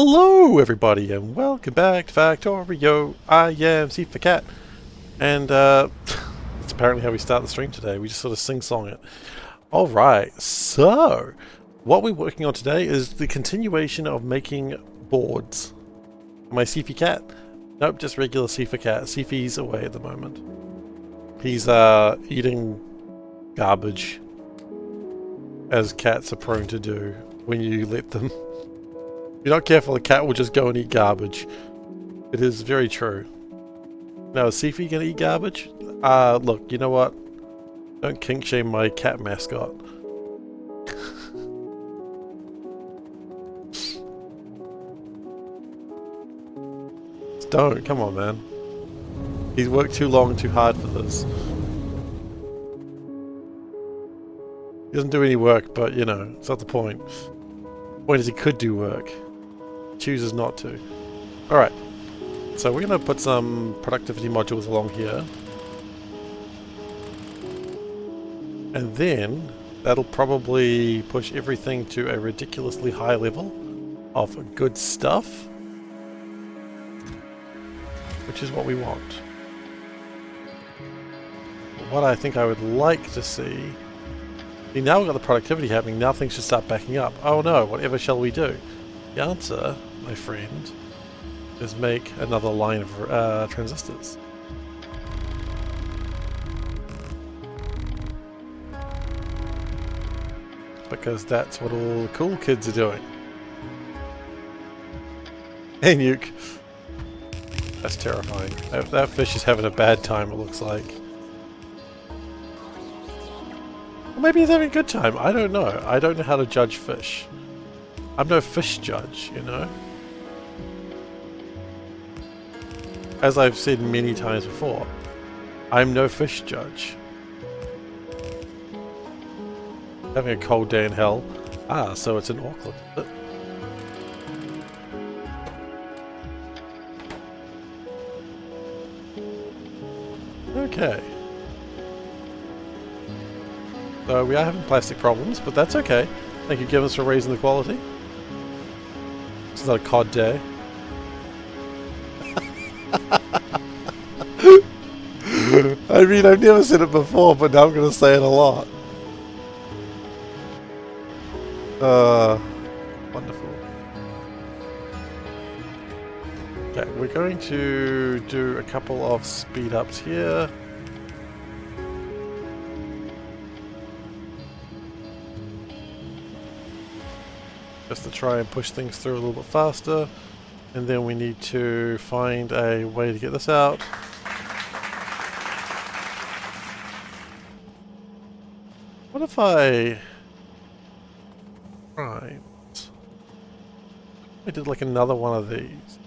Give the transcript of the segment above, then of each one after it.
Hello everybody and welcome back to Factorio. I am SeiferKatt and that's apparently how we start the stream today. We just sort of sing-song it. Alright, so what we're working on today is the continuation of making boards. Am I SeiferKatt? Nope, just regular SeiferKatt. Seifer's away at the moment. He's eating garbage, as cats are prone to do when you let them. If you're not careful, the cat will just go and eat garbage. It is very true. Now, is Seifer gonna eat garbage? Look, you know what? Don't kink shame my cat mascot. Just don't, come on, man. He's worked too long and too hard for this. He doesn't do any work, but you know, it's not the point. The point is he could do work. Chooses not to. Alright, so we're going to put some productivity modules along here. And then that'll probably push everything to a ridiculously high level of good stuff, which is what we want. What I think I would like to see... See, now we've got the productivity happening, now things should start backing up. Oh no, whatever shall we do? The answer, my friend, is make another line of transistors. Because that's what all the cool kids are doing. Hey Nuke. That's terrifying. That fish is having a bad time, it looks like. Or maybe he's having a good time, I don't know. I don't know how to judge fish. I'm no fish judge, you know? As I've said many times before, I'm no fish judge. Having a cold day in hell. Ah, so it's in Auckland. Okay. So we are having plastic problems, but that's okay. Thank you, Gibbons, for raising the quality. It's not a COD day. I mean, I've never said it before, but now I'm going to say it a lot. Wonderful. Okay, we're going to do a couple of speed ups here. Just to try and push things through a little bit faster. And then we need to find a way to get this out. What if I did like another one of these?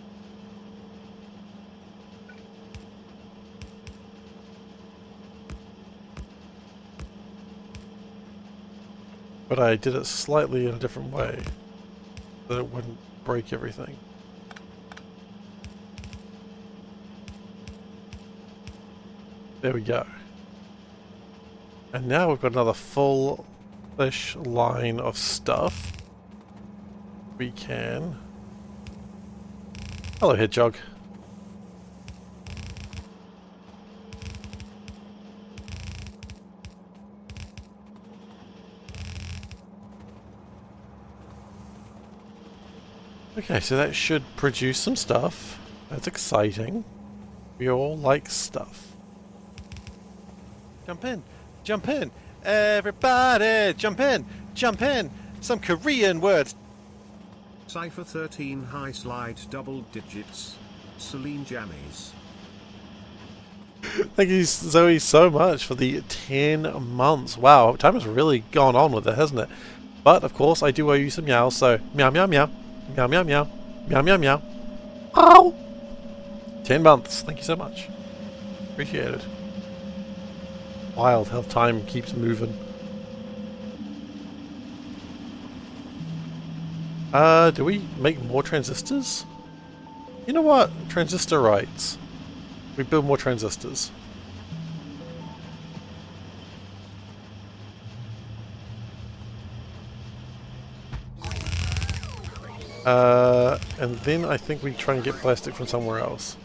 But I did it slightly in a different way, so that it wouldn't break everything. There we go. And now we've got another full-ish line of stuff. We can... Hello, Hedgehog. Okay, so that should produce some stuff. That's exciting. We all like stuff. Jump in! Jump in! Everybody! Jump in! Jump in! Some Korean words! Cypher 13 high slide double digits. Celine Jammies. Thank you, Zoe, so much for the 10 months. Wow, time has really gone on with it, hasn't it? But, of course, I do owe you some meows, so meow meow meow. Meow meow meow. Meow meow meow. Ow! 10 months. Thank you so much. Appreciate it. Wild how time keeps moving. Do we make more transistors? You know what? Transistor rights. We build more transistors. And then I think we try and get plastic from somewhere else.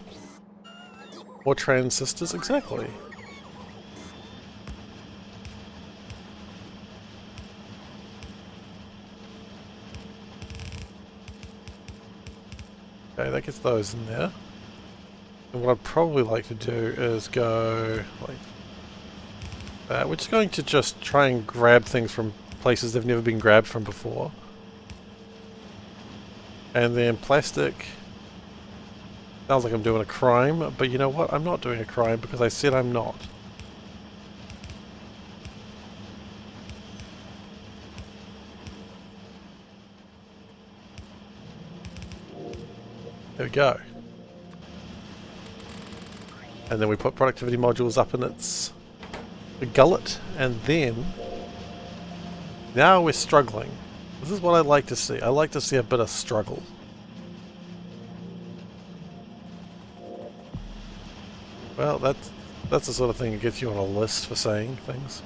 Or transistors, exactly. Okay, that gets those in there. And what I'd probably like to do is go like that. We're just going to just try and grab things from places they've never been grabbed from before. And then plastic. Sounds like I'm doing a crime, but you know what? I'm not doing a crime because I said I'm not. There we go. And then we put productivity modules up in its gullet, and then now we're struggling. This is what I like to see. I like to see a bit of struggle. Well, that's the sort of thing that gets you on a list for saying things.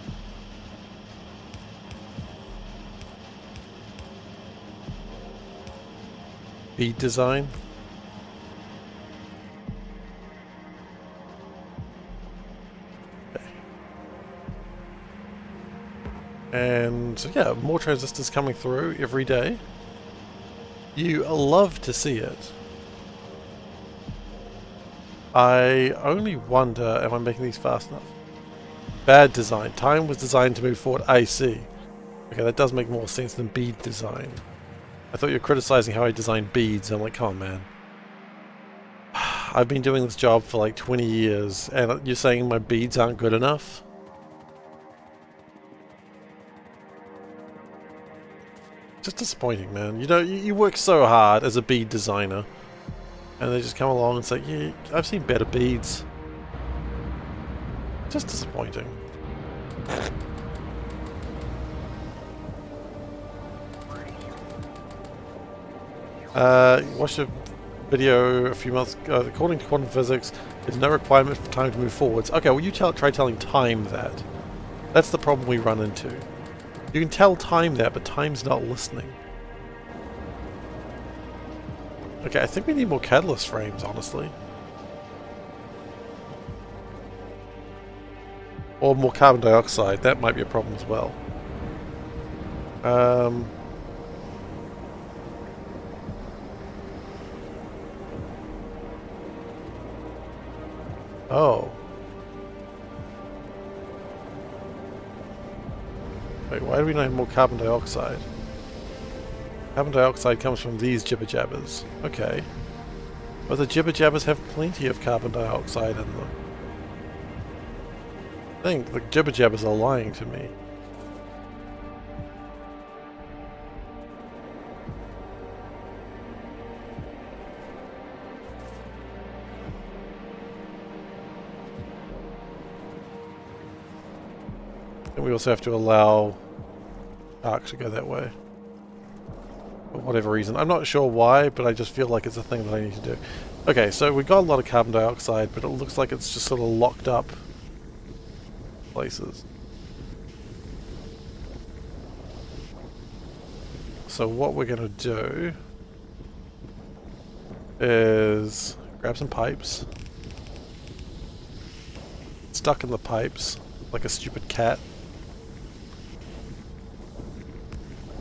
Bead design. Okay. And yeah, more transistors coming through every day. You love to see it. I only wonder, am I making these fast enough? Bad design. Time was designed to move forward. I see. Okay, that does make more sense than bead design. I thought you were criticizing how I designed beads. I'm like, come on, man. I've been doing this job for like 20 years, and you're saying my beads aren't good enough? Just disappointing, man. You know, you work so hard as a bead designer, and they just come along and say, yeah, I've seen better beads. Just disappointing. Watched a video a few months ago. According to quantum physics, there's no requirement for time to move forwards. Okay, well you try telling time that. That's the problem we run into. You can tell time that, but time's not listening. Okay, I think we need more catalyst frames, honestly. Or more carbon dioxide. That might be a problem as well. Oh. Wait, why do we need more carbon dioxide? Carbon dioxide comes from these jibber jabbers. Okay. But the jibber jabbers have plenty of carbon dioxide in them. I think the jibber jabbers are lying to me. And we also have to allow arc to go that way. For whatever reason. I'm not sure why, but I just feel like it's a thing that I need to do. Okay, so we've got a lot of carbon dioxide, but it looks like it's just sort of locked up places. So what we're going to do is grab some pipes. Stuck in the pipes, like a stupid cat.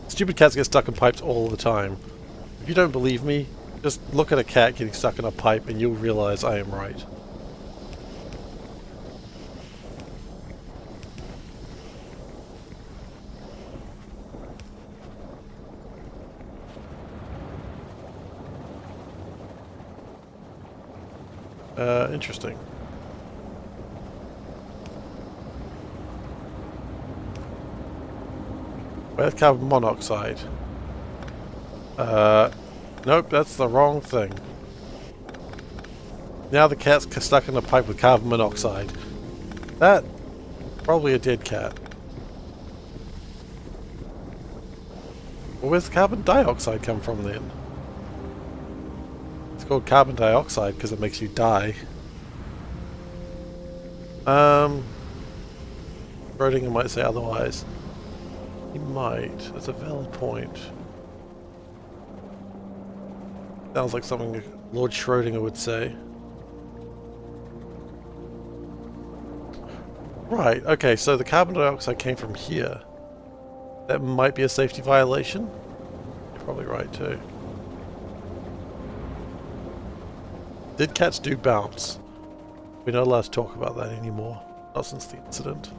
Stupid cats get stuck in pipes all the time. If you don't believe me, just look at a cat getting stuck in a pipe and you'll realize I am right. Interesting. Where's carbon monoxide? Nope, that's the wrong thing. Now the cat's stuck in a pipe with carbon monoxide. That, probably a dead cat. Well, where's the carbon dioxide come from then? It's called carbon dioxide because it makes you die. Schrodinger might say otherwise. He might. That's a valid point. Sounds like something Lord Schrodinger would say. Right, okay, so the carbon dioxide came from here. That might be a safety violation. You're probably right too. Did cats do bounce? We're not allowed to talk about that anymore. Not since the incident.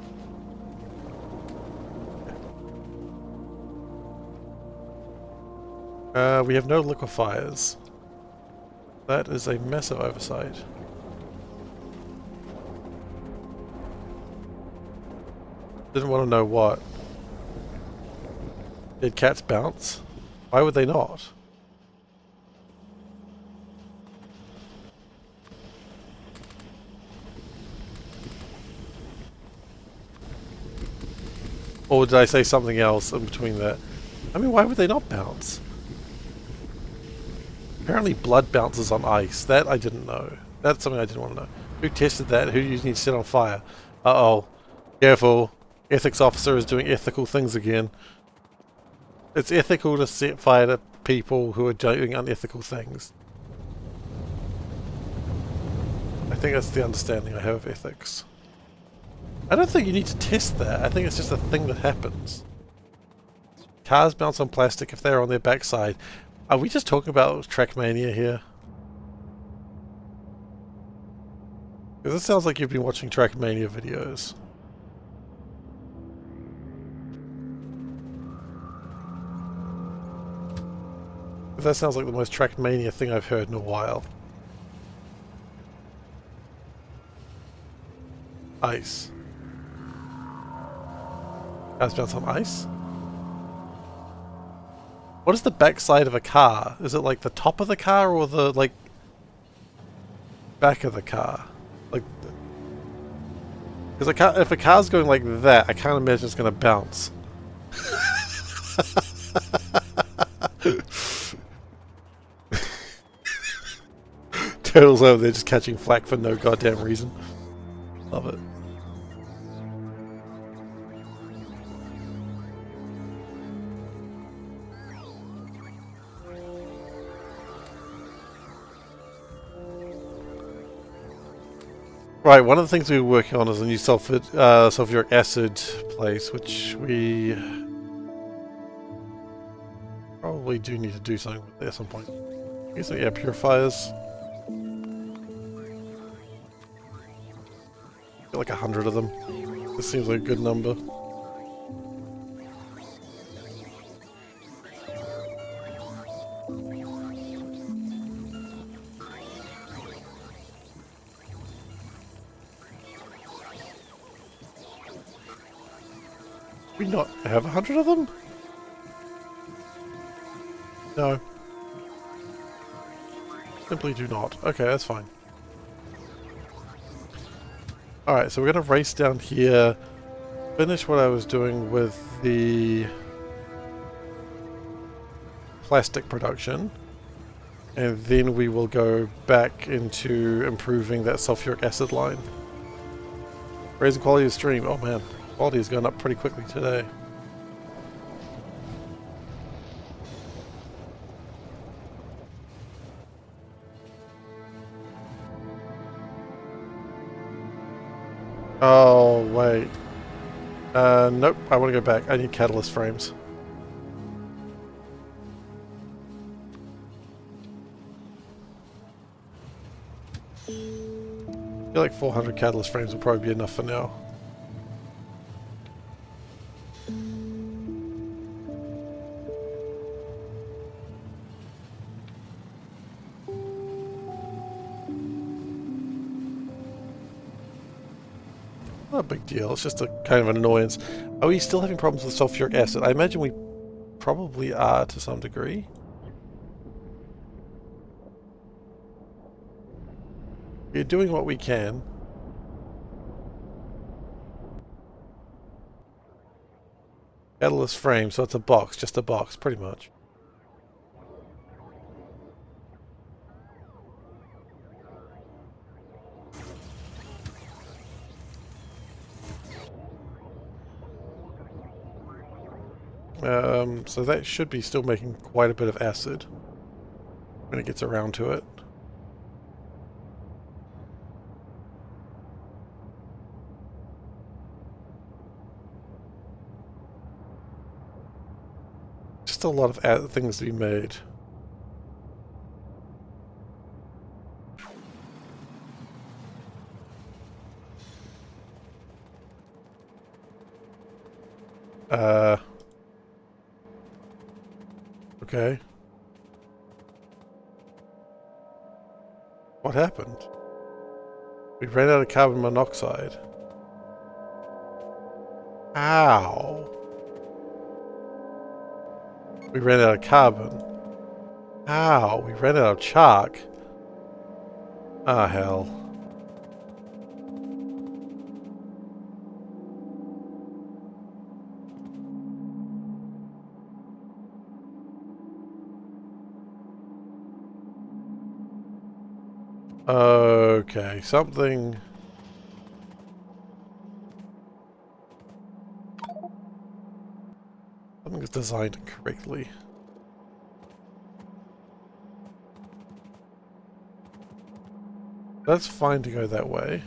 We have no liquefiers. That is a massive oversight. Didn't want to know what. Did cats bounce? Why would they not? Or did I say something else in between that? I mean, why would they not bounce? Apparently blood bounces on ice. That I didn't know. That's something I didn't want to know. Who tested that? Who do you need to set on fire? Uh-oh. Careful. Ethics officer is doing ethical things again. It's ethical to set fire to people who are doing unethical things. I think that's the understanding I have of ethics. I don't think you need to test that. I think it's just a thing that happens. Cars bounce on plastic if they're on their backside. Are we just talking about Trackmania here? Because it sounds like you've been watching Trackmania videos. That sounds like the most Trackmania thing I've heard in a while. Ice. Cars bounce on ice? What is the backside of a car? Is it like the top of the car or the, like, back of the car? Like, because if a car's going like that, I can't imagine it's going to bounce. Turtles over there just catching flack for no goddamn reason. Love it. Right, one of the things we were working on is a new sulfuric acid place, which we probably do need to do something with at some point. I guess some air purifiers. Get like 100 of them. This seems like a good number. We not have 100 of them? No. Simply do not. Okay, that's fine. Alright, so we're going to race down here, finish what I was doing with the plastic production, and then we will go back into improving that sulfuric acid line. Raising quality of stream. Oh man, quality has gone up pretty quickly today. Oh, wait. Nope, I want to go back. I need catalyst frames. I feel like 400 catalyst frames will probably be enough for now. Not a big deal, it's just a kind of an annoyance. Are we still having problems with sulfuric acid? I imagine we probably are to some degree. We're doing what we can. Catalyst frame, so it's a box, just a box, pretty much. So that should be still making quite a bit of acid. when it gets around to it. Just a lot of things to be made. Okay. What happened? We ran out of carbon monoxide. How? We ran out of carbon. How? We ran out of chalk. Ah, hell. Okay, something is designed incorrectly. That's fine to go that way.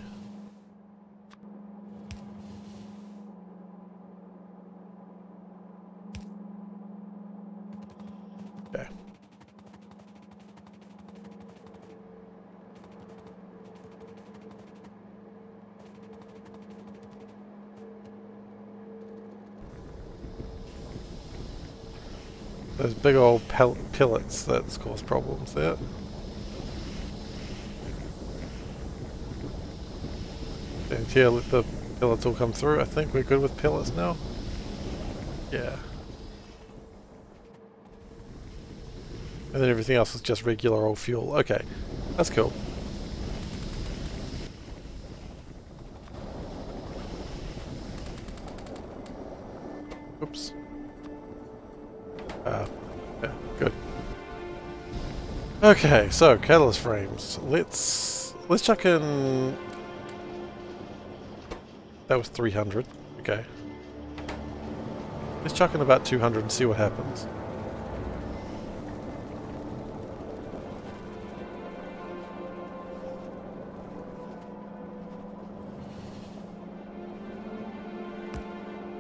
Okay. Those big old pellets that's caused problems there. And here, let the pellets all come through. I think we're good with pellets now. Yeah. And then everything else is just regular old fuel. Okay, that's cool. Oops. Yeah, good. Okay, so catalyst frames. Let's chuck in. That was 300. Okay. Let's chuck in about 200 and see what happens.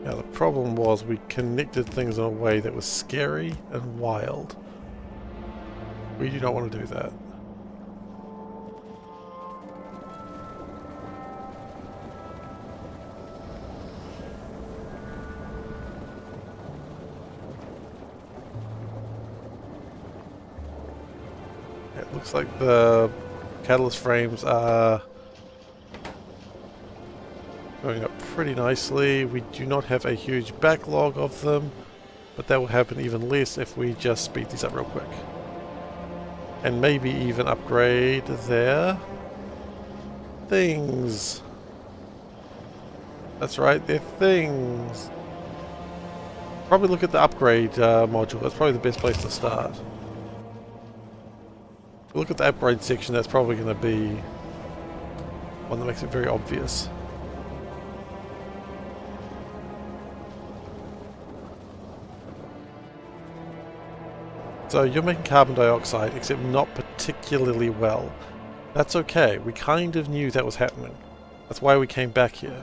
Now the problem was we connected things in a way that was scary and wild. We do not want to do that. It looks like the catalyst frames are going up pretty nicely. We do not have a huge backlog of them, but that will happen even less if we just speed these up real quick. And maybe even upgrade their things. That's right, they're things. Probably look at the upgrade module. That's probably the best place to start. Look at the upgrade section. That's probably going to be one that makes it very obvious. So you're making carbon dioxide, except not particularly well. That's okay. We kind of knew that was happening. That's why we came back here.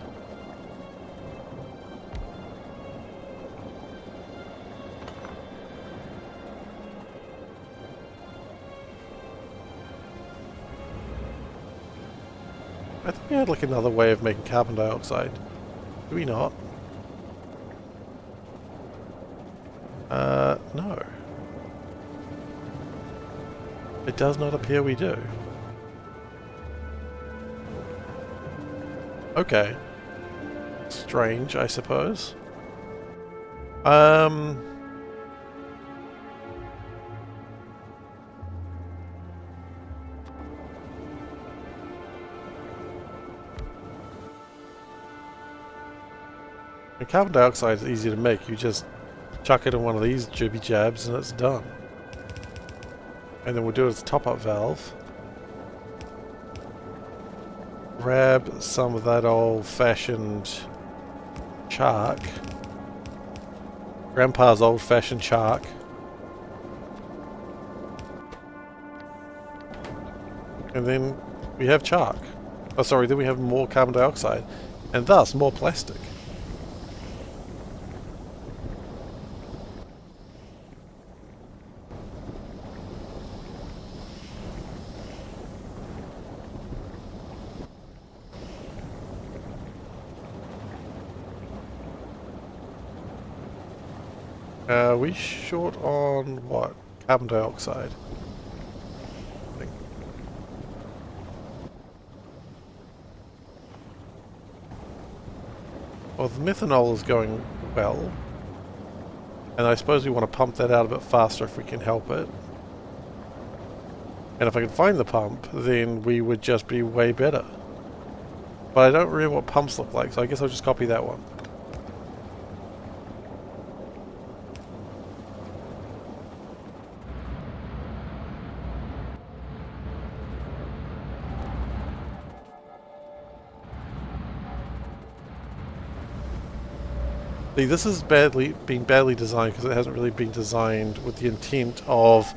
I think we had like another way of making carbon dioxide. Do we not? No. It does not appear we do. Okay. Strange, I suppose. And carbon dioxide is easy to make. You just chuck it in one of these jibby jabs and it's done. And then we'll do it as a top-up valve. Grab some of that old-fashioned chalk. Grandpa's old-fashioned chalk. And then we have chalk. Oh, sorry, then we have more carbon dioxide. And thus, more plastic. Are we short on what? Carbon dioxide. I think. Well, the methanol is going well. And I suppose we want to pump that out a bit faster if we can help it. And if I can find the pump, then we would just be way better. But I don't remember what pumps look like, so I guess I'll just copy that one. See, this has been badly designed because it hasn't really been designed with the intent of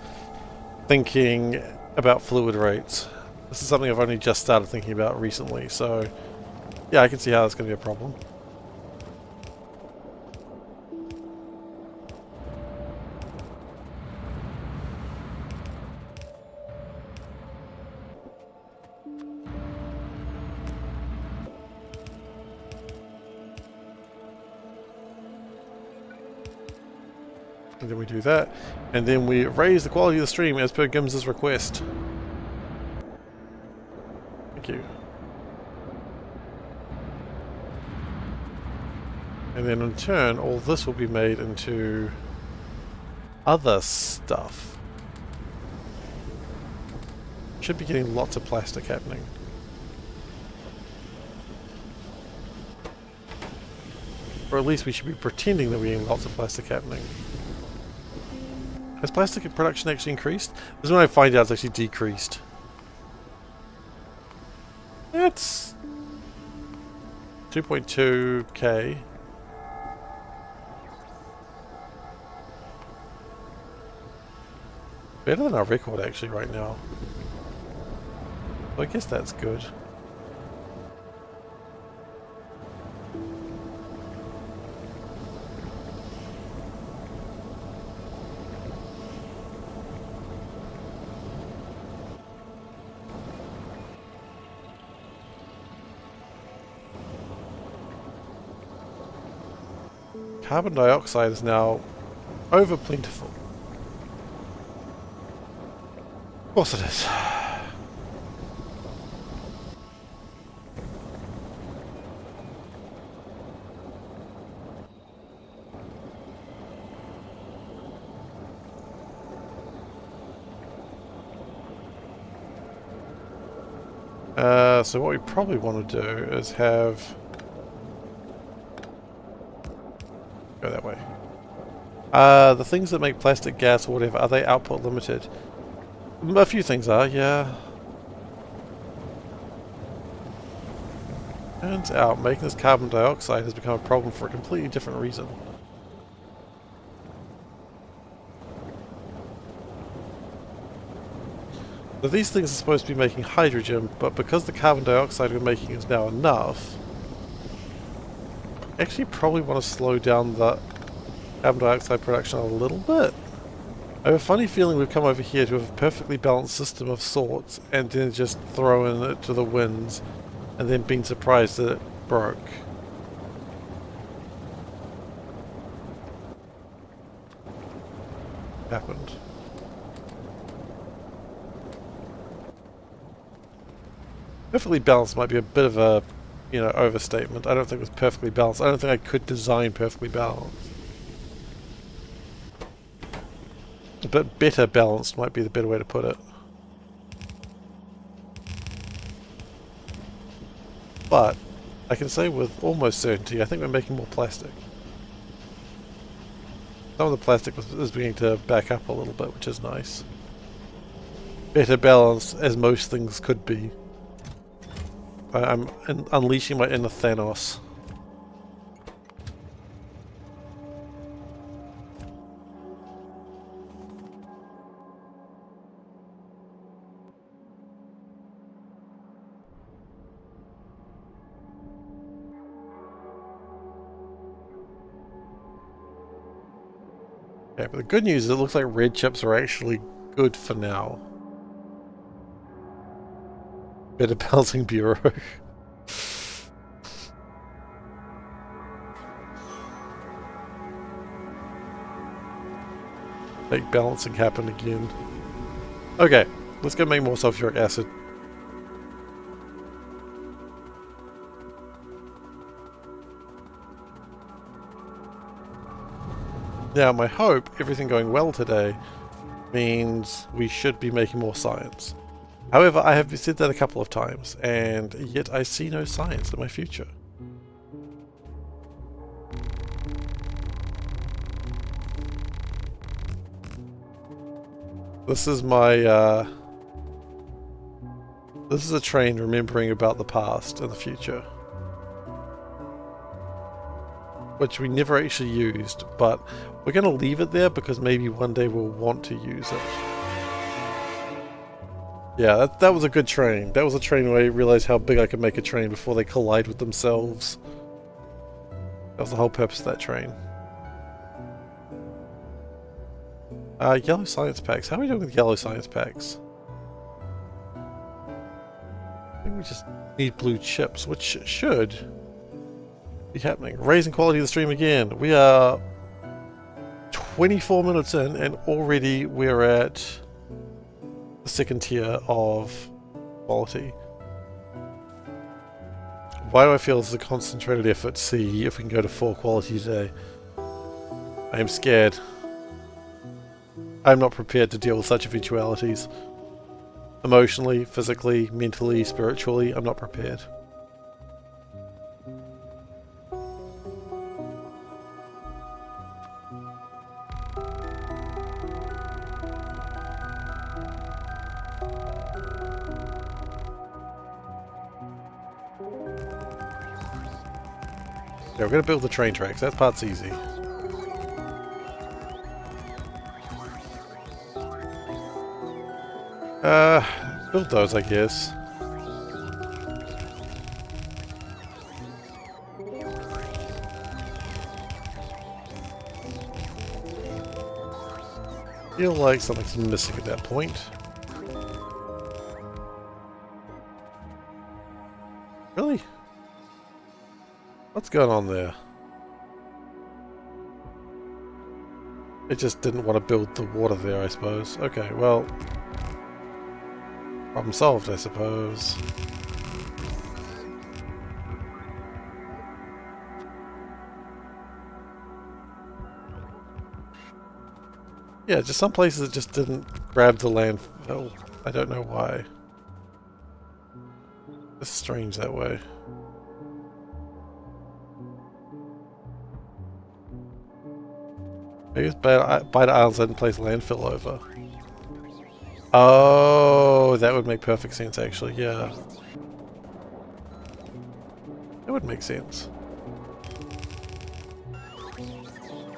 thinking about fluid rates. This is something I've only just started thinking about recently, so yeah, I can see how that's going to be a problem. And then we do that, and then we raise the quality of the stream as per Gims's request. Thank you. And then in turn, all this will be made into other stuff. Should be getting lots of plastic happening. Or at least we should be pretending that we're getting lots of plastic happening. Has plastic production actually increased? This is when I find out it's actually decreased. That's 2.2k. Better than our record actually right now. So I guess that's good. Carbon dioxide is now over plentiful. Of course it is. So what we probably want to do is have... Go that way. The things that make plastic gas or whatever, are they output limited? A few things are, yeah. Turns out making this carbon dioxide has become a problem for a completely different reason. So these things are supposed to be making hydrogen, but because the carbon dioxide we're making is now enough, actually probably want to slow down the carbon dioxide production a little bit. I have a funny feeling we've come over here to have a perfectly balanced system of sorts and then just thrown it to the winds and then been surprised that it broke. Happened. Perfectly balanced might be a bit of a, you know, overstatement. I don't think it was perfectly balanced. I don't think I could design perfectly balanced. But better balanced might be the better way to put it. But I can say with almost certainty, I think we're making more plastic. Some of the plastic is beginning to back up a little bit, which is nice. Better balanced, as most things could be. I'm unleashing my inner Thanos. Okay, but the good news is it looks like red chips are actually good for now. Better balancing bureau. Make balancing happen again. Okay, let's go make more sulfuric acid. Now, my hope, everything going well today, means we should be making more science. However, I have said that a couple of times, and yet I see no science in my future. This is my, this is a train remembering about the past and the future. Which we never actually used, but we're going to leave it there because maybe one day we'll want to use it. Yeah, that was a good train. That was a train where I realized how big I could make a train before they collide with themselves. That was the whole purpose of that train. Yellow science packs. How are we doing with yellow science packs? I think we just need blue chips, which should be happening. Raising quality of the stream again. We are 24 minutes in and already we're at the second tier of quality. Why do I feel this is a concentrated effort to see if we can go to 4 quality today? I am scared. I'm not prepared to deal with such eventualities. Emotionally, physically, mentally, spiritually, I'm not prepared. Yeah, we're going to build the train tracks. That part's easy. Build those, I guess. Feel like something's missing at that point. Really? What's going on there? It just didn't want to build the water there, I suppose. Okay, well... problem solved, I suppose. Yeah, just some places it just didn't grab the landfill. I don't know why. It's strange that way. I guess Bite Islands hadn't placed landfill over. Oh, that would make perfect sense actually, yeah. That would make sense.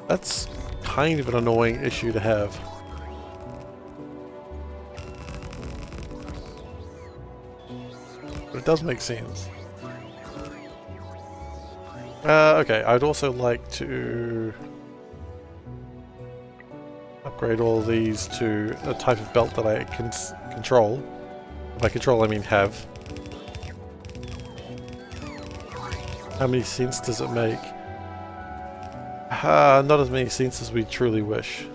That's kind of an annoying issue to have. But it does make sense. Okay, I'd also like to upgrade all these to a type of belt that I can control. By control, I mean have. How many cents does it make? Not as many cents as we truly wish.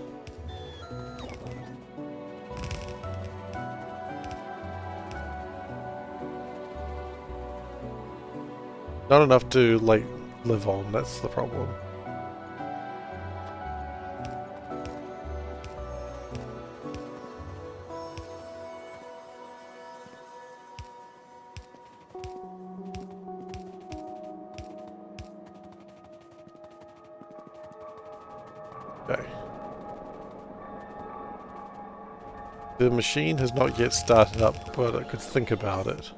Not enough to, like, live on, that's the problem. Okay. The machine has not yet started up, but I could think about it.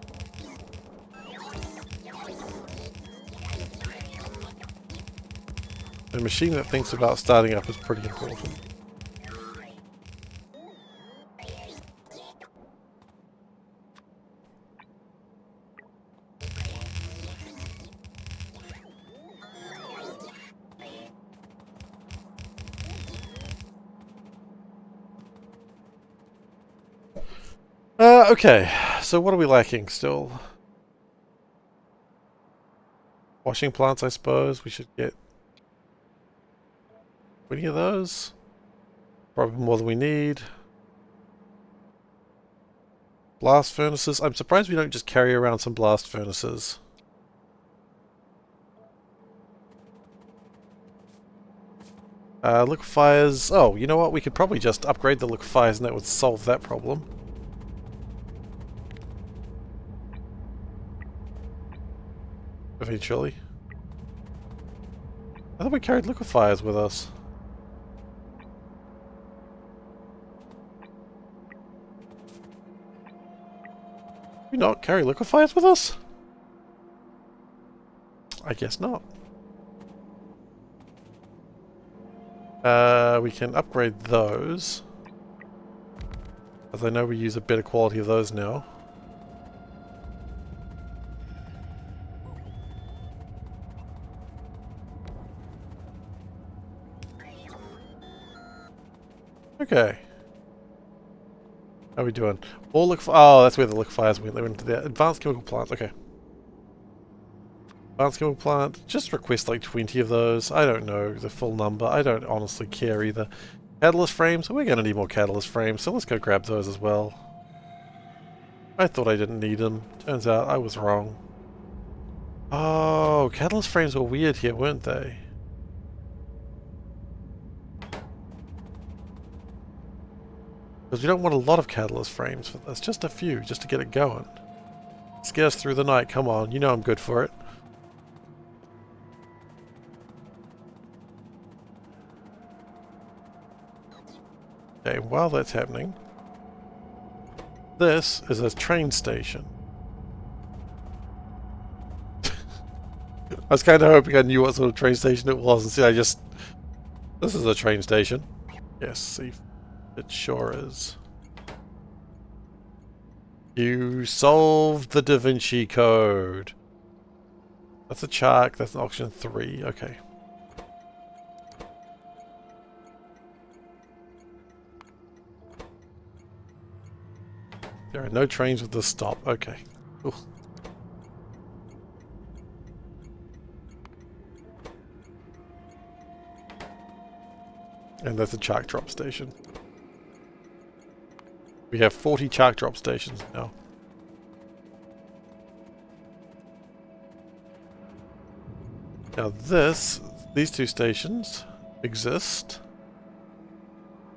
A machine that thinks about starting up is pretty important. Okay, so what are we lacking still? Washing plants, I suppose. We should get 20 of those. Probably more than we need. Blast furnaces. I'm surprised we don't just carry around some blast furnaces. Liquefiers. Oh, you know what? We could probably just upgrade the liquefiers and that would solve that problem. Eventually. I thought we carried liquefiers with us. Did we not carry liquefiers with us? I guess not. We can upgrade those. As I know we use a better quality of those now. Okay. How are we doing? All oh, that's where the liquefiers went. They went into the advanced chemical plants. Okay. Advanced chemical plant. Just request like 20 of those. I don't know the full number. I don't honestly care either. Catalyst frames. We're going to need more catalyst frames, so let's go grab those as well. I thought I didn't need them. Turns out I was wrong. Oh, catalyst frames were weird here, weren't they? Because we don't want a lot of catalyst frames for this. Just a few, just to get it going. Let's get us through the night. Come on, you know I'm good for it. Okay, while that's happening, this is a train station. I was kind of hoping I knew what sort of train station it was, and see, this is a train station. Yes, see, it sure is. You solved the Da Vinci Code. That's a Chark, that's an option 3, okay. There are no trains with this stop, okay. Ooh. And that's a Chark drop station. We have 40 Chark drop stations now. Now these two stations exist.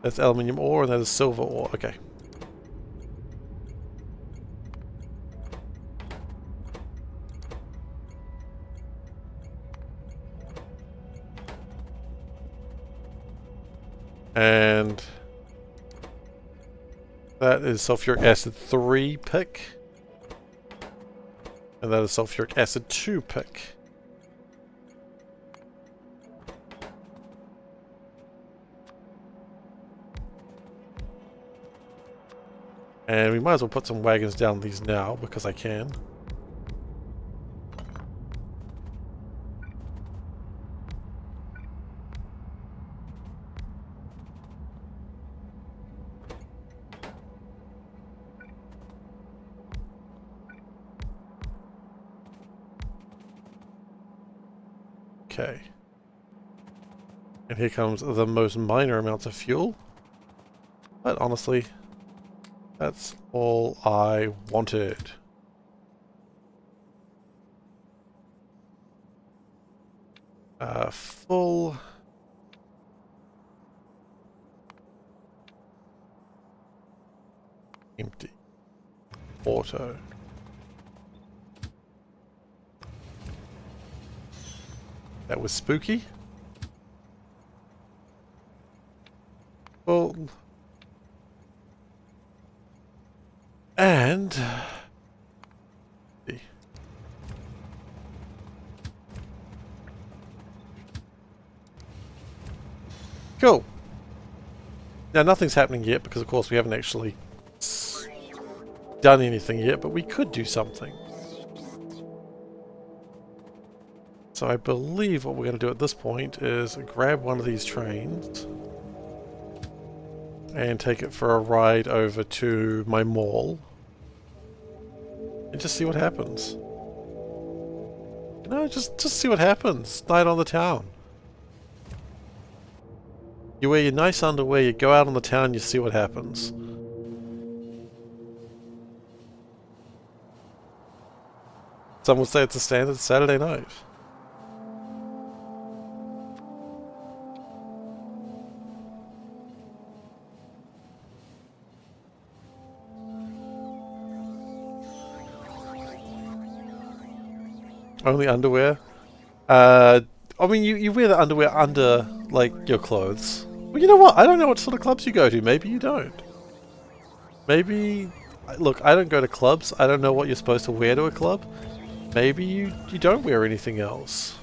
That's aluminium ore and that is silver ore. Okay. And that is sulfuric acid 3 pick. And that is sulfuric acid 2 pick. And we might as well put some wagons down these now because I can. Okay. And here comes the most minor amounts of fuel. But honestly, that's all I wanted. Full. Empty. Auto. That was spooky. Well, and cool. Now nothing's happening yet because of course we haven't actually done anything yet, but we could do something. So I believe what we're going to do at this point is grab one of these trains and take it for a ride over to my mall. and just see what happens. You know, just see what happens. Night on the town. You wear your nice underwear, you go out on the town, you see what happens. Some would say it's a standard Saturday night. Only underwear? I mean, you wear the underwear under, like, your clothes. Well, you know what? I don't know what sort of clubs you go to. Maybe you don't. Maybe... Look, I don't go to clubs. I don't know what you're supposed to wear to a club. Maybe you don't wear anything else.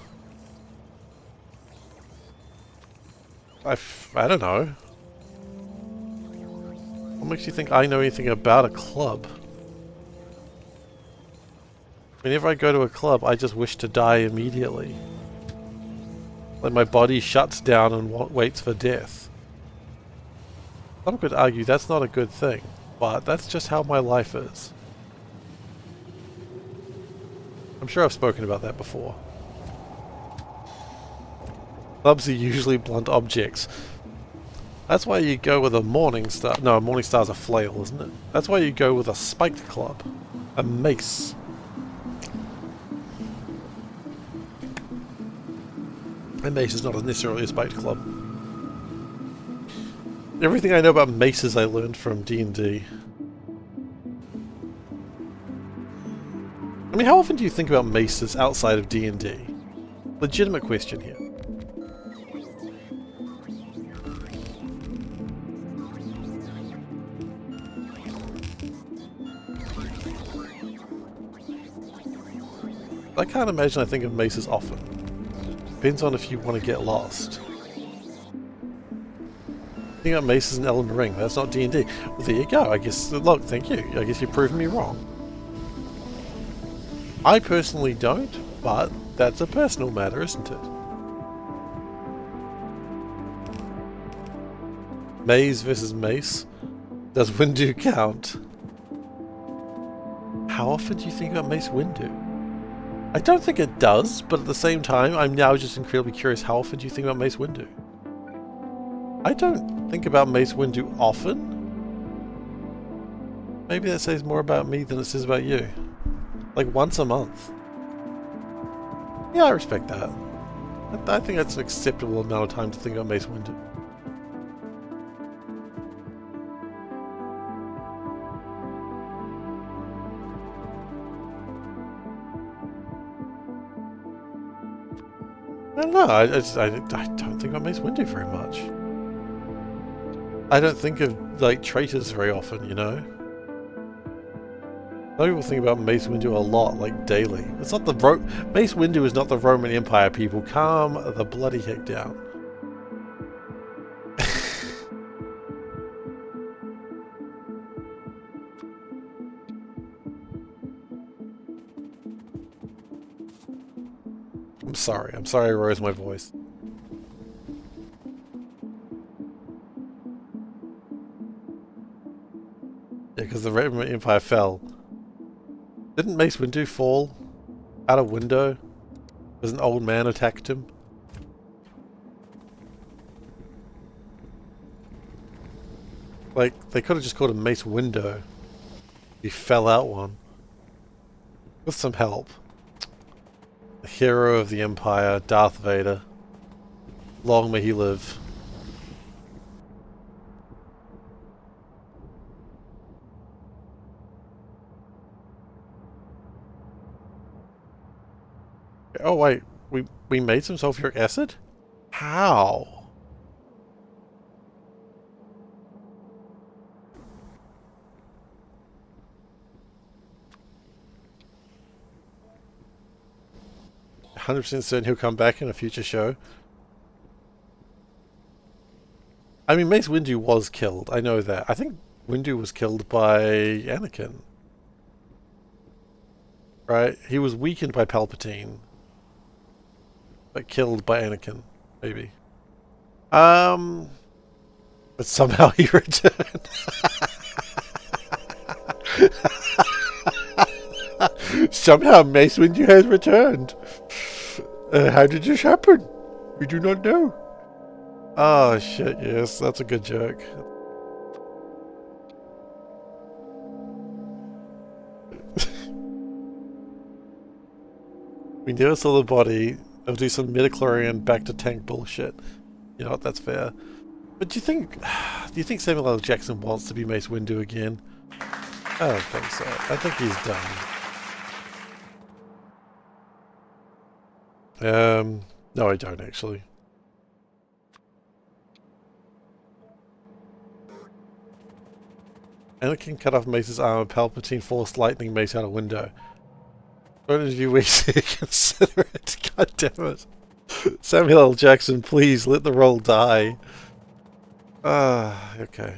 I don't know. What makes you think I know anything about a club? Whenever I go to a club, I just wish to die immediately. Like my body shuts down and waits for death. Some could argue that's not a good thing, but that's just how my life is. I'm sure I've spoken about that before. Clubs are usually blunt objects. That's why you go with a morning star. No, a morning star's a flail, isn't it? That's why you go with a spiked club. A mace. A mace is not necessarily a spiked club. Everything I know about maces I learned from D&D. I mean, how often do you think about maces outside of D&D? Legitimate question here. I can't imagine I think of maces often. Depends on if you want to get lost. Think about maces in Elden Ring, that's not D&D. Well, there you go, I guess, look, thank you. I guess you've proven me wrong. I personally don't, but that's a personal matter, isn't it? Maze versus mace. Does Windu count? How often do you think about Mace Windu? I don't think it does, but at the same time, I'm now just incredibly curious, how often do you think about Mace Windu? I don't think about Mace Windu often. Maybe that says more about me than it says about you. Like once a month. Yeah, I respect that. I think that's an acceptable amount of time to think about Mace Windu. I don't know, I don't think about Mace Windu very much. I don't think of, like, traitors very often, you know? Some people think about Mace Windu a lot, like, daily. It's not the Mace Windu is not the Roman Empire, people. Calm the bloody heck down. I'm sorry I rose my voice. Yeah, because the Roman Empire fell. Didn't Mace Windu fall out a window as an old man attacked him? Like, they could have just called him Mace Window. He fell out one. With some help. The hero of the Empire, Darth Vader. Long may he live. Oh wait, we made some sulfuric acid? How? "100% certain he'll come back in a future show." I mean, Mace Windu was killed, I know that. I think Windu was killed by Anakin. Right? He was weakened by Palpatine. But killed by Anakin, maybe. But somehow he returned. Somehow Mace Windu has returned. How did this happen? We do not know. Oh shit, yes, that's a good joke. We never saw the body. I'll do some midichlorian back to tank bullshit. You know what, that's fair. But do you think Samuel L. Jackson wants to be Mace Windu again? I don't think so. I think he's done. No I don't actually. Anakin cut off Mace's arm, Palpatine forced lightning Mace out a window. Don't interview Mace, consider it. God damn it. Samuel L. Jackson, please let the role die. Okay.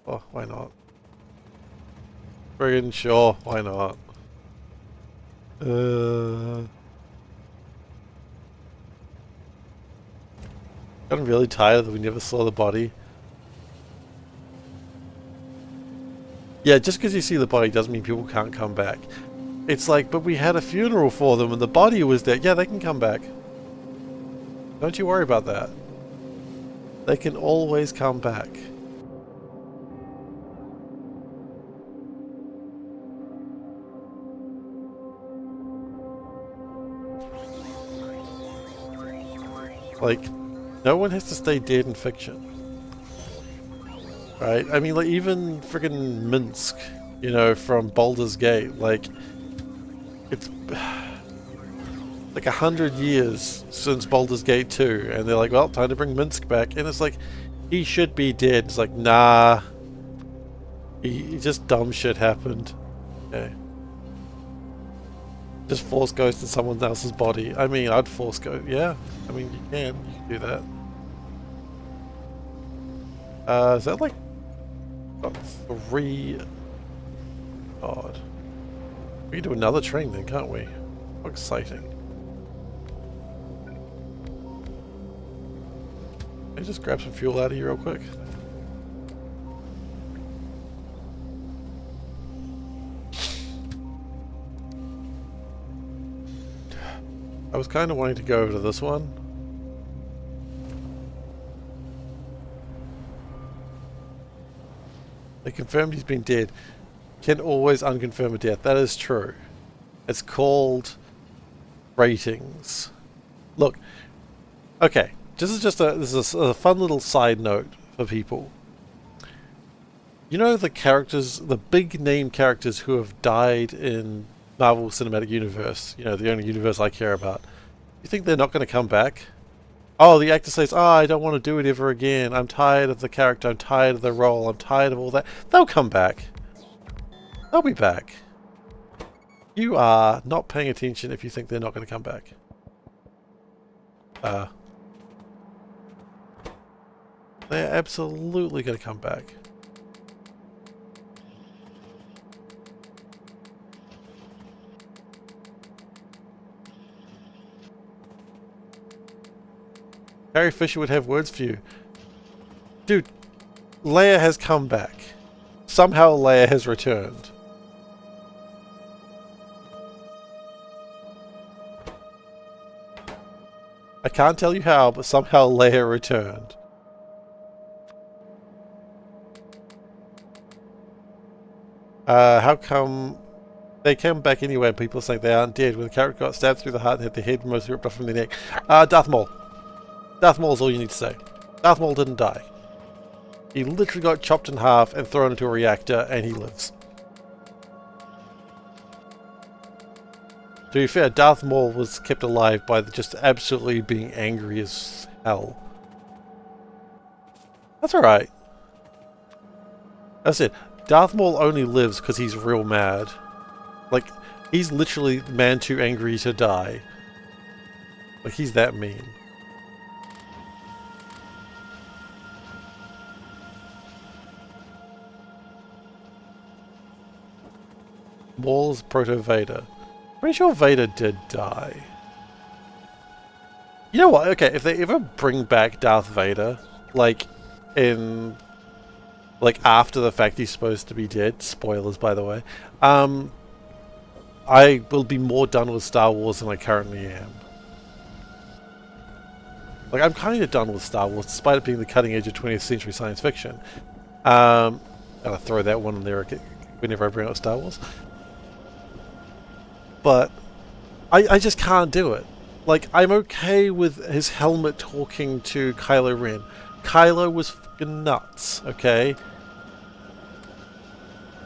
Oh, why not? Friggin' sure, why not? I'm really tired that we never saw the body. Yeah, just because you see the body doesn't mean people can't come back. It's like, but we had a funeral for them and the body was there. Yeah, they can come back. Don't you worry about that. They can always come back. Like, no one has to stay dead in fiction. Right? I mean, like, even friggin' Minsk, you know, from Baldur's Gate, like, it's like 100 years since Baldur's Gate 2, and they're like, well, time to bring Minsk back, and it's like, he should be dead. It's like, nah. He just dumb shit happened. Okay. Just force ghost in someone else's body. I mean, I'd force ghost. Yeah. I mean, you can do that. Is that like... got 3... God. We can do another train then, can't we? How exciting. Can I just grab some fuel out of here real quick? I was kind of wanting to go over to this one. They confirmed he's been dead. Can always unconfirm a death. That is true. It's called ratings. Look, okay. This is a fun little side note for people. You know the characters, the big name characters who have died in Marvel Cinematic Universe, you know, the only universe I care about. You think they're not going to come back? Oh, the actor says, oh, I don't want to do it ever again. I'm tired of the character. I'm tired of the role. I'm tired of all that. They'll come back. They'll be back. You are not paying attention if you think they're not going to come back. They're absolutely going to come back. Carrie Fisher would have words for you. Dude, Leia has come back. Somehow Leia has returned. I can't tell you how, but somehow Leia returned. How come they came back anyway and people saying they aren't dead when the character got stabbed through the heart and had their head mostly ripped off from their neck? Darth Maul. Darth Maul is all you need to say. Darth Maul didn't die. He literally got chopped in half and thrown into a reactor and he lives. To be fair, Darth Maul was kept alive by just absolutely being angry as hell. That's alright. That's it. Darth Maul only lives because he's real mad. Like, he's literally the man too angry to die. Like, he's that mean. Maul's Proto-Vader. Pretty sure Vader did die. You know what? Okay, if they ever bring back Darth Vader, like, in... like, after the fact he's supposed to be dead, spoilers by the way, I will be more done with Star Wars than I currently am. Like, I'm kind of done with Star Wars, despite it being the cutting edge of 20th century science fiction. And I throw that one in there whenever I bring up Star Wars. But I just can't do it. Like, I'm okay with his helmet talking to Kylo Ren. Kylo was fucking nuts, okay?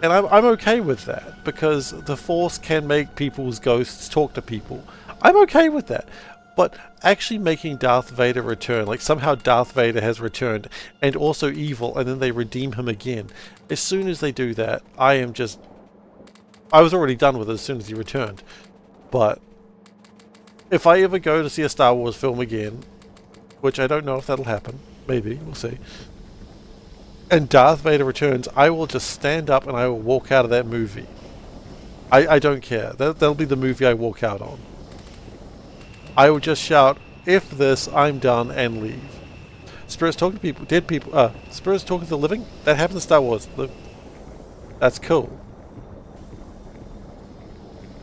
And I'm okay with that, because the Force can make people's ghosts talk to people. I'm okay with that. But actually making Darth Vader return, like somehow Darth Vader has returned, and also evil, and then they redeem him again. As soon as they do that, I was already done with it as soon as he returned. But if I ever go to see a Star Wars film again, which I don't know if that'll happen, maybe, we'll see, and Darth Vader returns, I will just stand up and I will walk out of that movie. I don't care. That'll be the movie I walk out on. I will just shout, "If this, I'm done," and leave. Spirits talking to people, dead people, spirits talking to the living? That happens in Star Wars. That's cool.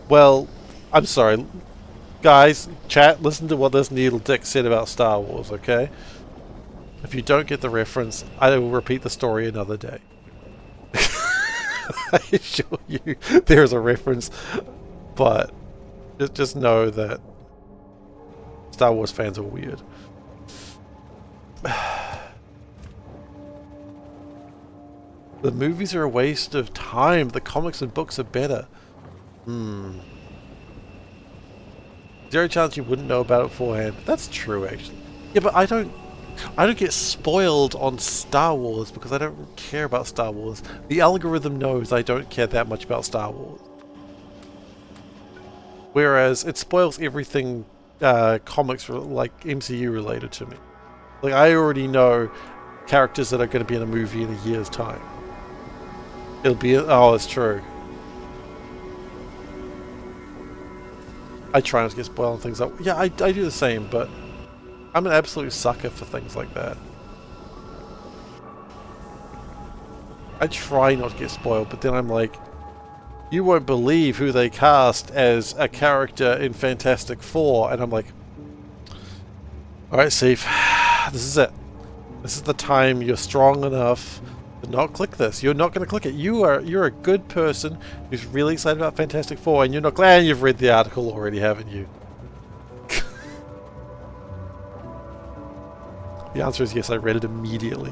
Well, I'm sorry. Guys, chat, listen to what this needle dick said about Star Wars, okay? If you don't get the reference, I will repeat the story another day. I assure you, there's a reference, but just know that Star Wars fans are weird. The movies are a waste of time. The comics and books are better. Is there a chance you wouldn't know about it beforehand? That's true, actually. Yeah, but I don't get spoiled on Star Wars because I don't care about Star Wars. The algorithm knows I don't care that much about Star Wars. Whereas it spoils everything comics like MCU related to me. Like, I already know characters that are going to be in a movie in a year's time. It'll be, oh, it's true. I try not to get spoiled on things like, yeah, I do the same, but I'm an absolute sucker for things like that. I try not to get spoiled, but then I'm like, you won't believe who they cast as a character in Fantastic Four, and I'm like, alright, Seif, this is it. This is the time you're strong enough to not click this. You're not going to click it. You're a good person who's really excited about Fantastic Four, and you're not glad you've read the article already, haven't you? The answer is yes, I read it immediately.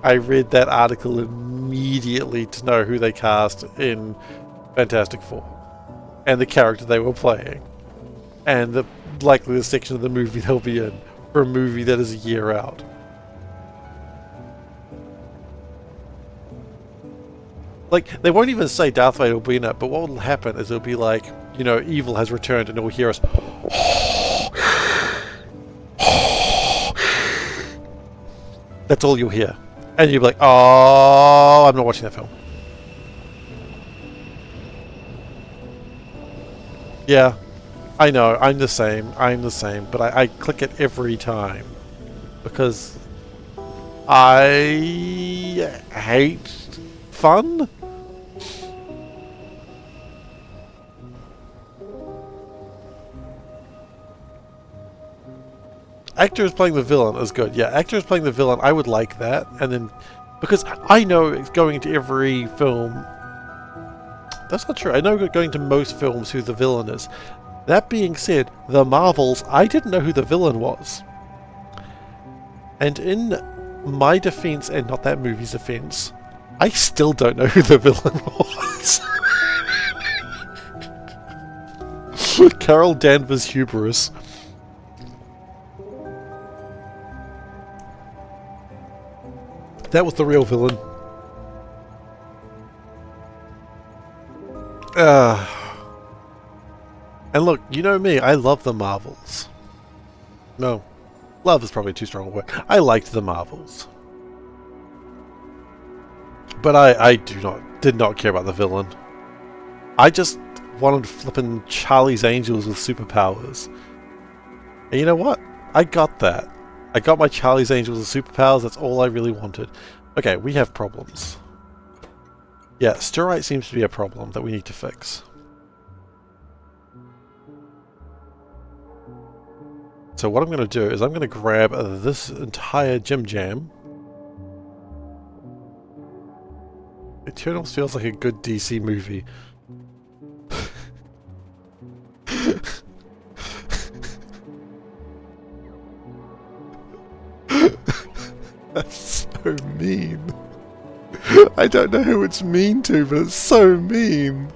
I read that article immediately to know who they cast in Fantastic Four, and the character they were playing, and likely the section of the movie they'll be in for a movie that is a year out. Like, they won't even say Darth Vader will be in it, but what will happen is it'll be like, you know, evil has returned, and it will hear us. That's all you'll hear. And you'll be like, oh, I'm not watching that film. Yeah, I know, I'm the same, but I click it every time. Because I hate fun. Actors playing the villain is good. Yeah, actors playing the villain, I would like that. And then, because I know it's going to every film. That's not true. I know going to most films who the villain is. That being said, the Marvels, I didn't know who the villain was. And in my defense, and not that movie's defense, I still don't know who the villain was. Carol Danvers' hubris. That was the real villain. And look, you know me, I love the Marvels. No, love is probably too strong a word. I liked the Marvels. But I did not care about the villain. I just wanted flipping Charlie's Angels with superpowers. And you know what? I got that. I got my Charlie's Angels with superpowers, that's all I really wanted. Okay, we have problems. Yeah, Stirite seems to be a problem that we need to fix. So what I'm going to do is I'm going to grab this entire Jim Jam. Eternals feels like a good DC movie. That's so mean. I don't know who it's mean to, but it's so mean.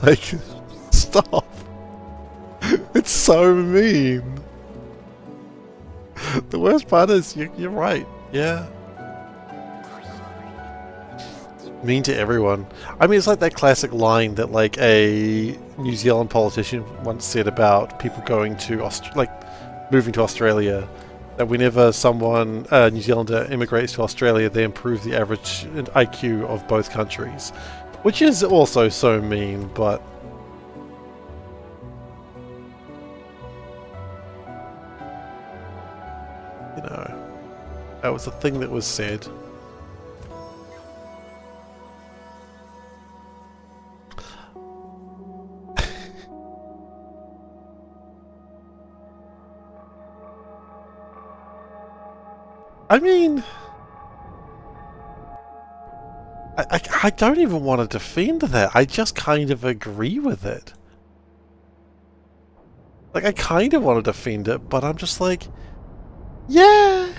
Like, stop. It's so mean. The worst part is, you're right. Yeah. Mean to everyone. I mean, it's like that classic line that like a New Zealand politician once said about people going to moving to Australia. That whenever someone, a New Zealander, immigrates to Australia, they improve the average IQ of both countries, which is also so mean. But you know, that was the thing that was said. I mean, I don't even want to defend that. I just kind of agree with it. Like, I kind of want to defend it, but I'm just like, yeah,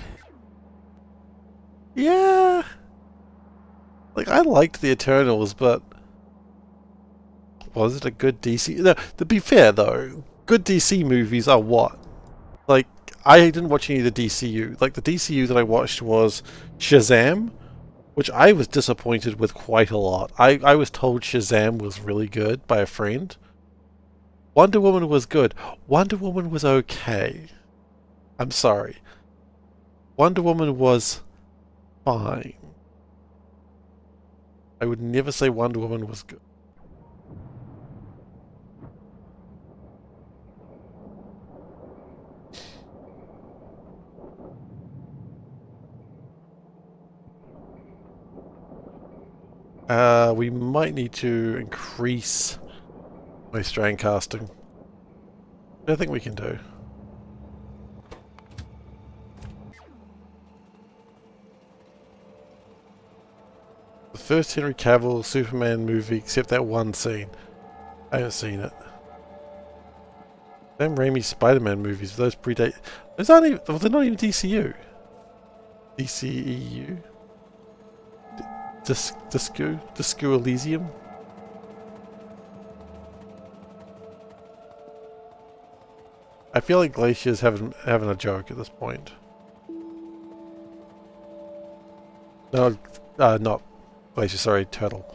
yeah. Like, I liked the Eternals, but was it a good DC? No, to be fair though, good DC movies are what? Like, I didn't watch any of the DCU. Like, the DCU that I watched was Shazam, which I was disappointed with quite a lot. I was told Shazam was really good by a friend. Wonder Woman was good. Wonder Woman was okay. I'm sorry. Wonder Woman was fine. I would never say Wonder Woman was good. We might need to increase my strand casting. I think we can do. The first Henry Cavill Superman movie, except that one scene. I haven't seen it. Sam Raimi's Spider-Man movies, those predate... Those aren't even... Well, they're not even DCU. DCEU? Disco Elysium? I feel like Glacier's having a joke at this point. No, not Glacier, sorry, Turtle.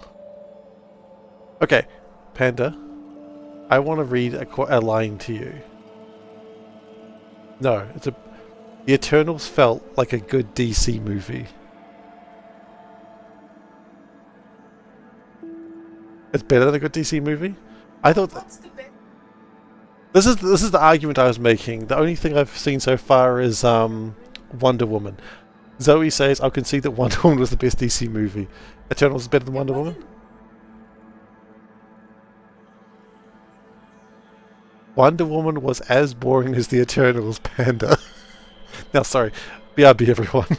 Okay, Panda, I want to read a line to you. No, it's a... The Eternals felt like a good DC movie. It's better than a good DC movie? I thought that... This is the argument I was making. The only thing I've seen so far is Wonder Woman. Zoe says I'll concede that Wonder Woman was the best DC movie. Eternals is better than Wonder Woman? Wonder Woman was as boring as the Eternals, Panda. Now, sorry. BRB, everyone.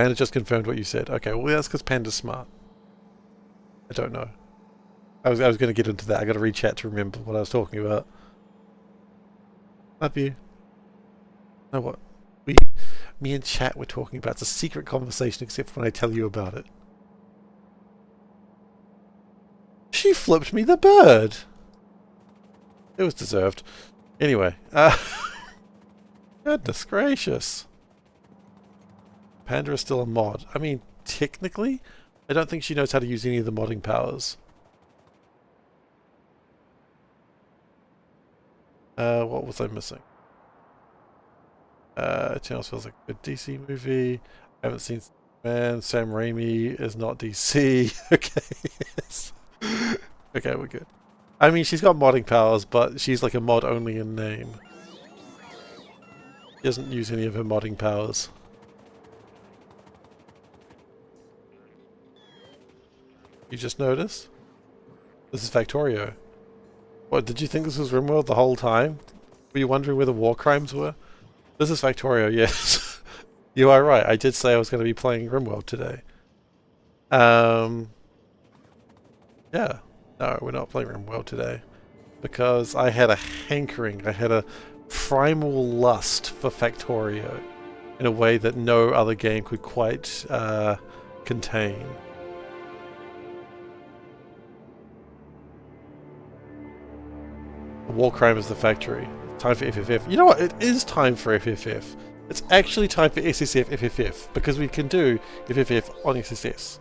Panda just confirmed what you said. Okay, well that's because Panda's smart. I don't know. I was going to get into that. I got to read chat to remember what I was talking about. Love you. Know what? Me and chat were talking about. It's a secret conversation except when I tell you about it. She flipped me the bird. It was deserved. Anyway, goodness gracious. Panda is still a mod. I mean, technically, I don't think she knows how to use any of the modding powers. What was I missing? Eternals feels like a good DC movie. I haven't seen Man. Sam Raimi is not DC. Okay, yes. Okay, we're good. I mean, she's got modding powers, but she's like a mod only in name. She doesn't use any of her modding powers. You just noticed? This is Factorio. What, did you think this was RimWorld the whole time? Were you wondering where the war crimes were? This is Factorio, yes. You are right, I did say I was going to be playing RimWorld today. Yeah. No, we're not playing RimWorld today. Because I had a hankering, I had a primal lust for Factorio in a way that no other game could quite contain. The war crime is the factory. Time for FFF. You know what? It is time for FFF. It's actually time for SSF FFF because we can do FFF on SSS.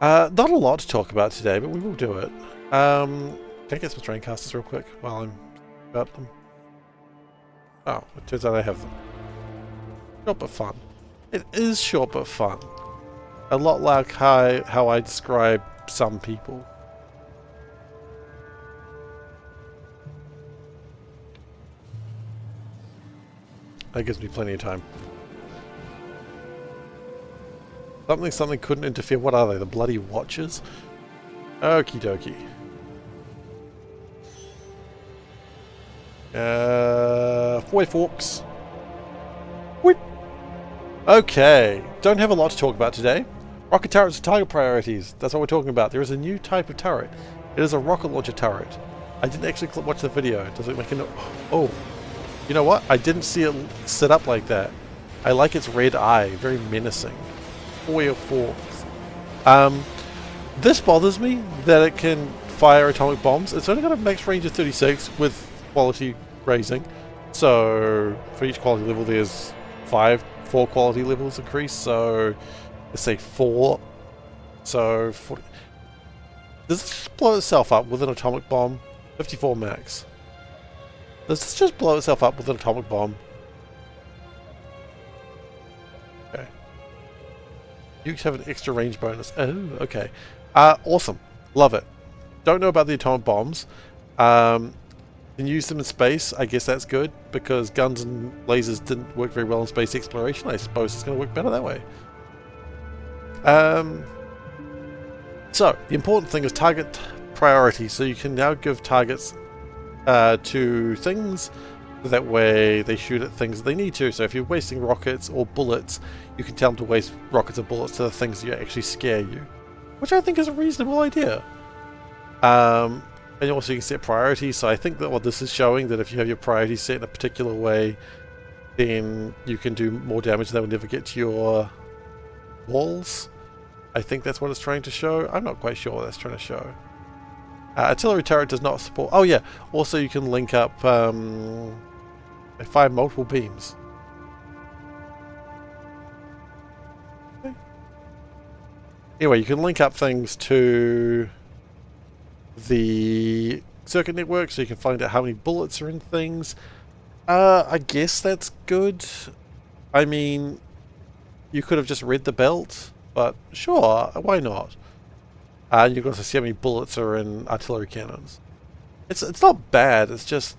Not a lot to talk about today, but we will do it. Can I get some Straincasters real quick while I'm about them? Oh, it turns out I have them. Short but fun. It is short but fun. A lot like how I describe some people. That gives me plenty of time. Something couldn't interfere. What are they? The bloody watchers? Okie dokie. Four forks. Whip. Okay. Don't have a lot to talk about today. Rocket turrets are target priorities. That's what we're talking about. There is a new type of turret. It is a rocket launcher turret. I didn't actually watch the video. Does it make a... Oh. You know what? I didn't see it set up like that. I like its red eye. Very menacing. Four forks. This bothers me that it can fire atomic bombs. It's only got a max range of 36 with quality raising. So for each quality level there's 4 quality levels increase. So let's say 4. So 40. Does this blow itself up with an atomic bomb? 54 max. Does this just blow itself up with an atomic bomb? Okay. You have an extra range bonus. Oh, okay. Awesome. Love it. Don't know about the atomic bombs. Can use them in space. I guess that's good because guns and lasers didn't work very well in space exploration. I suppose it's going to work better that way. So, the important thing is target priority. So you can now give targets to things, so that way they shoot at things they need to. So if you're wasting rockets or bullets, you can tell them to waste rockets or bullets to the things that actually scare you, which I think is a reasonable idea. And also you can set priorities. So I think that what this is showing, that if you have your priorities set in a particular way, then you can do more damage and they will never get to your walls. I think that's what it's trying to show. I'm not quite sure what that's trying to show. Artillery turret does not support... Oh yeah, also you can link up... they fire multiple beams. Okay. Anyway, you can link up things to the circuit network so you can find out how many bullets are in things. I guess that's good. I mean, you could have just read the belt, but sure, why not? And you can also see how many bullets are in artillery cannons. It's not bad, it's just...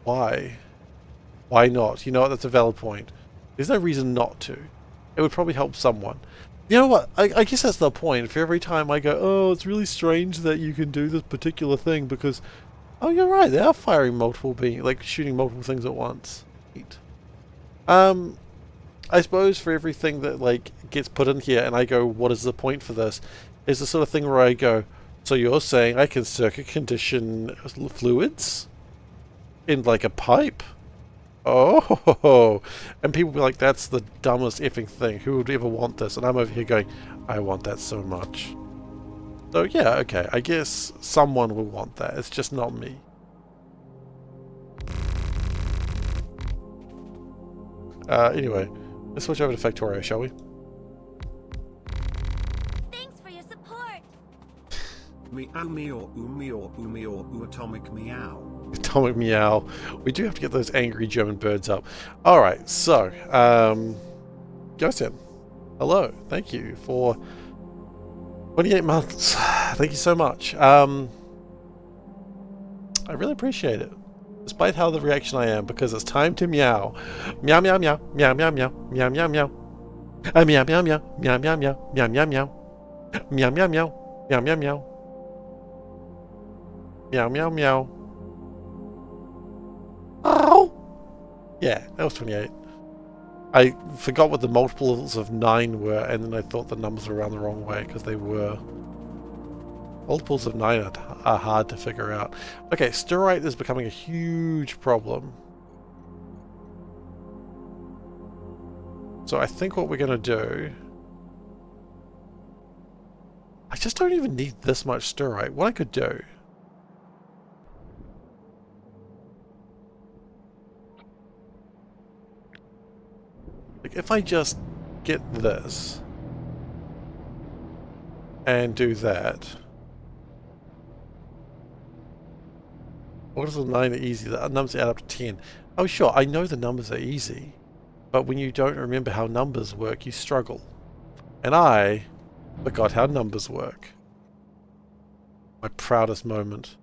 Why? Why not? You know what, that's a valid point. There's no reason not to. It would probably help someone. You know what, I guess that's the point. For every time I go, oh, it's really strange that you can do this particular thing because... Oh, you're right, they are firing multiple beams, like shooting multiple things at once. Neat. I suppose for everything that like gets put in here and I go, what is the point for this? Is the sort of thing where I go, so you're saying I can circuit condition fluids in like a pipe? Oh, and people be like, that's the dumbest effing thing. Who would ever want this? And I'm over here going, I want that so much. So yeah, okay, I guess someone will want that. It's just not me. Anyway, let's switch over to Factorio, shall we? Thanks for your support. Meow, atomic meow. Atomic meow. We do have to get those angry German birds up. Alright, so, Gosen, hello. Thank you for 28 months. Thank you so much. I really appreciate it. Despite how the reaction I am, because it's time to meow. Meow meow meow. Meow meow meow. Meow meow meow. Meow meow meow. Meow meow meow. Meow meow meow. Meow meow meow. Meow meow meow. Meow meow meow. Oh! Yeah, that was 28. I forgot what the multiples of 9 were, and then I thought the numbers were around the wrong way, because they were. Multiples of 9 are hard to figure out. Okay, stirrite is becoming a huge problem. So I think what we're going to do... I just don't even need this much stirrite. What I could do... Like, if I just get this... and do that... What is the 9 are easy? The numbers add up to 10. Oh sure, I know the numbers are easy. But when you don't remember how numbers work, you struggle. And I forgot how numbers work. My proudest moment.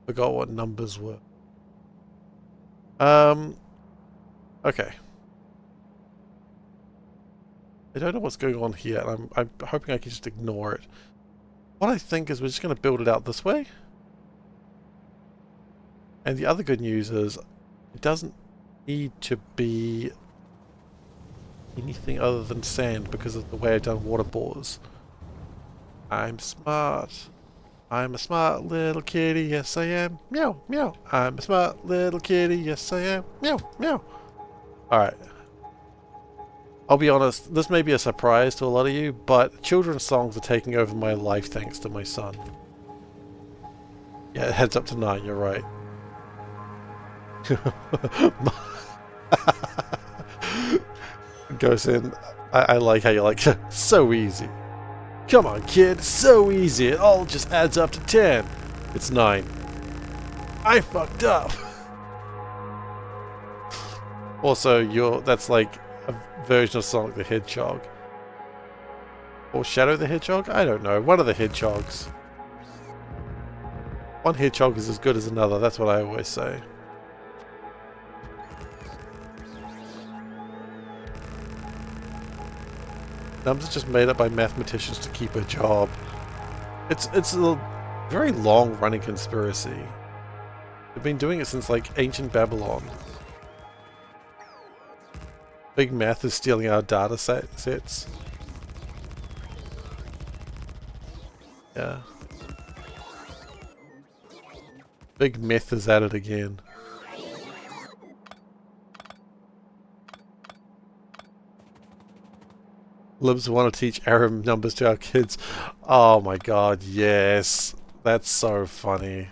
Forgot what numbers were. Okay. I don't know what's going on here, and I'm hoping I can just ignore it. What I think is we're just going to build it out this way. And the other good news is it doesn't need to be anything other than sand because of the way I've done water bores. I'm smart. I'm a smart little kitty, yes I am. Meow, meow. I'm a smart little kitty, yes I am. Meow, meow. Alright. I'll be honest, this may be a surprise to a lot of you, but children's songs are taking over my life thanks to my son. Yeah, it heads up to 9, you're right. Goes in. I like how you're like, so easy. Come on, kid, so easy. It all just adds up to 10. It's 9. I fucked up. Also, that's like a version of Sonic the Hedgehog. Or Shadow the Hedgehog? I don't know. One of the hedgehogs. One hedgehog is as good as another, that's what I always say. Numbers are just made up by mathematicians to keep a job. It's a very long-running conspiracy. They've been doing it since like ancient Babylon. Big Math is stealing our data sets. Yeah. Big Meth is at it again. Libs want to teach Arab numbers to our kids. Oh my god, yes. That's so funny.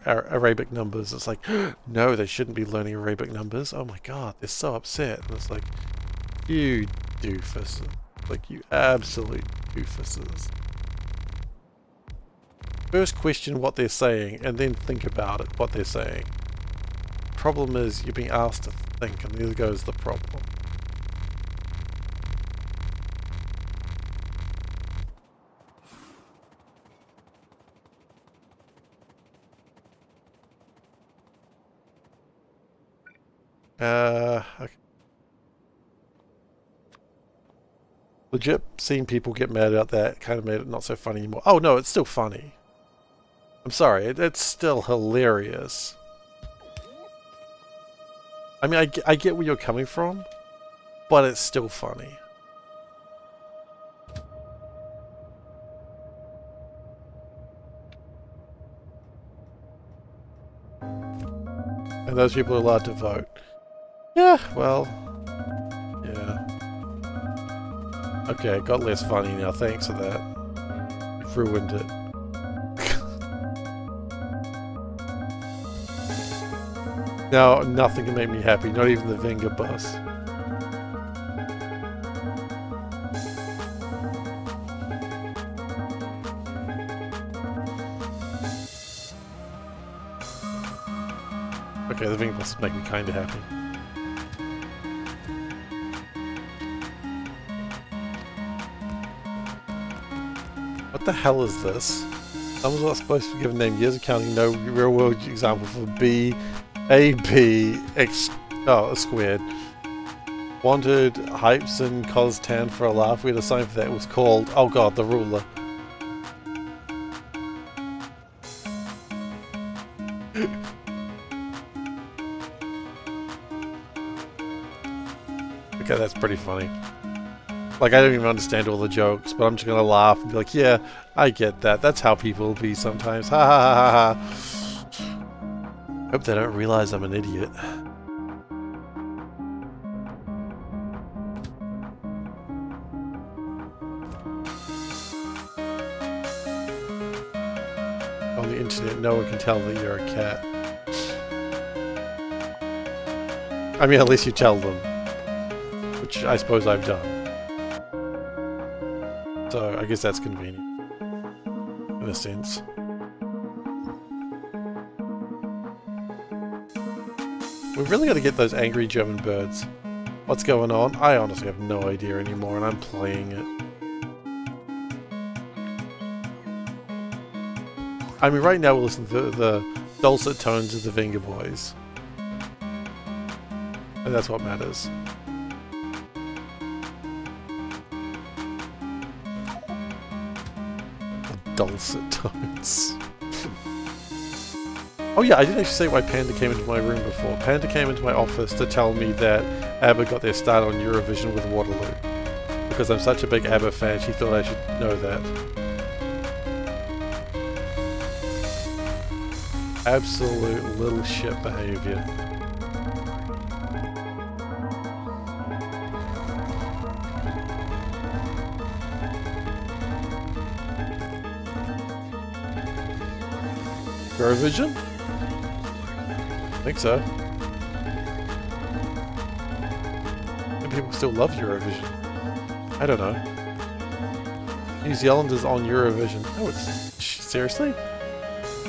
Arabic numbers. It's like, no, they shouldn't be learning Arabic numbers. Oh my god, they're so upset. And it's like, you doofuses. Like, you absolute doofuses. First question what they're saying, and then think about it, what they're saying. Problem is, you're being asked to think, and there goes the problem. Okay. Legit seeing people get mad about that kind of made it not so funny anymore. Oh no, it's still funny. I'm sorry, it's still hilarious. I mean, I get where you're coming from, but it's still funny. And those people are allowed to vote. Yeah, well, yeah. Okay, it got less funny now, thanks for that. You've ruined it. Now, nothing can make me happy, not even the Venga bus. Okay, the Venga bus make me kinda happy. What the hell is this? Someone's not supposed to be given a name. Years of counting, no real world example for B, A, B, X, squared. Wanted hypes and cos tan for a laugh. We had a sign for that. It was called, oh god, the ruler. Okay, that's pretty funny. Like, I don't even understand all the jokes, but I'm just gonna laugh and be like, yeah, I get that. That's how people be sometimes. Ha ha ha ha ha. Hope they don't realize I'm an idiot. On the internet, no one can tell that you're a cat. I mean, at least you tell them. Which I suppose I've done. So, I guess that's convenient. In a sense. We've really got to get those angry German birds. What's going on? I honestly have no idea anymore, and I'm playing it. I mean, right now we'll listen to the dulcet tones of the Venga Boys. And that's what matters. Dulcet tones. Oh yeah, I didn't actually say why Panda came into my room before. Panda came into my office to tell me that ABBA got their start on Eurovision with Waterloo. Because I'm such a big ABBA fan, she thought I should know that. Absolute little shit behavior. Eurovision? I think so. And people still love Eurovision. I don't know. New Zealanders on Eurovision. Oh, it's... seriously?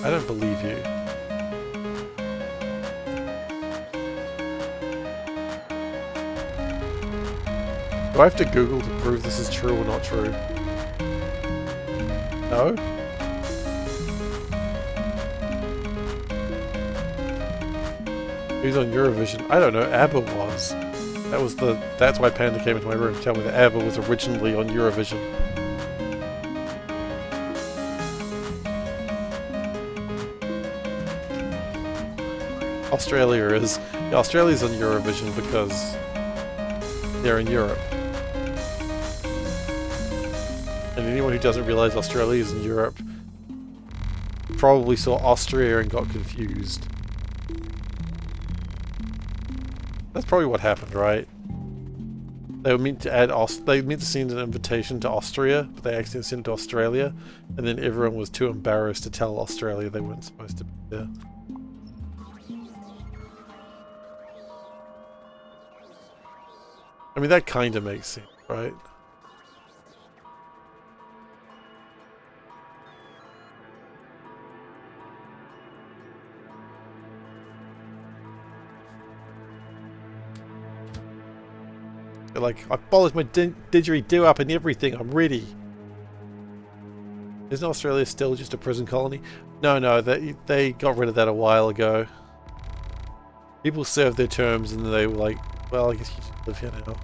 I don't believe you. Do I have to Google to prove this is true or not true? No? Who's on Eurovision? I don't know. ABBA was. That's why Panda came into my room to tell me that ABBA was originally on Eurovision. Australia is. Yeah, Australia's on Eurovision because they're in Europe. And anyone who doesn't realize Australia is in Europe probably saw Austria and got confused. That's probably what happened, right? They were meant to add they meant to send an invitation to Austria, but they accidentally sent it to Australia, and then everyone was too embarrassed to tell Australia they weren't supposed to be there. I mean, that kind of makes sense, right? They're like, I've abolished my didgeridoo up and everything, I'm ready. Isn't Australia still just a prison colony? No, they got rid of that a while ago. People served their terms and they were like, well, I guess you should live here now.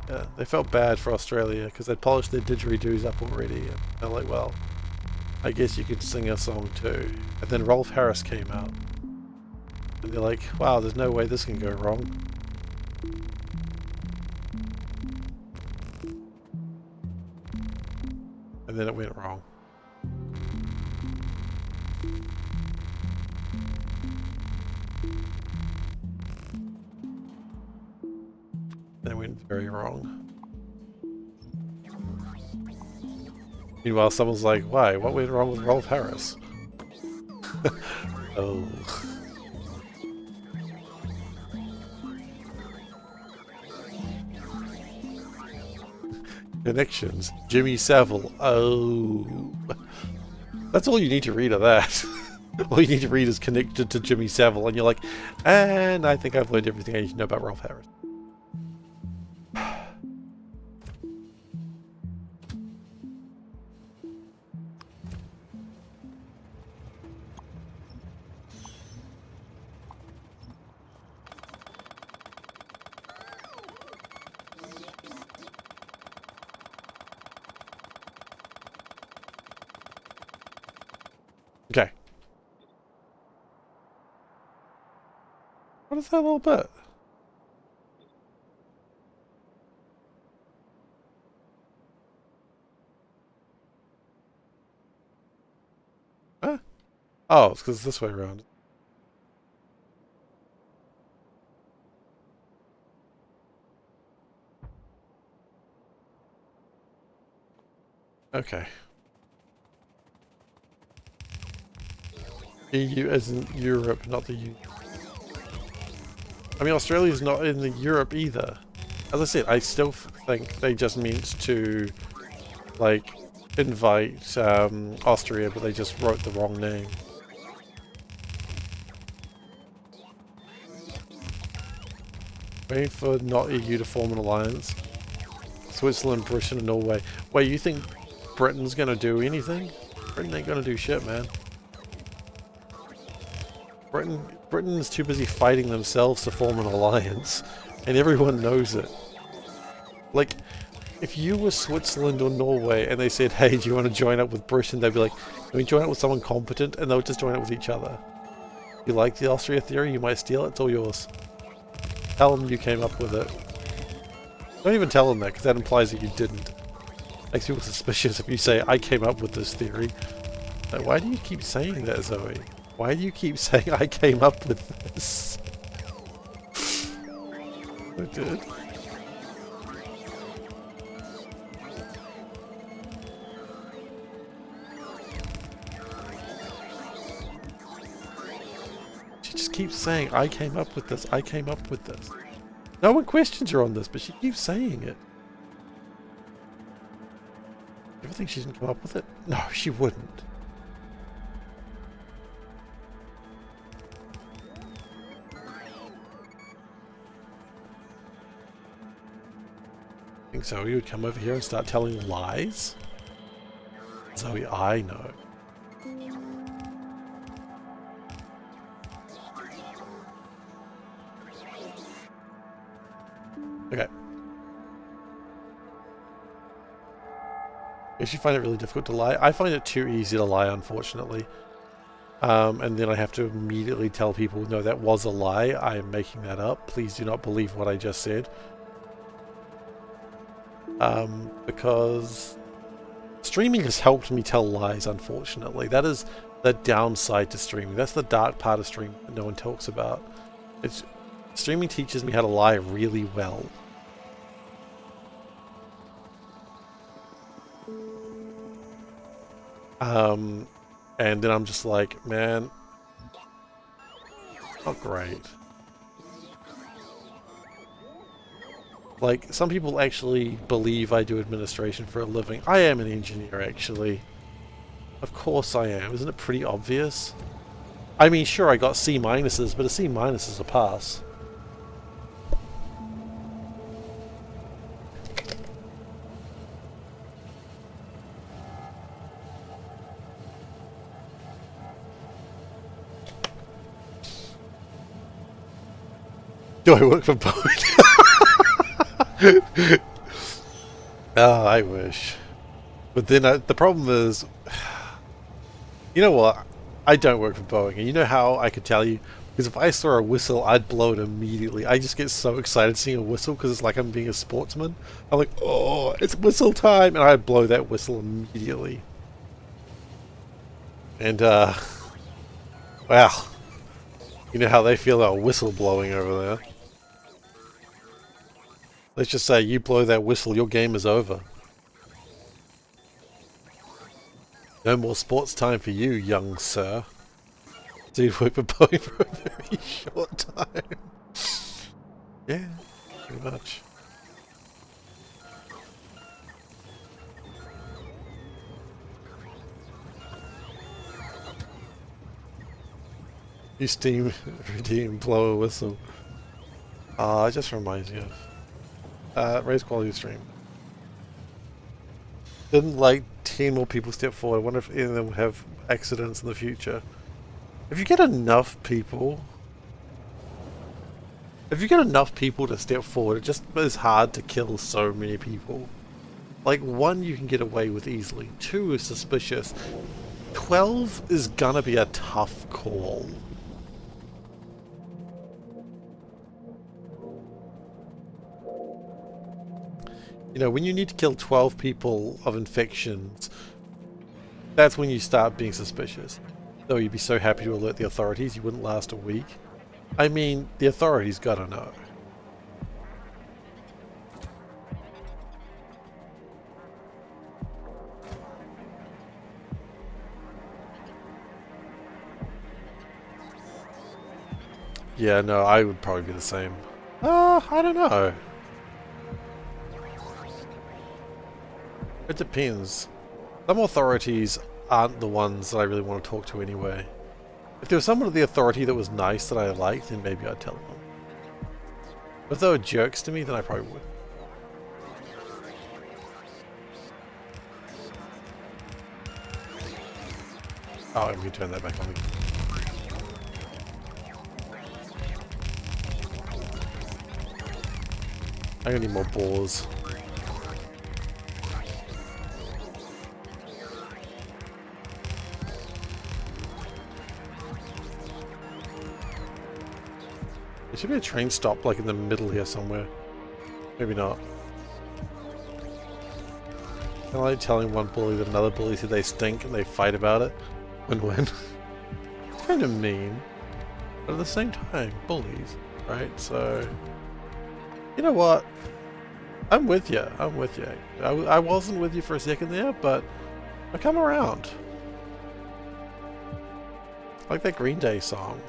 Yeah, they felt bad for Australia because they'd polished their didgeridoos up already. And they're like, well, I guess you could sing a song too. And then Rolf Harris came out. And they're like, wow, there's no way this can go wrong. And then it went wrong. Then it went very wrong. Meanwhile, someone's like, why? What went wrong with Rolf Harris? Oh. Connections. Jimmy Savile. Oh. That's all you need to read of that. All you need to read is connected to Jimmy Savile, and you're like, and I think I've learned everything I need to know about Rolf Harris. Okay. What is that little bit? Huh? Oh, it's because it's this way around. Okay. EU as in Europe, not the U. I mean, Australia's not in the Europe either. As I said, I still think they just meant to, like, invite Austria, but they just wrote the wrong name. Waiting for not EU to form an alliance. Switzerland, Britain, and Norway. Wait, you think Britain's gonna do anything? Britain ain't gonna do shit, man. Britain is too busy fighting themselves to form an alliance, and everyone knows it. Like, if you were Switzerland or Norway and they said, hey, do you want to join up with Britain? They'd be like, can we join up with someone competent? And they'll just join up with each other. You like the Austria theory? You might steal it. It's all yours. Tell them you came up with it. Don't even tell them that, because that implies that you didn't. Makes people suspicious if you say, I came up with this theory. Like, why do you keep saying that, Zoe? Why do you keep saying I came up with this? I did. She just keeps saying, I came up with this, I came up with this. No one questions her on this, but she keeps saying it. You ever think she didn't come up with it? No, she wouldn't. Think Zoe would come over here and start telling lies? Zoe, I know. Okay. I actually find it really difficult to lie. I find it too easy to lie, unfortunately. And then I have to immediately tell people, no, that was a lie. I am making that up. Please do not believe what I just said. Because streaming has helped me tell lies, unfortunately. That is the downside to streaming. That's the dark part of streaming that no one talks about. Streaming teaches me how to lie really well. And then I'm just like, man, not great. Like, some people actually believe I do administration for a living. I am an engineer, actually. Of course I am. Isn't it pretty obvious? I mean, sure, I got C minuses, but a C minus is a pass. Do I work for Boeing? Oh, I wish. But then the problem is, you know what? I don't work for Boeing, and you know how I could tell you Because if I saw a whistle, I'd blow it immediately. I just get so excited seeing a whistle because it's like I'm being a sportsman. I'm like, oh, it's whistle time! And I'd blow that whistle immediately. And, wow. You know how they feel about whistle blowing over there. Let's just say you blow that whistle, your game is over. No more sports time for you, young sir. Dude, we've been playing for a very short time. Yeah, pretty much. You steam redeem, blow a whistle. It just reminds me of raise quality of stream. Didn't like 10 more people step forward. I wonder if any of them will have accidents in the future. If you get enough people to step forward, it just is hard to kill so many people. Like, 1 you can get away with easily, 2 is suspicious, 12 is gonna be a tough call. You know, when you need to kill 12 people of infections, that's when you start being suspicious. Though you'd be so happy to alert the authorities, you wouldn't last a week. I mean, the authorities gotta know. Yeah, no, I would probably be the same. I don't know. It depends. Some authorities aren't the ones that I really want to talk to anyway. If there was someone at the authority that was nice that I liked, then maybe I'd tell them. If they were jerks to me, then I probably would. Oh, I'm going to turn that back on again. I'm going to need more boars. There should be a train stop like in the middle here somewhere. Maybe not. I like telling one bully that another bully said they stink and they fight about it. Win-win. It's kind of mean. But at the same time, bullies, right? So, you know what? I'm with you. I'm with you. I wasn't with you for a second there, but I come around. Like that Green Day song.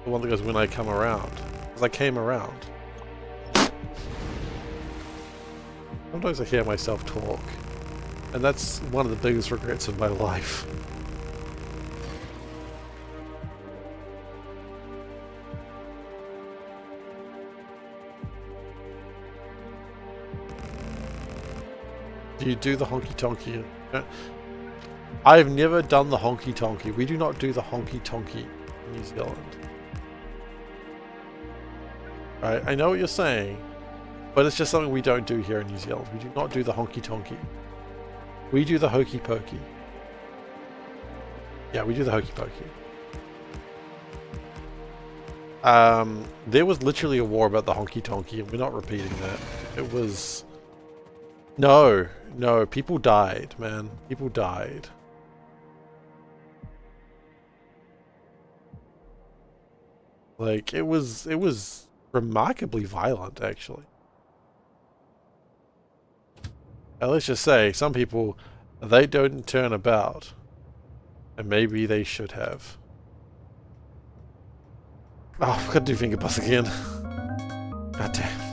The one that goes, when I come around. Because I came around. Sometimes I hear myself talk. And that's one of the biggest regrets of my life. Do you do the honky tonky? I've never done the honky tonky. We do not do the honky tonky in New Zealand. Right, I know what you're saying, but it's just something we don't do here in New Zealand. We do not do the honky tonky. We do the hokey pokey. Yeah, we do the hokey pokey. There was literally a war about the honky tonky, and we're not repeating that. It was... No, people died, man. People died. Like, it was remarkably violent, actually. And let's just say, some people, they don't turn about. And maybe they should have. Oh, I've got to do finger bus again. God damn.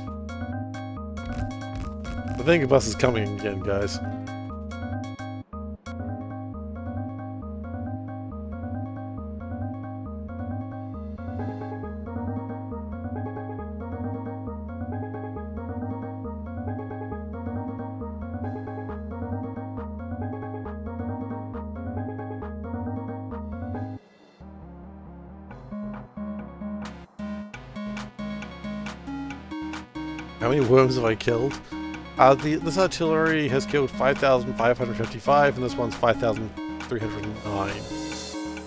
The finger bus is coming again, guys. How many worms have I killed? This artillery has killed 5,555 and this one's 5,309.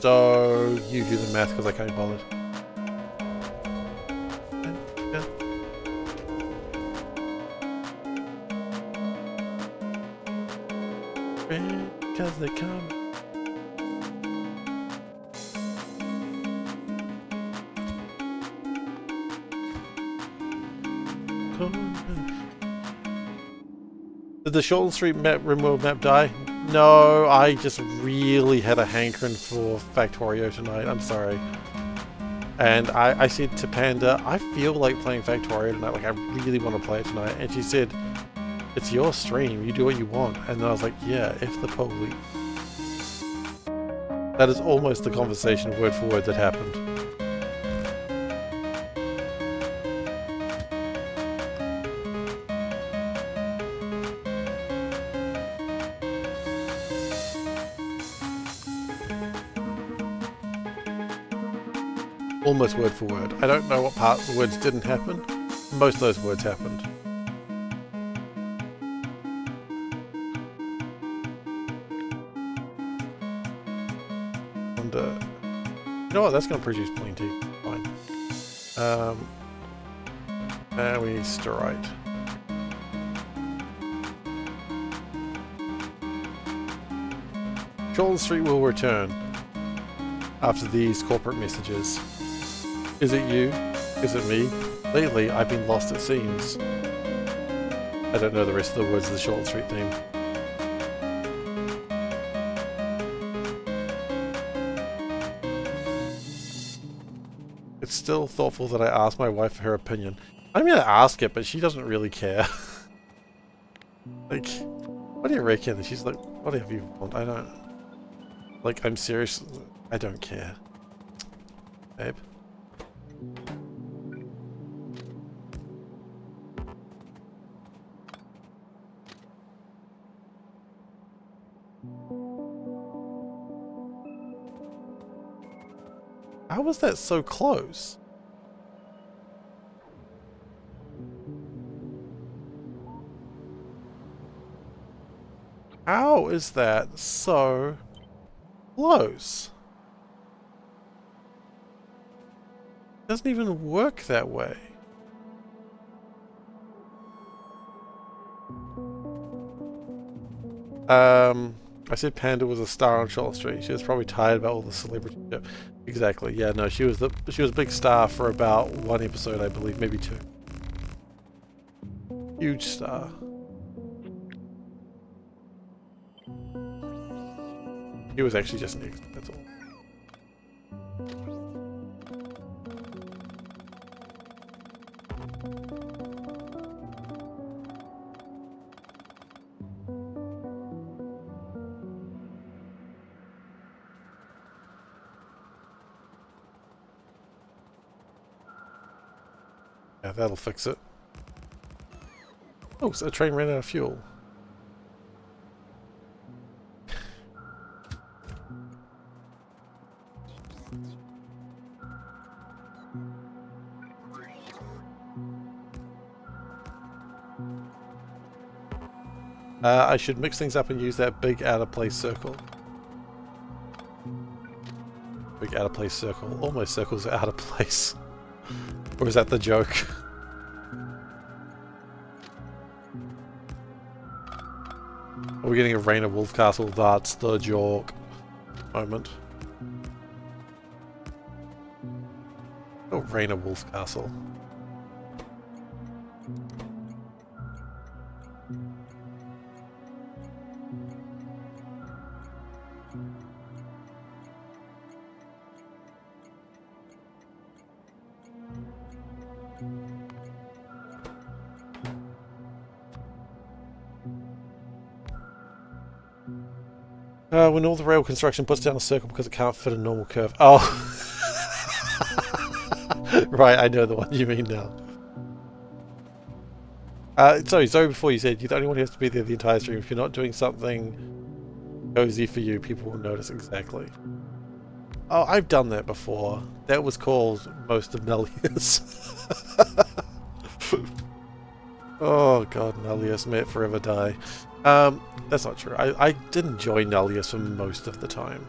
So you do the math because I can't be bothered. Because they come. Did the Shortland Street map, RimWorld map die? No, I just really had a hankering for Factorio tonight. I'm sorry. And I said to Panda, I feel like playing Factorio tonight. Like, I really want to play it tonight. And she said, it's your stream. You do what you want. And then I was like, yeah, F the police. That is almost the conversation word for word that happened. Almost word for word. I don't know what part of the words didn't happen. Most of those words happened. And, you know what? That's going to produce plenty. Fine. And we need sterite. Shortland Street will return after these corporate messages. Is it you? Is it me? Lately, I've been lost it seems. I don't know the rest of the words of the Shortland Street theme. It's still thoughtful that I asked my wife for her opinion. I'm gonna ask it, but she doesn't really care. Like, what do you reckon? She's like, whatever you want. I don't... Like, I'm serious. I don't care. Babe. How was that so close? How is that so close? It doesn't even work that way. I said Panda was a star on Shortland Street. She was probably tired about all the celebrity shit. Exactly. Yeah, no, she was a big star for about one episode, I believe, maybe two. Huge star. He was actually just an extra, that's all. Yeah, that'll fix it. Oh, so the train ran out of fuel. I should mix things up and use that big out-of-place circle. Big out-of-place circle. Almost circles out of place. Or is that the joke? Are we getting a Rain of Wolfcastle? That's the joke moment. Oh, Rain of Wolfcastle. When all the rail construction puts down a circle because it can't fit a normal curve. Oh. Right, I know the one you mean now. Sorry, before you said you're the only one who has to be there the entire stream. If you're not doing something cozy for you, people will notice exactly. Oh, I've done that before. That was called most of Nellius. Oh god, Nellius, may it forever die. That's not true. I didn't join Nellius for most of the time.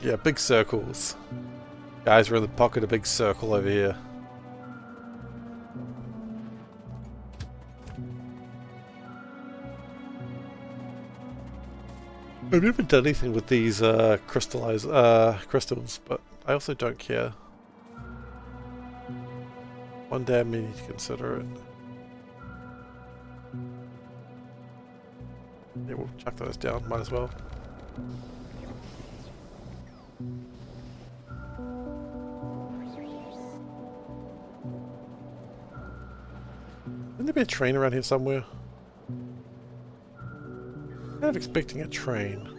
Yeah, big circles. Guys, we're in the pocket of big circle over here. I've never done anything with these crystallized crystals, but I also don't care. One day I may need to consider it. Yeah, we'll chuck those down, might as well. Wouldn't there be a train around here somewhere? I'm kind of expecting a train.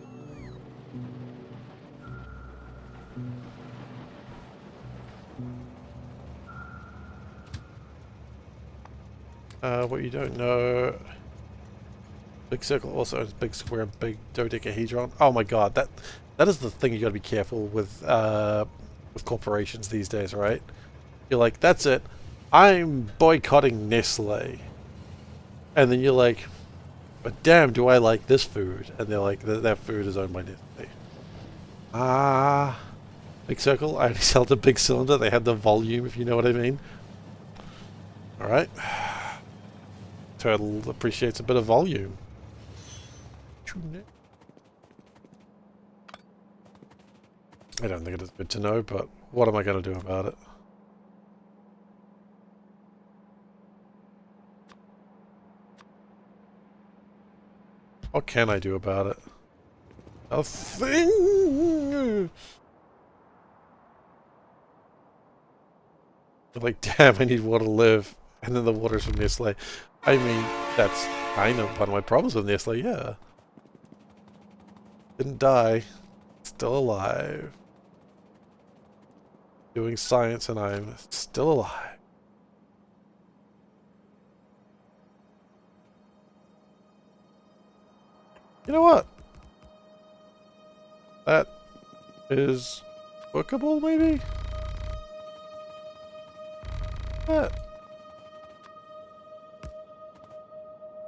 What you don't know... Big circle also owns big square and big dodecahedron. Oh my god, that is the thing you gotta be careful with corporations these days, right? You're like, that's it. I'm boycotting Nestle. And then you're like, but damn, do I like this food? And they're like, that food is owned by Nestle. Big circle. I only sell the big cylinder. They had the volume, if you know what I mean. Alright. Turtle appreciates a bit of volume. I don't think it is good to know, but what am I going to do about it? What can I do about it? A thing! Like, damn, I need water to live. And then the water's from Nestle. I mean, that's kind of one of my problems with Nestle, yeah. Didn't die. Still alive. Doing science and I'm still alive. You know what? That is workable, maybe? That. You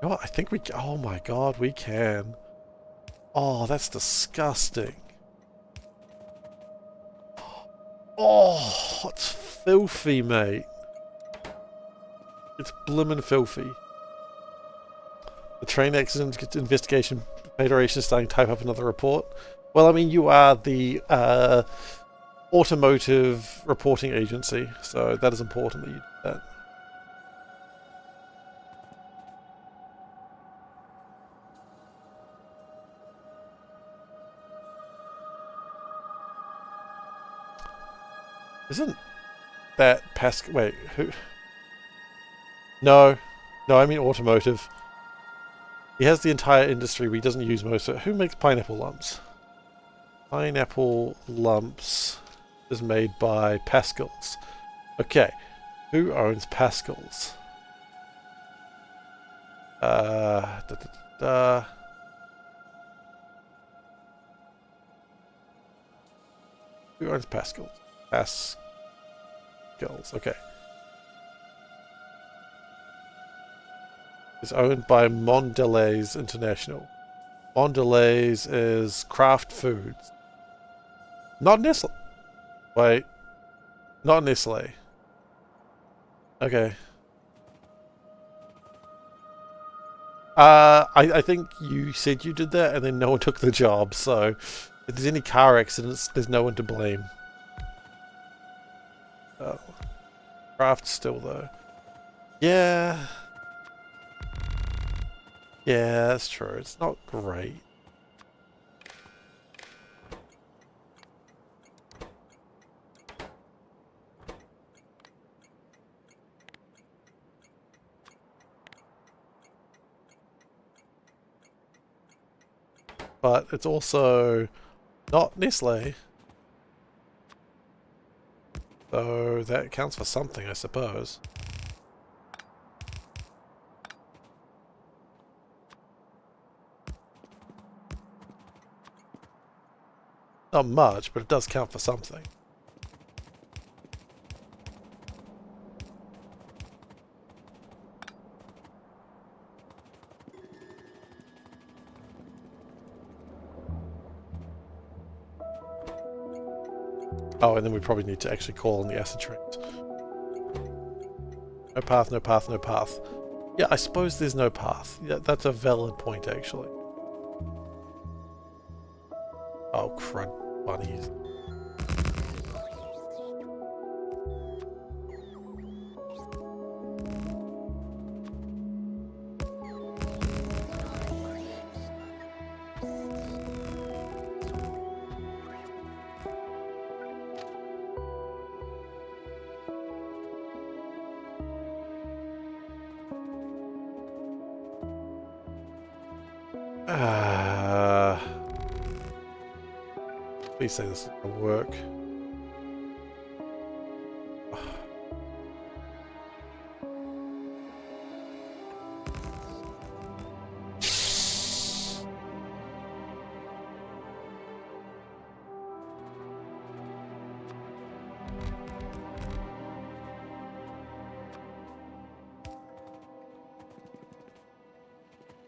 know what? I think we can. Oh my god, we can. Oh, that's disgusting. Oh, it's filthy, mate. It's blimmin' filthy. The train accident investigation federation is starting to type up another report. Well, I mean, you are the automotive reporting agency, so that is important that you do that. Isn't that Pascal? Wait, who? No, no, I mean automotive. He has the entire industry, but he doesn't use most of it. Who makes pineapple lumps? Pineapple lumps is made by Pascals. Okay, who owns Pascals? Da, da, da. Who owns Pascals? Pascals, okay. It's owned by Mondelez International. Mondelez is Kraft Foods. Not Nestle. Wait. Not Nestle. Okay. I think you said you did that and then no one took the job, so if there's any car accidents, there's no one to blame. Oh. Kraft still though. Yeah. Yeah, that's true. It's not great. But it's also not Nestle. So that counts for something, I suppose. Not much, but it does count for something. Oh, and then we probably need to actually call on the acid trains. No path, no path, no path. Yeah, I suppose there's no path. Yeah, that's a valid point, actually. Oh, crud bunnies. Please say this is going to work.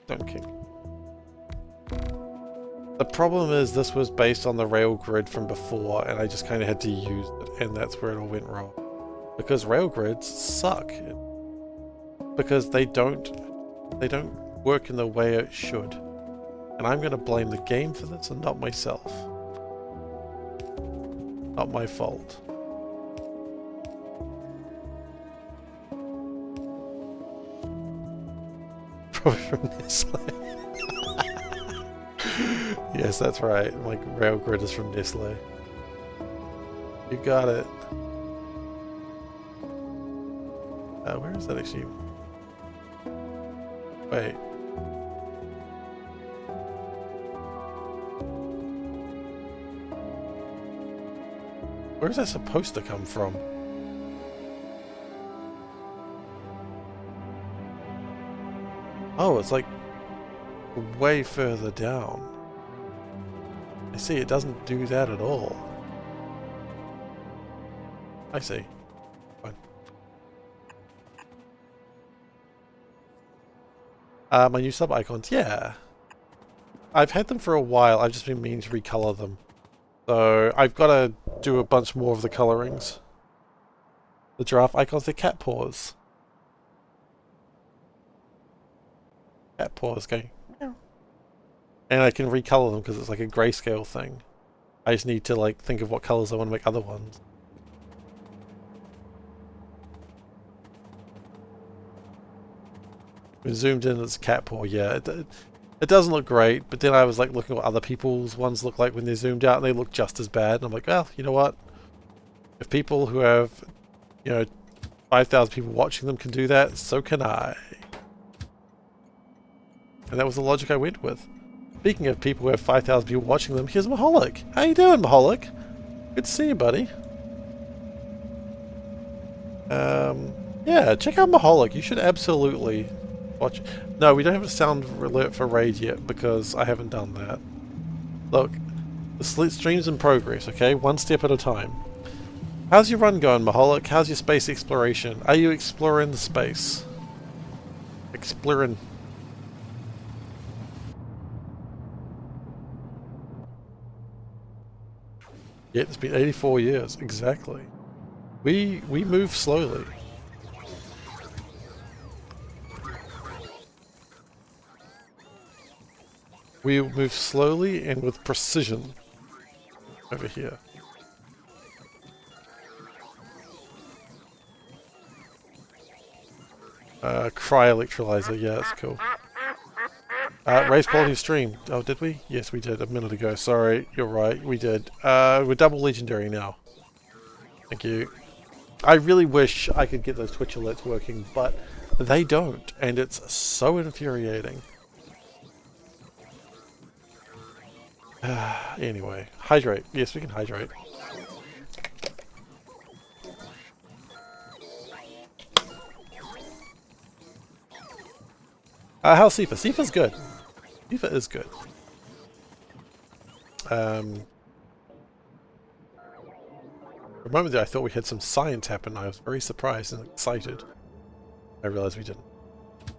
Don't kick. The problem is this was based on the rail grid from before, and I just kind of had to use it, and that's where it all went wrong. Because rail grids suck. Because they don't work in the way it should. And I'm going to blame the game for this and not myself. Not my fault. Probably from Nestle. Yes, that's right. My rail grid is from Nestle. You got it. Where is that actually? Wait. Where is that supposed to come from? Oh, it's like way further down. I see, it doesn't do that at all. I see. Fine. My new sub icons, yeah. I've had them for a while, I've just been meaning to recolor them. So I've got to do a bunch more of the colorings. The giraffe icons, they're cat paws. Cat paws going meow. And I can recolor them because it's like a grayscale thing. I just need to like think of what colors I want to make other ones. When zoomed in, it's cat paw, yeah. It doesn't look great, but then I was like looking at what other people's ones look like when they're zoomed out, and they look just as bad. And I'm like, well, you know what? If people who have, you know, 5,000 people watching them can do that, so can I. And that was the logic I went with. Speaking of people who have 5,000 people watching them, here's Maholic. How you doing, Maholic? Good to see you, buddy. Yeah, check out Maholic. You should absolutely watch. No, we don't have a sound alert for Raid yet because I haven't done that. Look, the stream's in progress, okay? One step at a time. How's your run going, Maholic? How's your space exploration? Are you exploring the space? Exploring. Yeah, it's been 84 years, exactly. We move slowly. We move slowly and with precision over here. Cry electrolyzer, yeah, that's cool. Raise quality of stream. Oh, did we? Yes, we did a minute ago. Sorry, you're right, we did. We're double legendary now. Thank you. I really wish I could get those Twitch alerts working, but they don't, and it's so infuriating. Anyway, hydrate. Yes, we can hydrate. How's Seifer? Seifer's good. Seifer is good. For a moment there I thought we had some science happen. I was very surprised and excited. I realized we didn't.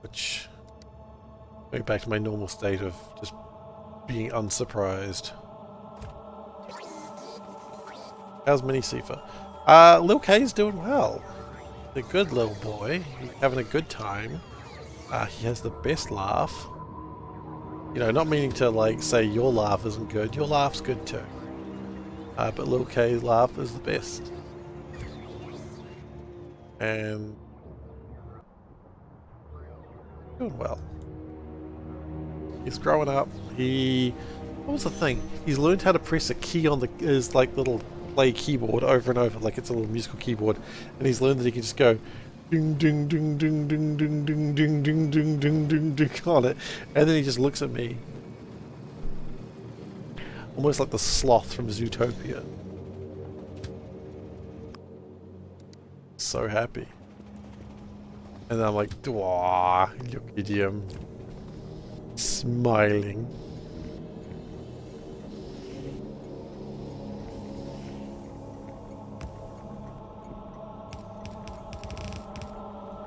Which, going back to my normal state of just being unsurprised. How's Mini Seifer? Lil K's doing well. The good little boy. He's having a good time. He has the best laugh. You know, not meaning to like say your laugh isn't good. Your laugh's good too. But Lil K's laugh is the best. And doing well. He's growing up. What was the thing? He's learned how to press a key on his like little play keyboard over and over, like it's a little musical keyboard, and he's learned that he can just go ding ding ding ding ding ding ding ding ding ding ding ding ding on it, and then he just looks at me, almost like the sloth from Zootopia. So happy. And then I'm like, "Dwah, look at him, smiling."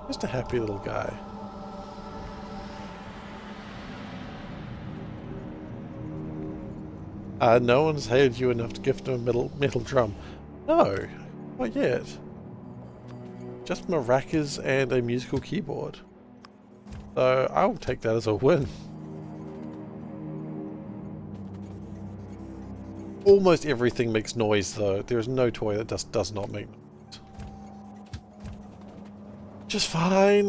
Just a happy little guy. No one's hated you enough to gift him a metal drum. No, not yet. Just maracas and a musical keyboard. So I'll take that as a win. Almost everything makes noise though. There is no toy that does not make noise. Just fine.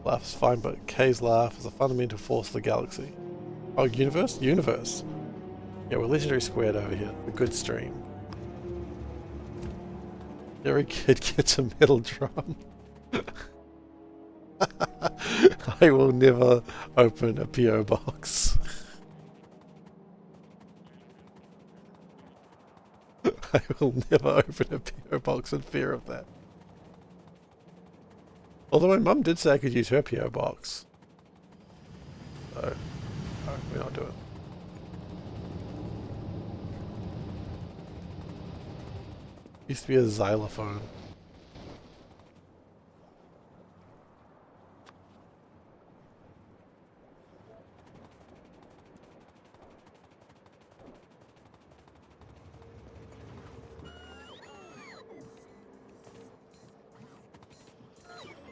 Laugh's fine, but K's laugh is a fundamental force of the galaxy. Oh, universe? Universe. Yeah, we're legendary squared over here. A good stream. Every kid gets a metal drum. I will never open a PO box. I will never open a PO box in fear of that. Although my mum did say I could use her PO box. So, no, we're not doing it. Used to be a xylophone.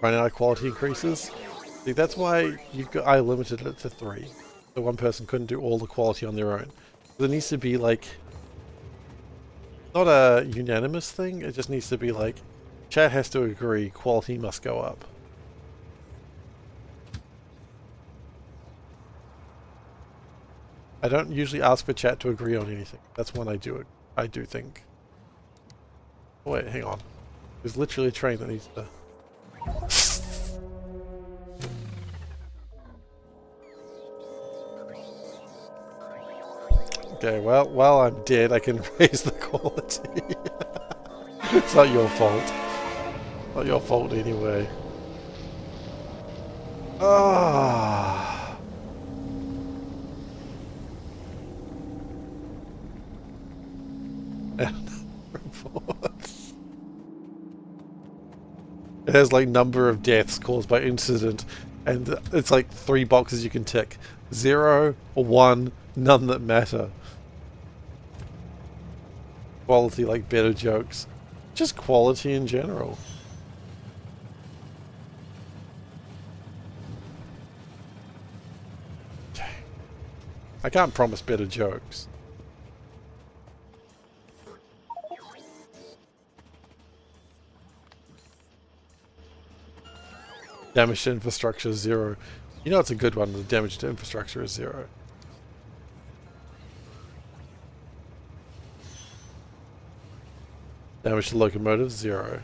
Running out of quality increases. See, that's why I limited it to 3. So one person couldn't do all the quality on their own. There needs to be like, not a unanimous thing, it just needs to be like, chat has to agree, quality must go up. I don't usually ask for chat to agree on anything. That's when I do it. I do think. Oh, wait, hang on. There's literally a train that needs to... Okay, well, while I'm dead, I can raise the quality. It's not your fault. Not your fault anyway. Ah. Reports. It has like number of deaths caused by incident, and it's like 3 boxes you can tick. 0 or 1, none that matter. Quality, like better jokes. Just quality in general. I can't promise better jokes. Damage to infrastructure is 0. You know it's a good one, the damage to infrastructure is 0. Damage to locomotive, 0.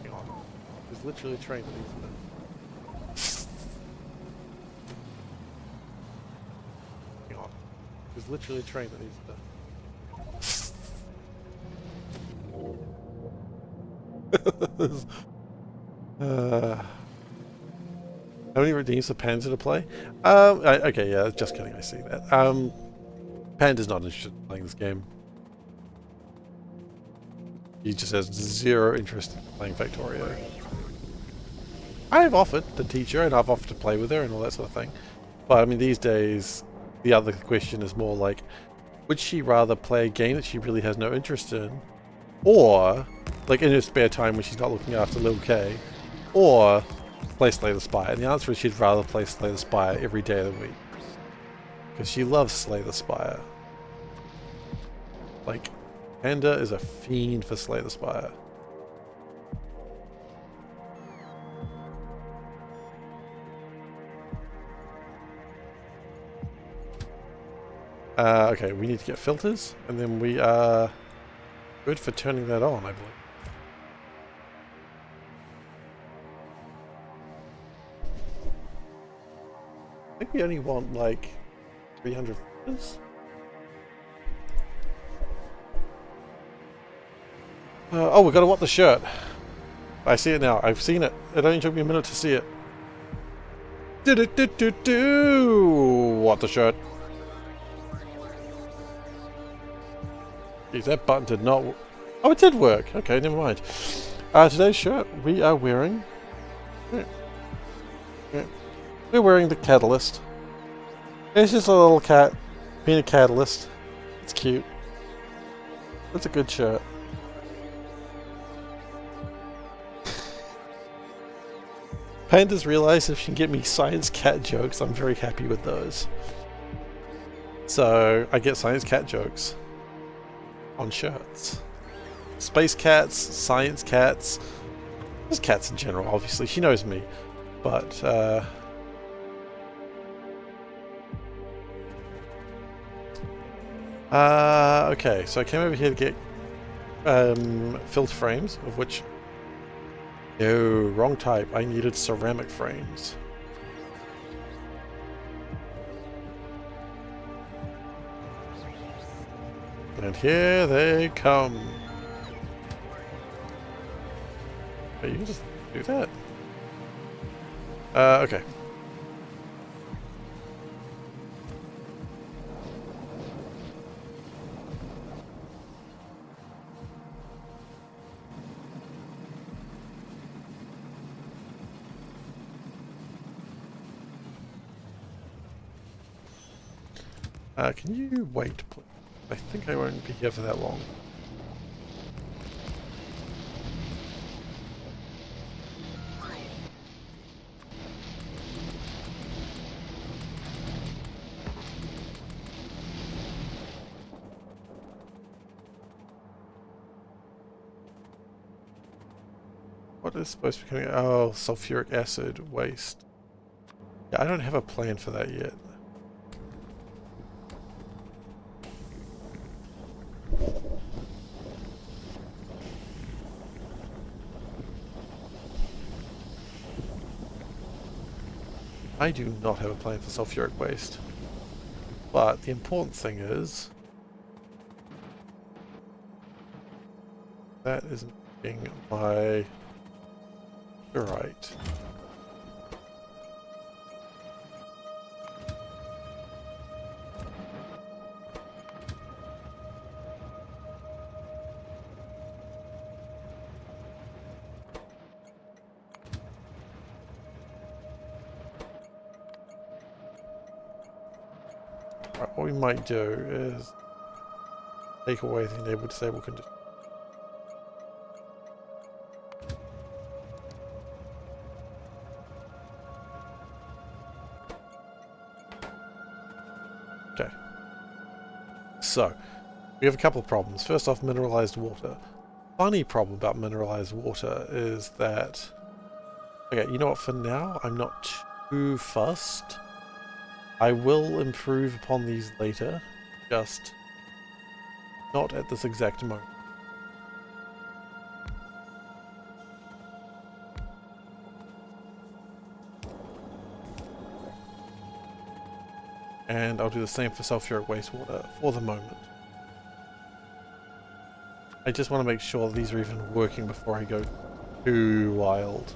Hang on. There's literally a train that needs to... Hang on. There's literally a train that needs to... How many redeems for Panda to play? Okay, yeah, just kidding, I see that. Panda's not interested in playing this game. He just has zero interest in playing Factorio. I've offered to teach her and I've offered to play with her and all that sort of thing. But I mean, these days, the other question is more like, would she rather play a game that she really has no interest in? Or, like in her spare time when she's not looking after little K? Or play Slay the Spire? And the answer is she'd rather play Slay the Spire every day of the week. Because she loves Slay the Spire. Like, Panda is a fiend for Slay the Spire. Okay, we need to get filters, and then we are good for turning that on, I believe. I think we only want like 300 filters. Oh, we gotta want the shirt. I see it now. I've seen it. It only took me a minute to see it. Want the shirt. Geez, that button did not work. Oh, it did work. Okay, never mind. Today's shirt, we are wearing... We're wearing the Catalyst. It's just a little cat being a catalyst. It's cute. It's a good shirt. Pandas realize if she can get me science cat jokes, I'm very happy with those. So, I get science cat jokes on shirts. Space cats, science cats, just cats in general, obviously. She knows me. But, okay, so I came over here to get filter frames, of which... No, wrong type. I needed ceramic frames. And here they come. Okay, you can just do that. Okay. Can you wait, please? I think I won't be here for that long. What is supposed to be coming? Oh, sulfuric acid waste. Yeah, I don't have a plan for that yet. I do not have a plan for sulfuric waste. But the important thing is... that isn't being my... right. What we might do is take away the enable disable condition. Okay. So, we have a couple of problems. First off, mineralized water. Funny problem about mineralized water is that... okay, you know what, for now, I'm not too fussed. I will improve upon these later, just not at this exact moment. And I'll do the same for sulfuric wastewater for the moment. I just want to make sure these are even working before I go too wild.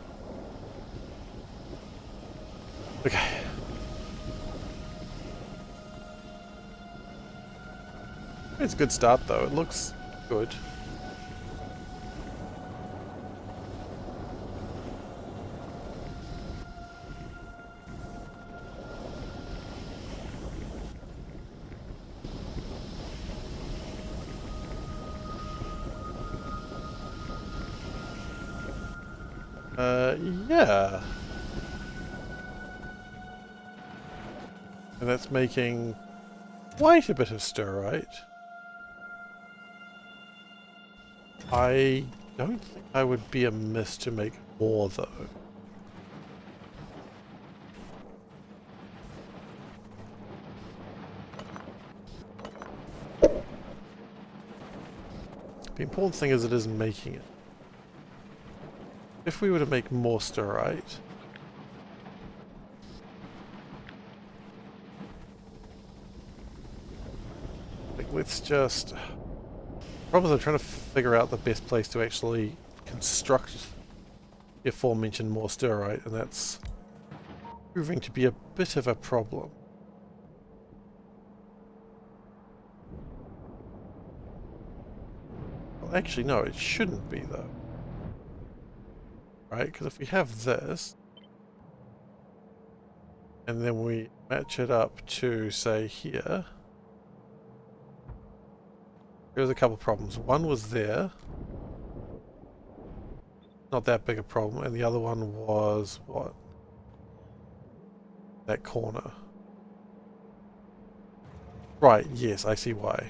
Okay. It's a good start though, it looks good. Yeah. And that's making quite a bit of stirrite. I don't think I would be amiss to make more, though. The important thing is it is making it. If we were to make more stirrite, like, let's just... Problem is I'm trying to figure out the best place to actually construct the aforementioned more stirrite, and that's proving to be a bit of a problem. Well, actually, no, it shouldn't be, though. Right? Because if we have this, and then we match it up to, say, here, there's a couple problems. One was there, not that big a problem, and the other one was, what? That corner. Right, yes, I see why.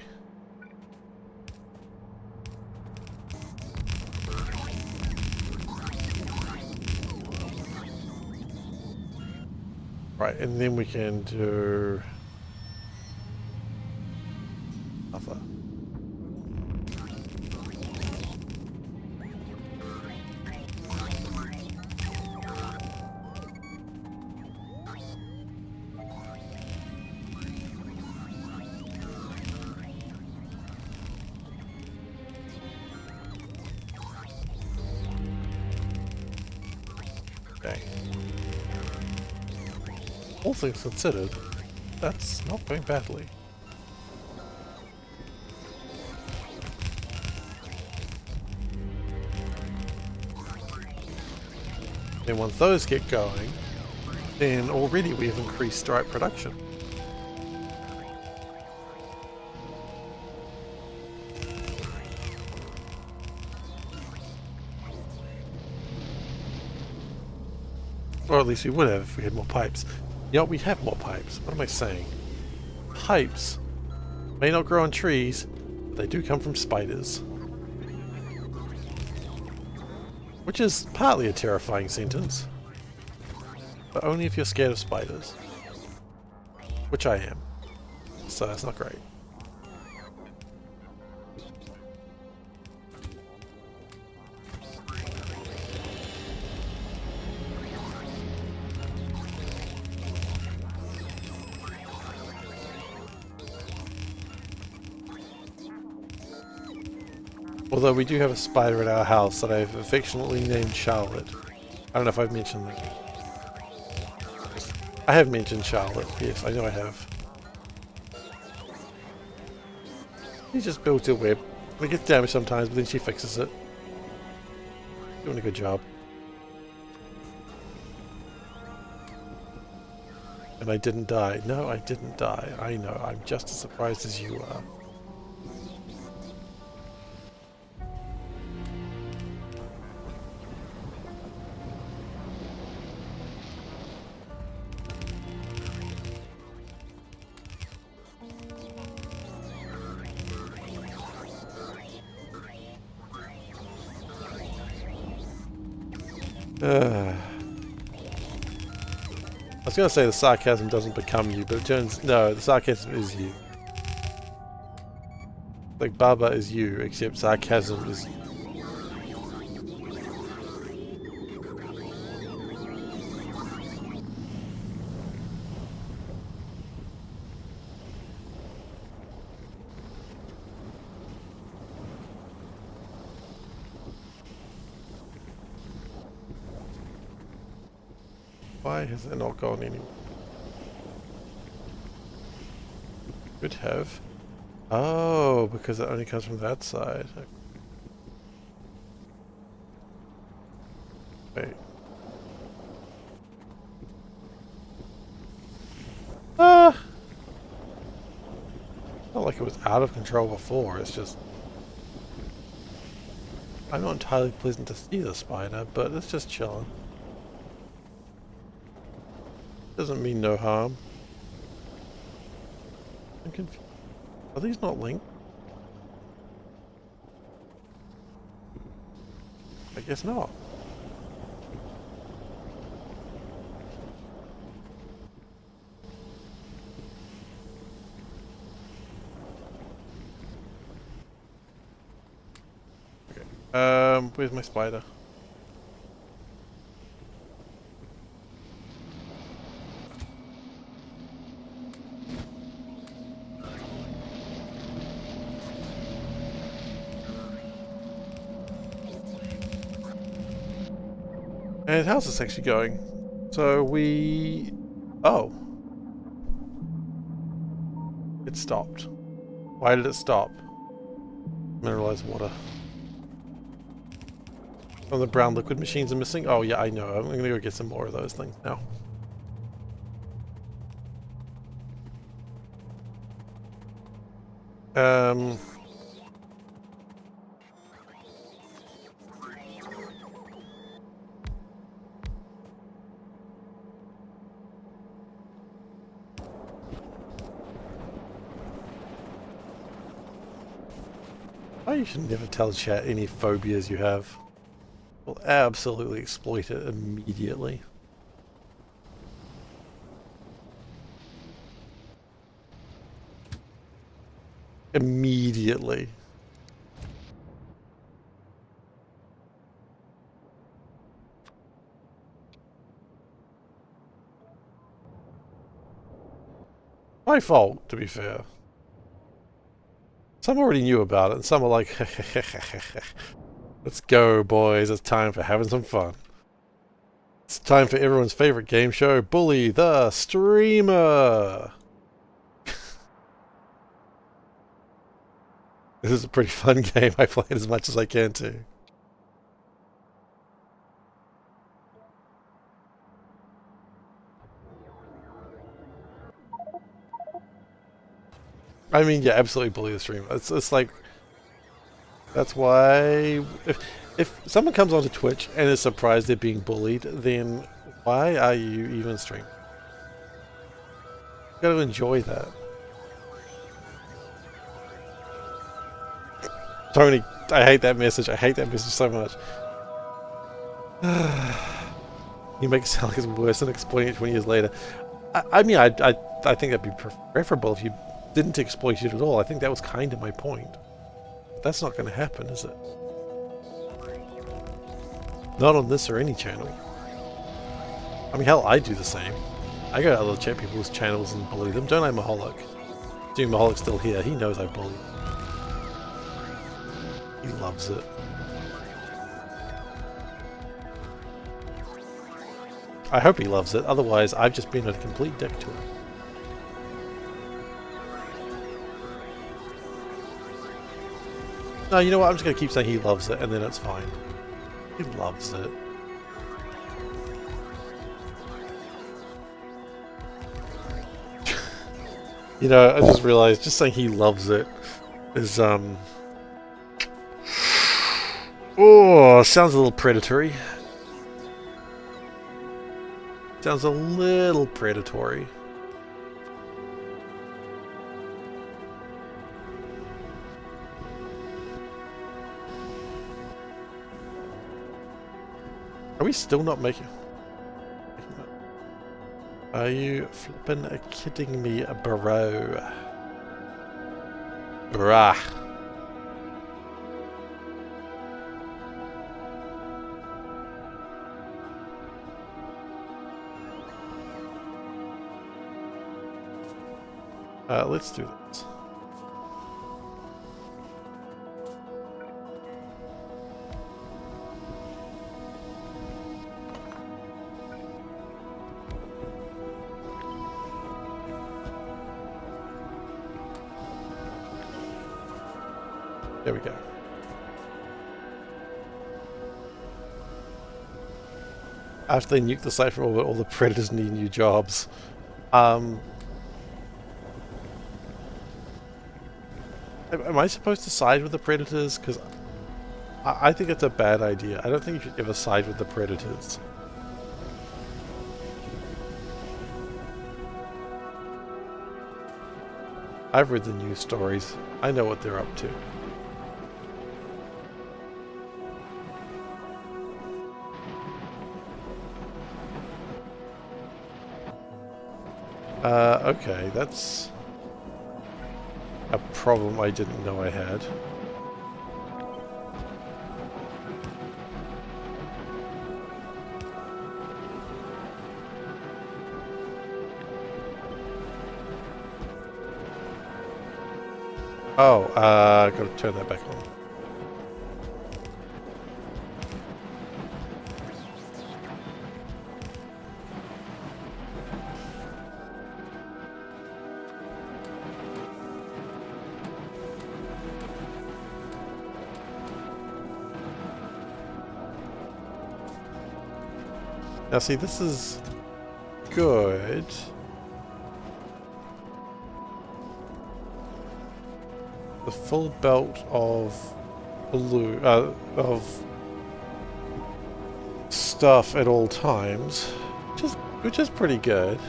Right, and then we can do other. Okay. All things considered, that's not going badly. Then once those get going, then already we have increased stripe production. Or at least we would have if we had more pipes. You know, we have more pipes. What am I saying? Pipes may not grow on trees, but they do come from spiders. Which is partly a terrifying sentence. But only if you're scared of spiders. Which I am. So that's not great. Although we do have a spider at our house that I've affectionately named Charlotte. I don't know if I've mentioned that. I have mentioned Charlotte, yes, I know I have. He just built a web. It gets damaged sometimes, but then she fixes it. Doing a good job. And I didn't die. No, I didn't die. I know, I'm just as surprised as you are. I was going to say the sarcasm doesn't become you, but it turns... No, the sarcasm is you. Like Baba is you, except sarcasm is you. Why has it not gone anywhere? Could have. Oh, because it only comes from that side. Wait. Ah! Not like it was out of control before, it's just... I'm not entirely pleasant to see the spider, but it's just chilling. Doesn't mean no harm. I'm confused. Are these not linked? I guess not. Where's my spider? And how's this actually going? So we... Oh. It stopped. Why did it stop? Mineralized water. Oh, the brown liquid machines are missing? Oh yeah, I know. I'm gonna go get some more of those things now. Oh, you should never tell chat any phobias you have. We'll absolutely exploit it immediately. Immediately. My fault, to be fair. Some already knew about it, and some are like, let's go, boys. It's time for having some fun. It's time for everyone's favorite game show, Bully the Streamer. This is a pretty fun game. I play it as much as I can too. I mean, yeah, absolutely bully the streamer. It's like, that's why if someone comes onto Twitch and is surprised they're being bullied, then why are you even streaming? You gotta enjoy that. Tony, I hate that message. I hate that message so much. You make it sound like it's worse than exploiting it 20 years later. I mean, I think that'd be preferable if you didn't exploit it at all. I think that was kind of my point. But that's not going to happen, is it? Not on this or any channel. I mean, hell, I do the same. I go to other chat people's channels and bully them, don't I, Maholic? Dude, Maholic's still here. He knows I bully. He loves it. I hope he loves it, otherwise I've just been a complete dick to him. No, you know what, I'm just going to keep saying he loves it, and then it's fine. He loves it. You know, I just realized, just saying he loves it is, oh, sounds a little predatory. Sounds a little predatory. Are we still not making... Are you flippin' kidding me, bro? Bruh. Let's do this. There we go. After they nuke the Cypher orbit, all the predators need new jobs. Am I supposed to side with the predators? Because I think it's a bad idea. I don't think you should ever side with the predators. I've read the news stories. I know what they're up to. Okay, that's a problem I didn't know I had. Oh, gotta turn that back on. Now see, this is good. The full belt of blue, of stuff at all times, which is pretty good.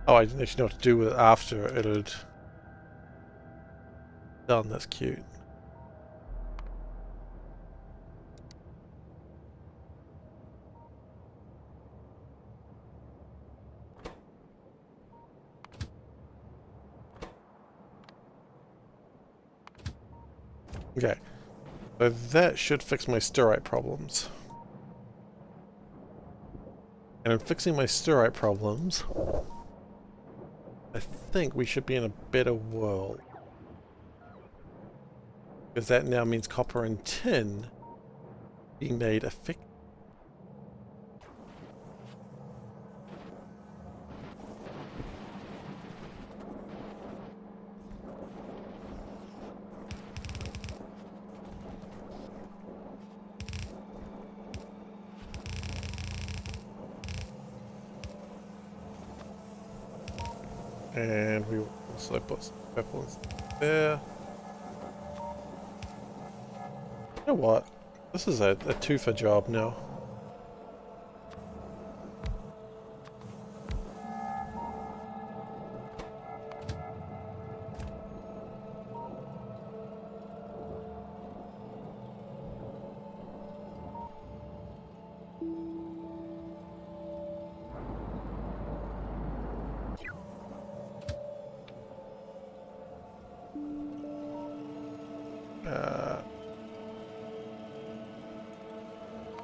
Oh, I didn't actually know what to do with it after it had done. That's cute. Okay, so that should fix my stirrite problems. And in fixing my stirrite problems, I think we should be in a better world. Because that now means copper and tin being made effective. And we will also put some weapons there. You know what? This is a two-for job now.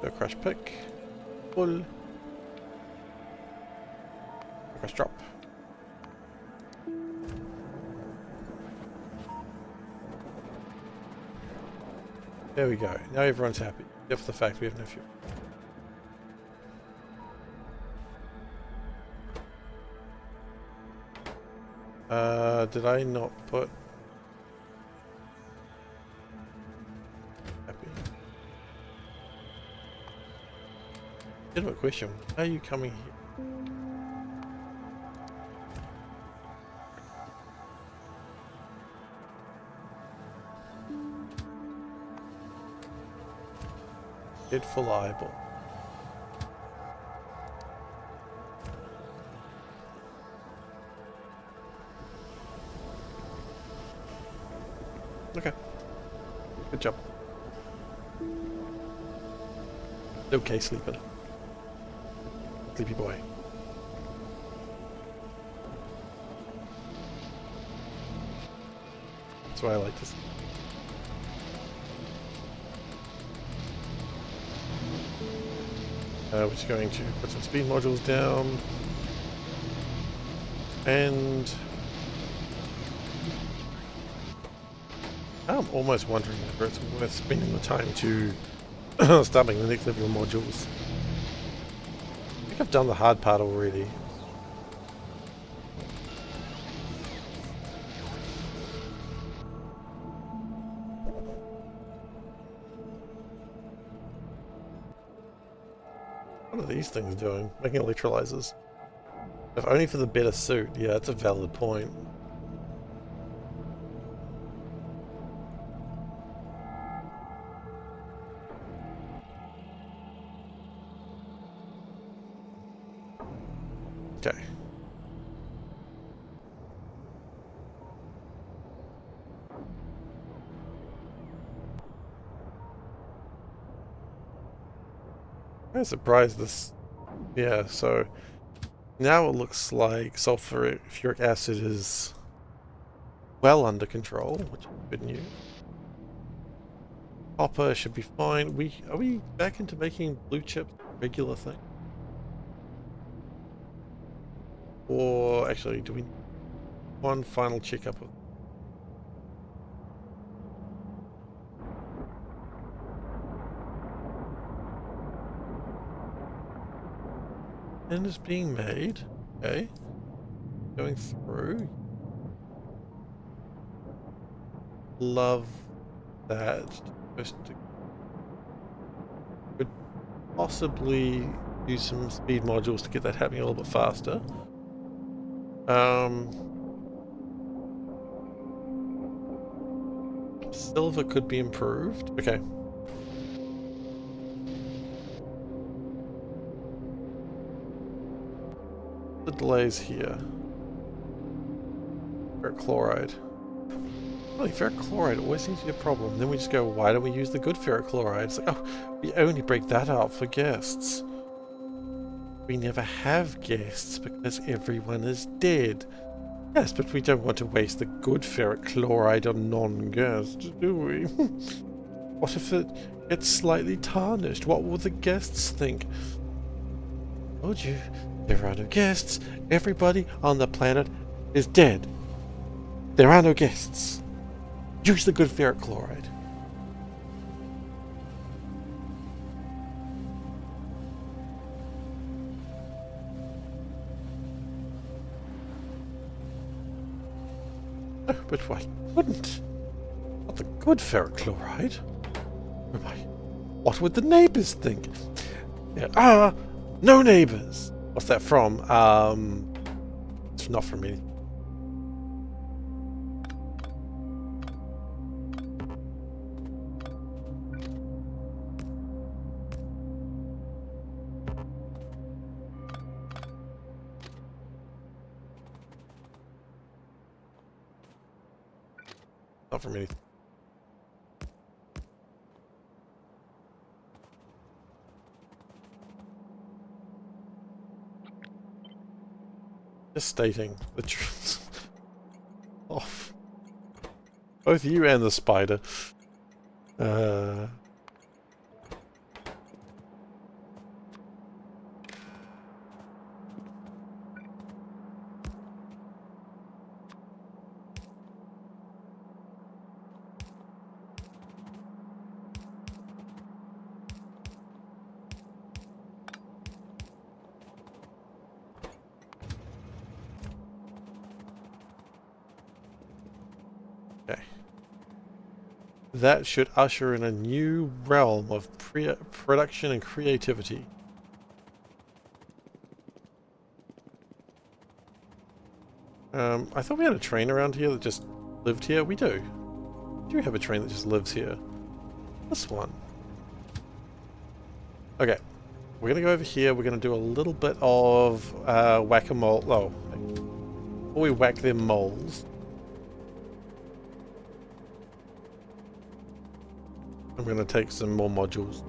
Go crash pick. Pull. Crash drop. There we go. Now everyone's happy. Except for the fact we have no fuel. Did I not put... Happy. Bit of a question. Why are you coming here? Head full eyeball. Okay. Good job. Okay, sleeping. Sleepy boy. That's why I like this. We're just going to put some speed modules down. And I'm almost wondering whether it's worth spending the time to start making the next level of modules. think I've done the hard part already. What are these things doing? Making electrolyzers. If only for the better suit. Yeah, that's a valid point. Okay. I'm surprised this... Yeah, so... Now it looks like sulfuric acid is well under control, which is good news. Copper should be fine. Are we back into making blue chips a regular thing? Or actually, do we need one final checkup of... And is being made. Okay. Going through. Love that. Could possibly use some speed modules to get that happening a little bit faster. Silver could be improved. Okay. The delays here. Ferric chloride. Really, ferric chloride always seems to be a problem. Then we just go, why don't we use the good ferric chloride? It's like, oh, we only break that out for guests. We never have guests because everyone is dead. Yes, but we don't want to waste the good ferric chloride on non-guests, do we? What if it gets slightly tarnished? What will the guests think? Told you, there are no guests. Everybody on the planet is dead. There are no guests. Use the good ferric chloride. No, but why wouldn't? Not the good ferric chloride. What would the neighbors think? There are no neighbors. What's that from? It's not from me. Not from anything. Just stating the truth. Off. Both you and the spider. Okay. That should usher in a new realm of production and creativity. I thought we had a train around here that just lived here. We do. We do have a train that just lives here. This one. Okay. We're going to go over here. We're going to do a little bit of whack-a-mole. Oh. Before we whack them moles. I'm going to take some more modules.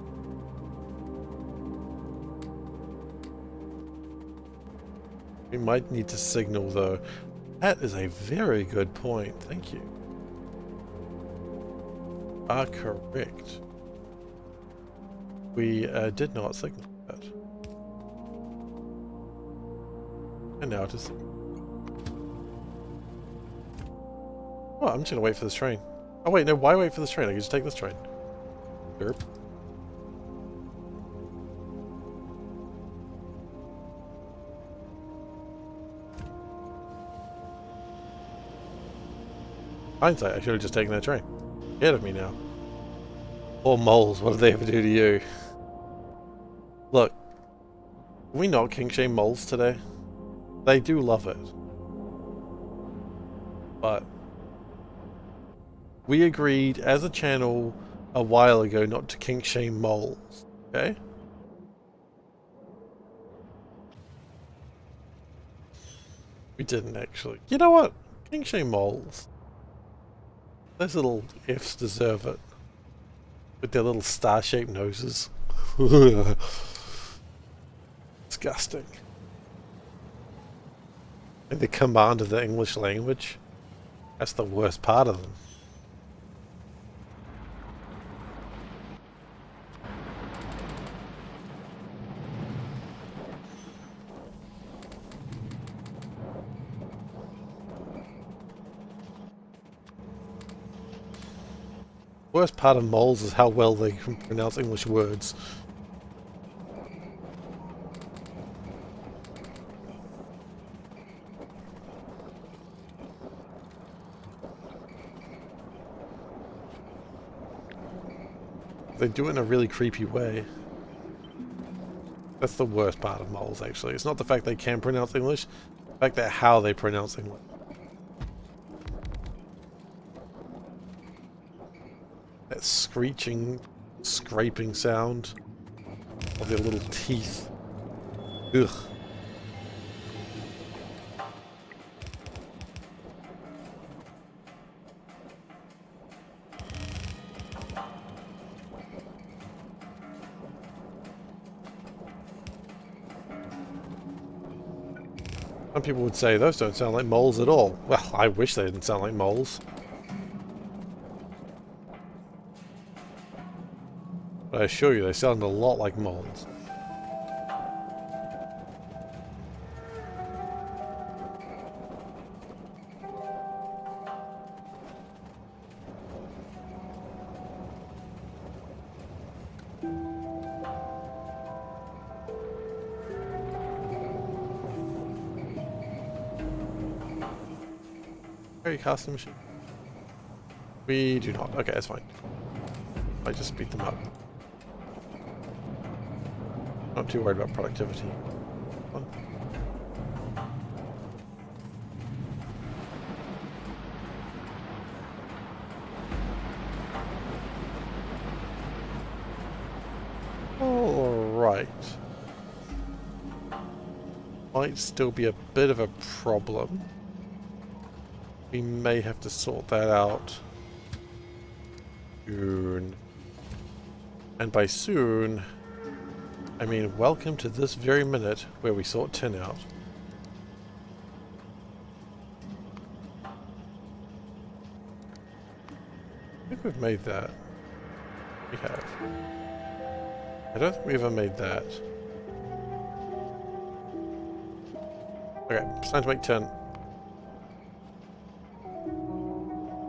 We might need to signal though. That is a very good point. Thank you. Are correct. We did not signal that. And now it is. Oh, I'm just going to wait for this train. Oh wait, no, why wait for this train? I can just take this train. Derp. Hindsight, I should have just taken that train. Scared of me now. Poor moles, what did they ever do to you? Look, can we not king shame moles today? They do love it. But we agreed as a channel a while ago not to kink shame moles, okay? We didn't actually. You know what? Kink shame moles. Those little Fs deserve it. With their little star-shaped noses. Disgusting. And the command of the English language. That's the worst part of them. Worst part of moles is how well they can pronounce English words. They do it in a really creepy way. That's the worst part of moles, actually. It's not the fact they can pronounce English, the fact that how they pronounce English. That screeching, scraping sound of their little teeth. Ugh. Some people would say those don't sound like moles at all. Well, I wish they didn't sound like moles. But I assure you, they sound a lot like moles. Very custom machine. We do not. Okay, that's fine. I just beat them up. Not too worried about productivity. Fun. Alright. Might still be a bit of a problem. We may have to sort that out soon. And by soon, I mean welcome to this very minute where we sort tin out. I think we've made that. We have. I don't think we ever made that. Okay, it's time to make tin.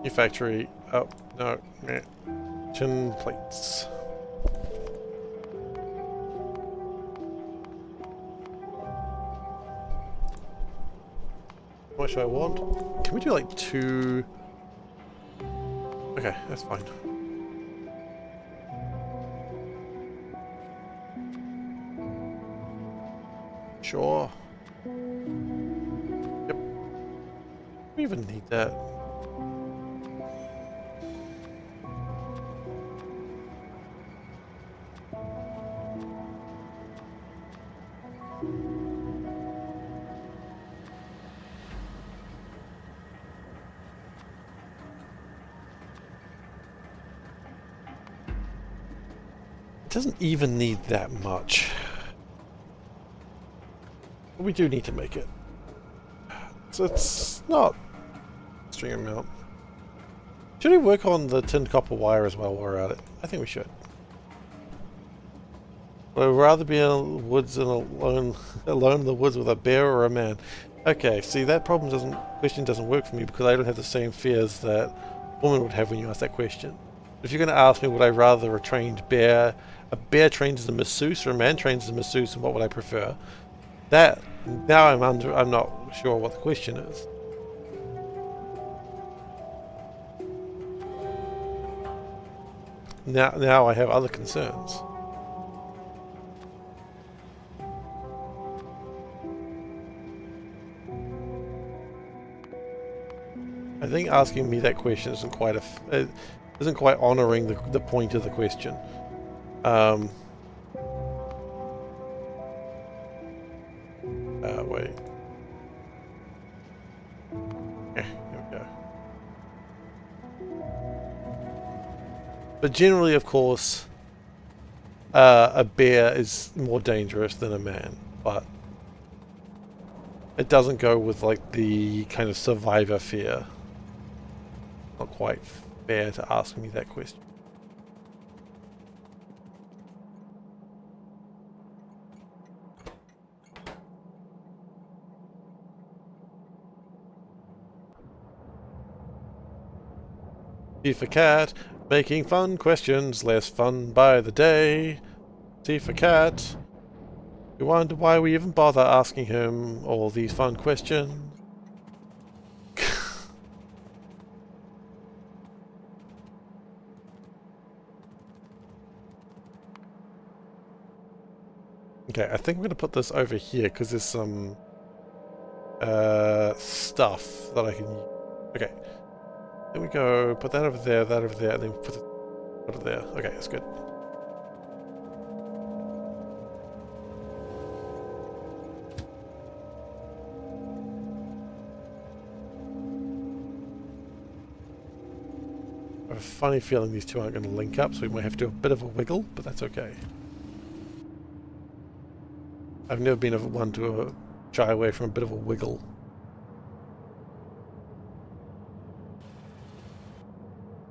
New factory. Oh, no. Meh. Tin plates. How much do I want? Can we do like 2? Okay, that's fine. Sure. Yep. We even need that. It doesn't even need that much. But we do need to make it. So it's not an extreme amount. Should we work on the tinned copper wire as well while we're at it? I think we should. Would I rather be in the woods and alone in the woods with a bear or a man? Okay, see that question doesn't work for me because I don't have the same fears that women would have when you ask that question. If you're going to ask me, would I rather a bear trained as a masseuse or a man trained as a masseuse, and what would I prefer? That now I'm not sure what the question is. now I have other concerns. I think asking me that question isn't quite isn't quite honouring the point of the question. Wait. Here we go. But generally, of course, a bear is more dangerous than a man, but it doesn't go with like the kind of survivor fear. Not quite fair to ask me that question. SeiferKatt, making fun questions, less fun by the day. SeiferKatt, you wonder why we even bother asking him all these fun questions. Okay, I think we're going to put this over here because there's some stuff that I can use. Okay. There we go. Put that over there, and then put it there. Okay, that's good. I have a funny feeling these two aren't going to link up, so we might have to do a bit of a wiggle, but that's okay. I've never been one to shy away from a bit of a wiggle.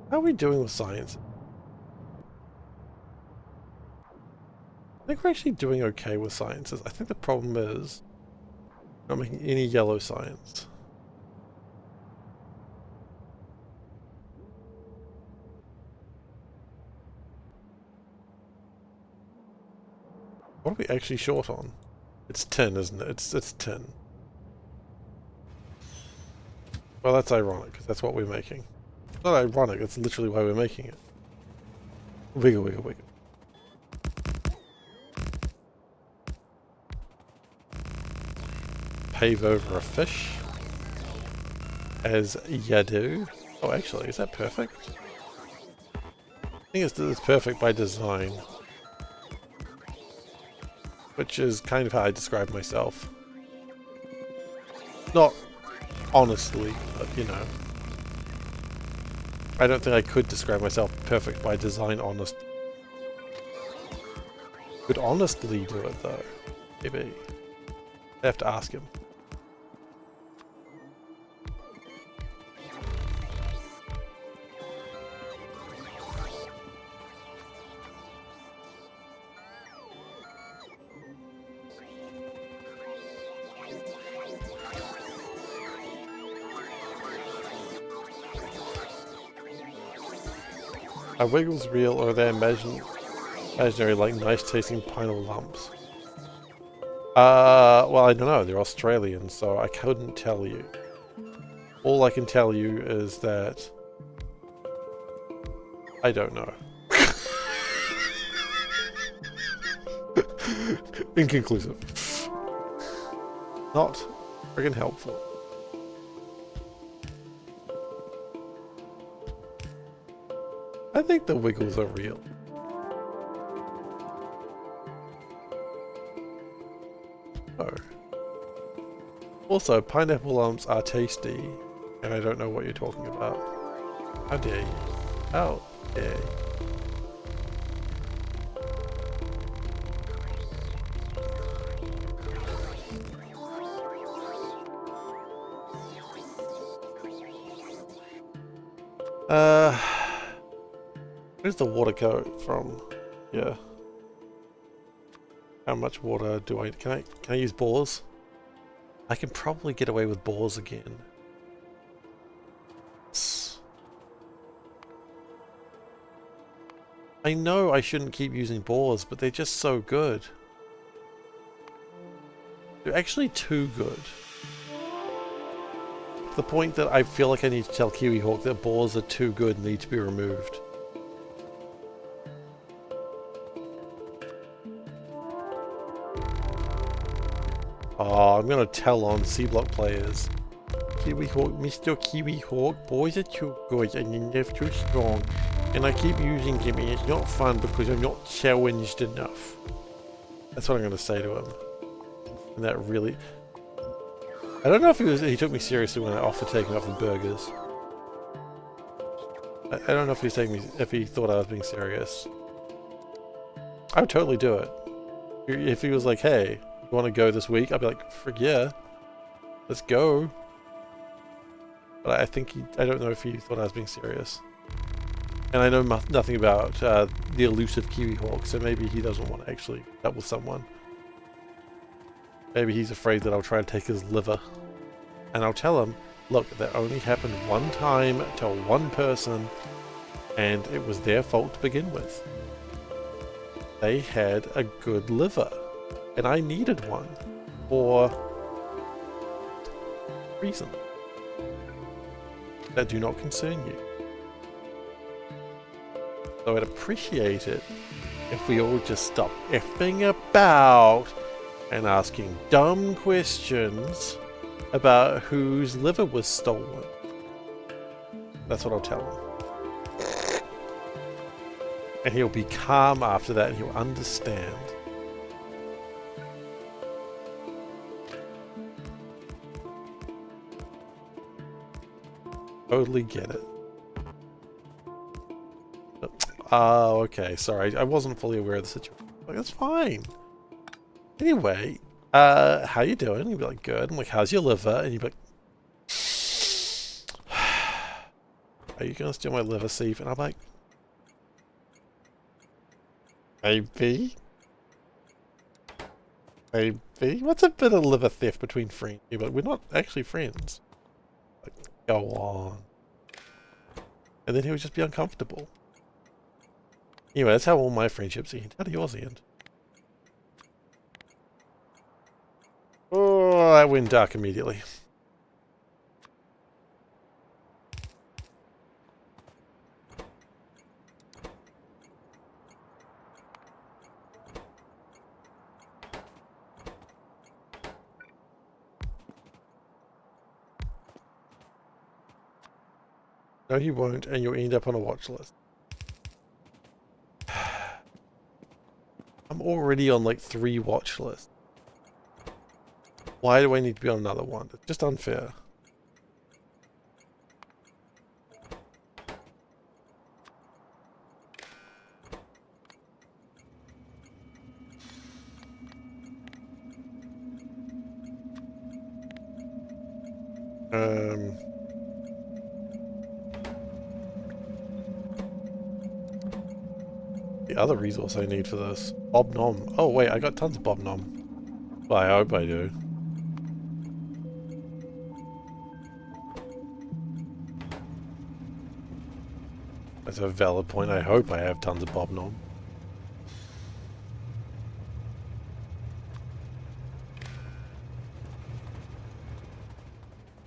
How are we doing with science? I think we're actually doing okay with sciences. I think the problem is not making any yellow science. What are we actually short on? It's 10, isn't it? It's 10. Well, that's ironic, because that's what we're making. It's not ironic, it's literally why we're making it. Wiggle, wiggle, wiggle. Pave over a fish. As ya do. Oh, actually, is that perfect? I think it's perfect by design. Which is kind of how I describe myself. Not honestly, but you know. I don't think I could describe myself perfect by design honest. Could honestly do it though. Maybe. I have to ask him. Are wiggles real or are they imaginary like nice tasting pineal lumps? Well I don't know, they're Australian so I couldn't tell you. All I can tell you is that I don't know. Inconclusive. Not friggin' helpful. I think the wiggles are real. Oh. Also, pineapple lumps are tasty, and I don't know what you're talking about. How dare you? How dare you? Where's the water go from? Yeah. How much water do I... Can I use bores? I can probably get away with bores again. I know I shouldn't keep using bores, but they're just so good. They're actually too good. To the point that I feel like I need to tell Kiwihawk that bores are too good and need to be removed. Oh, I'm gonna tell on Seablock players. Kiwi Hawk, Mr. Kiwi Hawk, boys are too good and they're too strong. And I keep using him and it's not fun because I'm not challenged enough. That's what I'm gonna say to him. And that really... I don't know if he took me seriously when I offered taking off the burgers. I don't know if if he thought I was being serious. I would totally do it. If he was like, hey, you want to go this week? I'd be like, frick yeah. Let's go. But I think I don't know if he thought I was being serious. And I know nothing about the elusive Kiwi Hawk, so maybe he doesn't want to actually meet up with someone. Maybe he's afraid that I'll try and take his liver. And I'll tell him, look, that only happened one time to one person, and it was their fault to begin with. They had a good liver, and I needed one for reasons that do not concern you. So I'd appreciate it if we all just stop effing about and asking dumb questions about whose liver was stolen. That's what I'll tell him. And he'll be calm after that and he'll understand. Totally get it. Oh, okay. Sorry. I wasn't fully aware of the situation. Like, that's fine. Anyway, how you doing? You'd be like, good. I'm like, how's your liver? And you'd be like, are you going to steal my liver, Steve? And I'm like, maybe? Maybe? What's a bit of liver theft between friends? You'd be like, we're not actually friends. Like, go on. And then he would just be uncomfortable. Anyway, that's how all my friendships end. How do yours end? Oh, that went dark immediately. No, you won't, and you'll end up on a watch list. I'm already on like 3 watch lists. Why do I need to be on another one? It's just unfair. The other resource I need for this. Bob Nom. Oh wait, I got tons of Bob Nom. Well, I hope I do. That's a valid point. I hope I have tons of Bob Nom.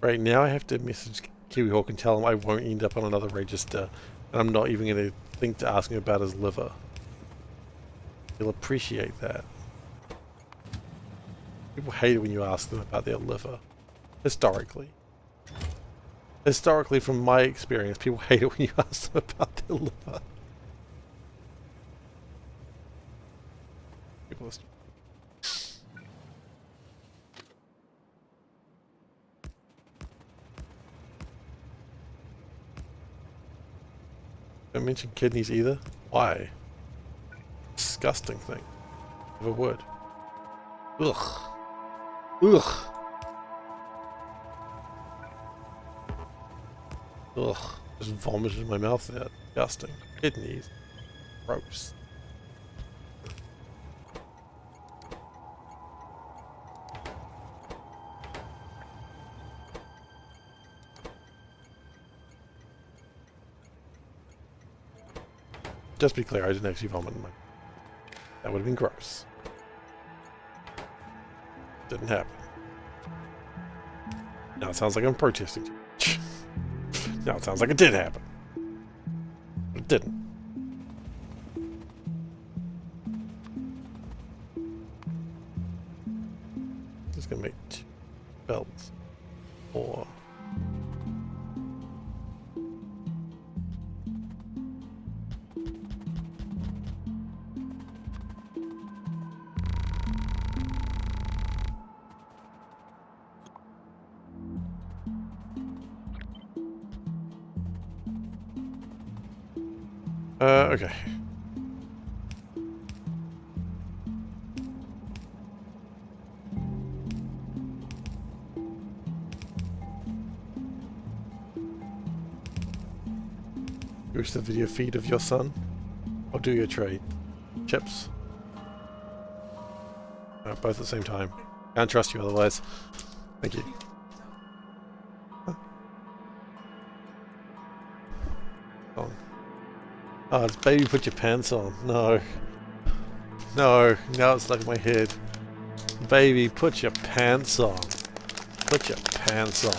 Right, now I have to message Kiwi Hawk and tell him I won't end up on another register. And I'm not even going to think to ask him about his liver. He'll appreciate that. People hate it when you ask them about their liver. Historically. Historically, from my experience, people hate it when you ask them about their liver. People are don't mention kidneys either. Why? Disgusting thing. Never would. Ugh. Ugh. Ugh. Just vomited in my mouth there. Disgusting. Kidneys. Gross. Just be clear, I didn't actually vomit in my... That would have been gross. Didn't happen. Now it sounds like I'm protesting. Now it sounds like it did happen. But it didn't. just gonna make 2 belts. Or okay. Boost the video feed of your son? Or do your trade? Chips? Both at the same time. Can't trust you otherwise. Thank you. Oh. Oh, it's baby put your pants on. No. No, now it's stuck in my head. Baby, put your pants on. Put your pants on.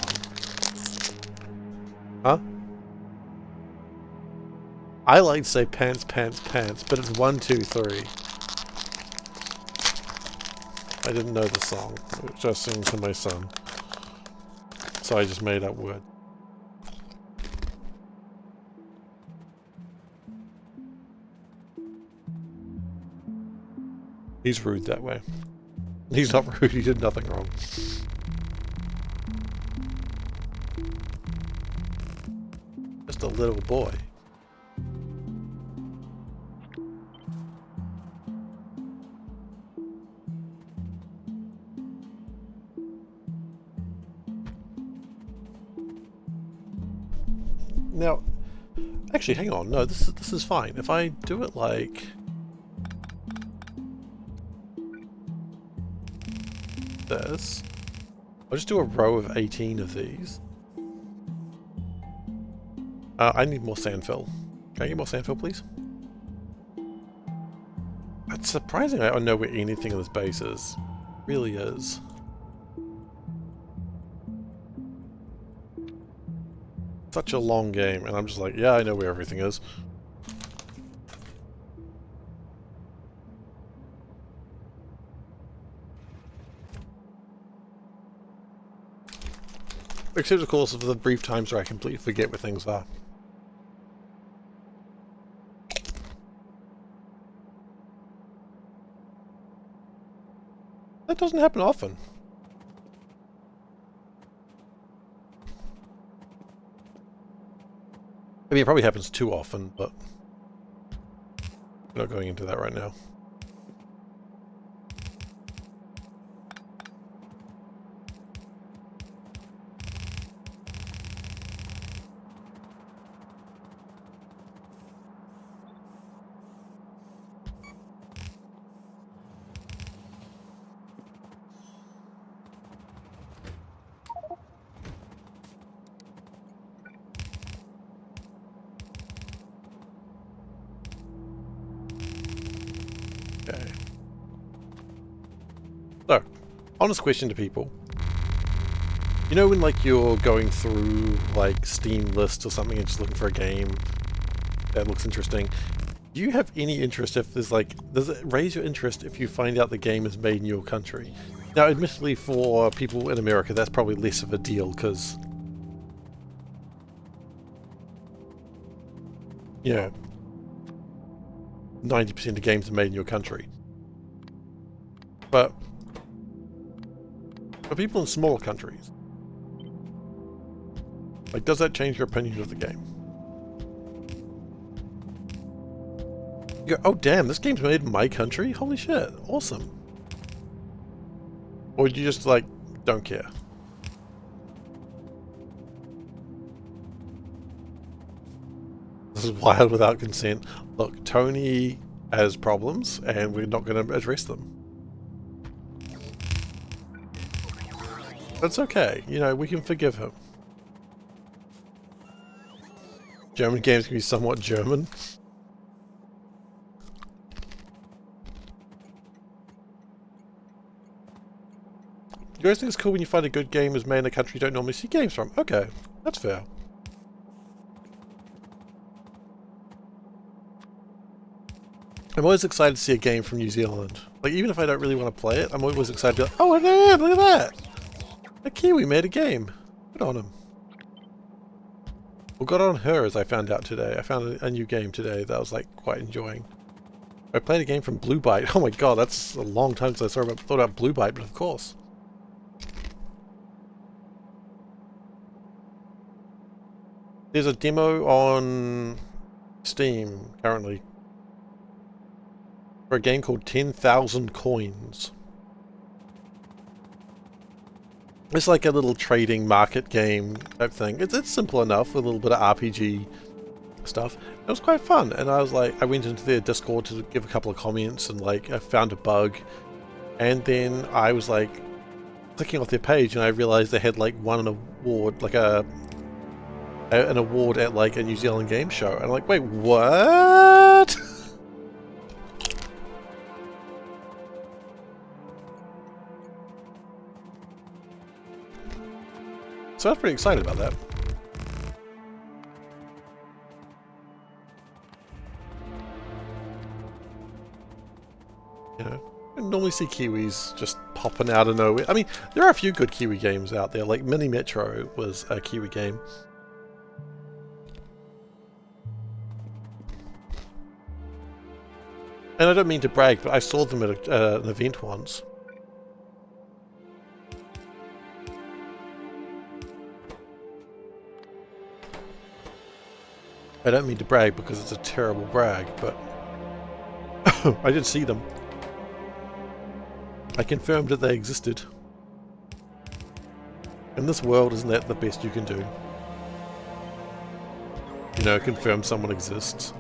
Huh? I like to say pants, pants, pants, but it's 1, 2, 3. I didn't know the song. I was just singing to my son. So I just made up words. He's rude that way. He's not rude, he did nothing wrong. Just a little boy. Now, actually, hang on. No, this is fine. If I do it like this, I'll just do a row of 18 of these. I need more sand fill. Can I get more sand fill, please? It's surprising I don't know where anything in this base is. It really is. Such a long game, and I'm just like, yeah, I know where everything is. Except, of course, for the brief times where I completely forget where things are. That doesn't happen often. I mean, it probably happens too often, but we're not going into that right now. Okay. So, honest question to people. You know when like you're going through like Steam lists or something and just looking for a game that looks interesting, do you have any interest if there's like, does it raise your interest if you find out the game is made in your country? Now admittedly for people in America that's probably less of a deal because, you know, 90% of games are made in your country. But for people in smaller countries, like, does that change your opinion of the game? You go, oh damn, this game's made in my country? Holy shit, awesome. Or you just, like, don't care? This is wild without consent. Look, Tony has problems, and we're not going to address them. That's okay. You know, we can forgive him. German games can be somewhat German. You guys think it's cool when you find a good game is made in a country you don't normally see games from? Okay, that's fair. I'm always excited to see a game from New Zealand. Like, even if I don't really want to play it, I'm always excited to be like, oh, man, look at that! A Kiwi made a game. Good on him. Well, good on her, as I found out today. I found a new game today that I was, like, quite enjoying. I played a game from Blue Byte. Oh my god, that's a long time since I thought about Blue Byte, but of course. There's a demo on Steam, currently, for a game called 10,000 Coins. It's like a little trading market game type thing. It's simple enough with a little bit of RPG stuff. It was quite fun, and I was like, I went into their Discord to give a couple of comments, and like I found a bug, and then I was like clicking off their page, and I realized they had like won an award, like an award at like a New Zealand game show, and I'm like, wait, what? So I was pretty excited about that. You know, I normally see Kiwis just popping out of nowhere. I mean, there are a few good Kiwi games out there, like Mini Metro was a Kiwi game. And I don't mean to brag, but I saw them at an event once. I don't mean to brag because it's a terrible brag, but I did see them. I confirmed that they existed. In this world, isn't that the best you can do? You know, confirm someone exists.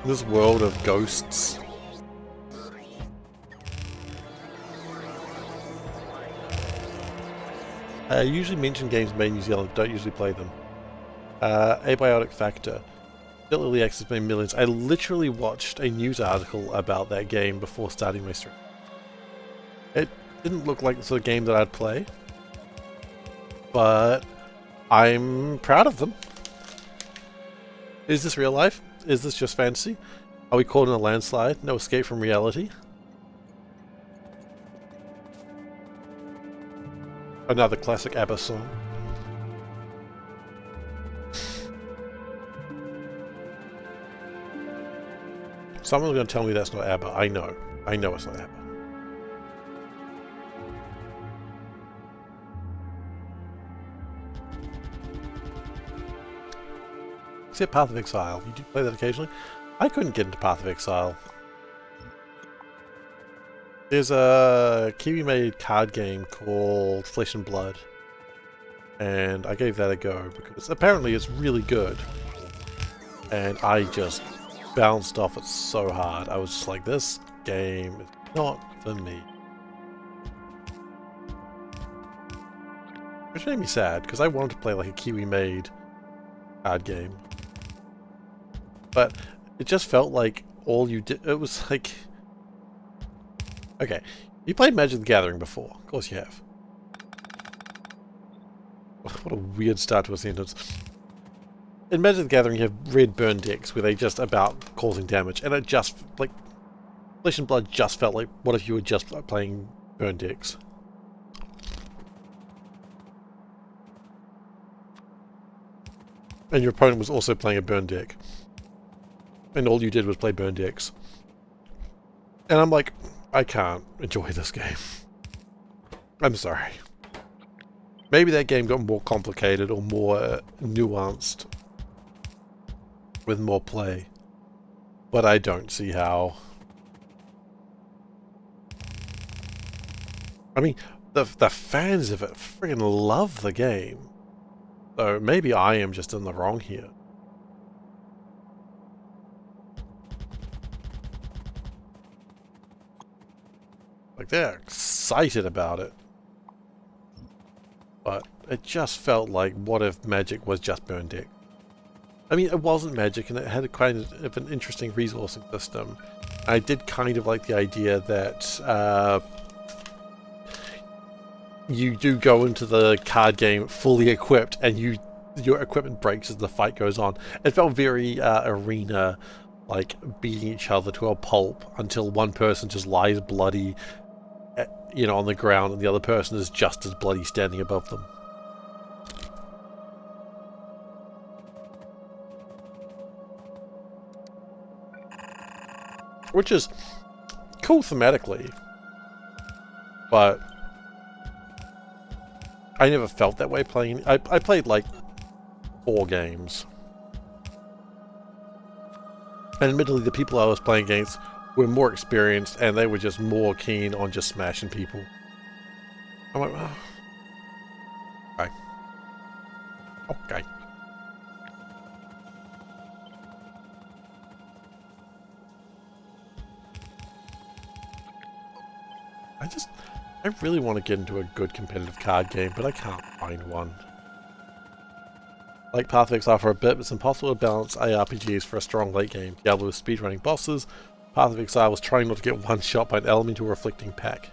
In this world of ghosts. I usually mention games made in New Zealand, don't usually play them. Abiotic Factor. Still early access made millions. I literally watched a news article about that game before starting my stream. It didn't look like the sort of game that I'd play, but I'm proud of them. Is this real life? Is this just fantasy? Are we caught in a landslide? No escape from reality? Another classic ABBA song. Someone's going to tell me that's not ABBA. I know. I know it's not ABBA. Except Path of Exile. You do play that occasionally? I couldn't get into Path of Exile. There's a Kiwi-made card game called Flesh and Blood. And I gave that a go because apparently it's really good. And I just bounced off it so hard. I was just like, this game is not for me. Which made me sad because I wanted to play like a Kiwi-made card game. But it just felt like all you did, it was like, okay, you played Magic the Gathering before, of course you have. What a weird start to a sentence. In Magic the Gathering you have red burn decks where they just about causing damage, and it just, like, Flesh and Blood just felt like, what if you were just playing burn decks? And your opponent was also playing a burn deck. And all you did was play burn decks. And I'm like, I can't enjoy this game. I'm sorry. Maybe that game got more complicated or more nuanced with more play. But I don't see how. I mean, the fans of it friggin' love the game. So maybe I am just in the wrong here. Like, they're excited about it. But it just felt like, what if Magic was just burn deck? I mean, it wasn't Magic, and it had a kind of an interesting resourcing system. I did kind of like the idea that you do go into the card game fully equipped, and your equipment breaks as the fight goes on. It felt very arena, like beating each other to a pulp until one person just lies bloody, on the ground, and the other person is just as bloody standing above them. Which is cool thematically, but I never felt that way playing. I played like 4 games. And admittedly, the people I was playing against were more experienced, and they were just more keen on just smashing people. I'm like, oh. Okay. I really want to get into a good competitive card game, but I can't find one. Like Path of Exile for a bit, it's impossible to balance ARPGs for a strong late game. Diablo was speedrunning bosses. Path of Exile was trying not to get one shot by an elemental reflecting pack.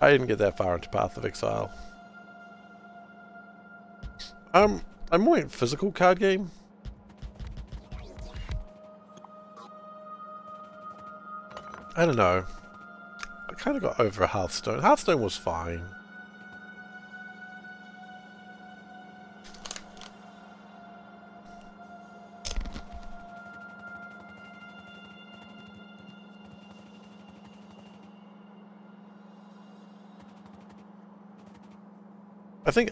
I didn't get that far into Path of Exile. I'm more in physical card game. I don't know. I kind of got over Hearthstone. Hearthstone was fine. I think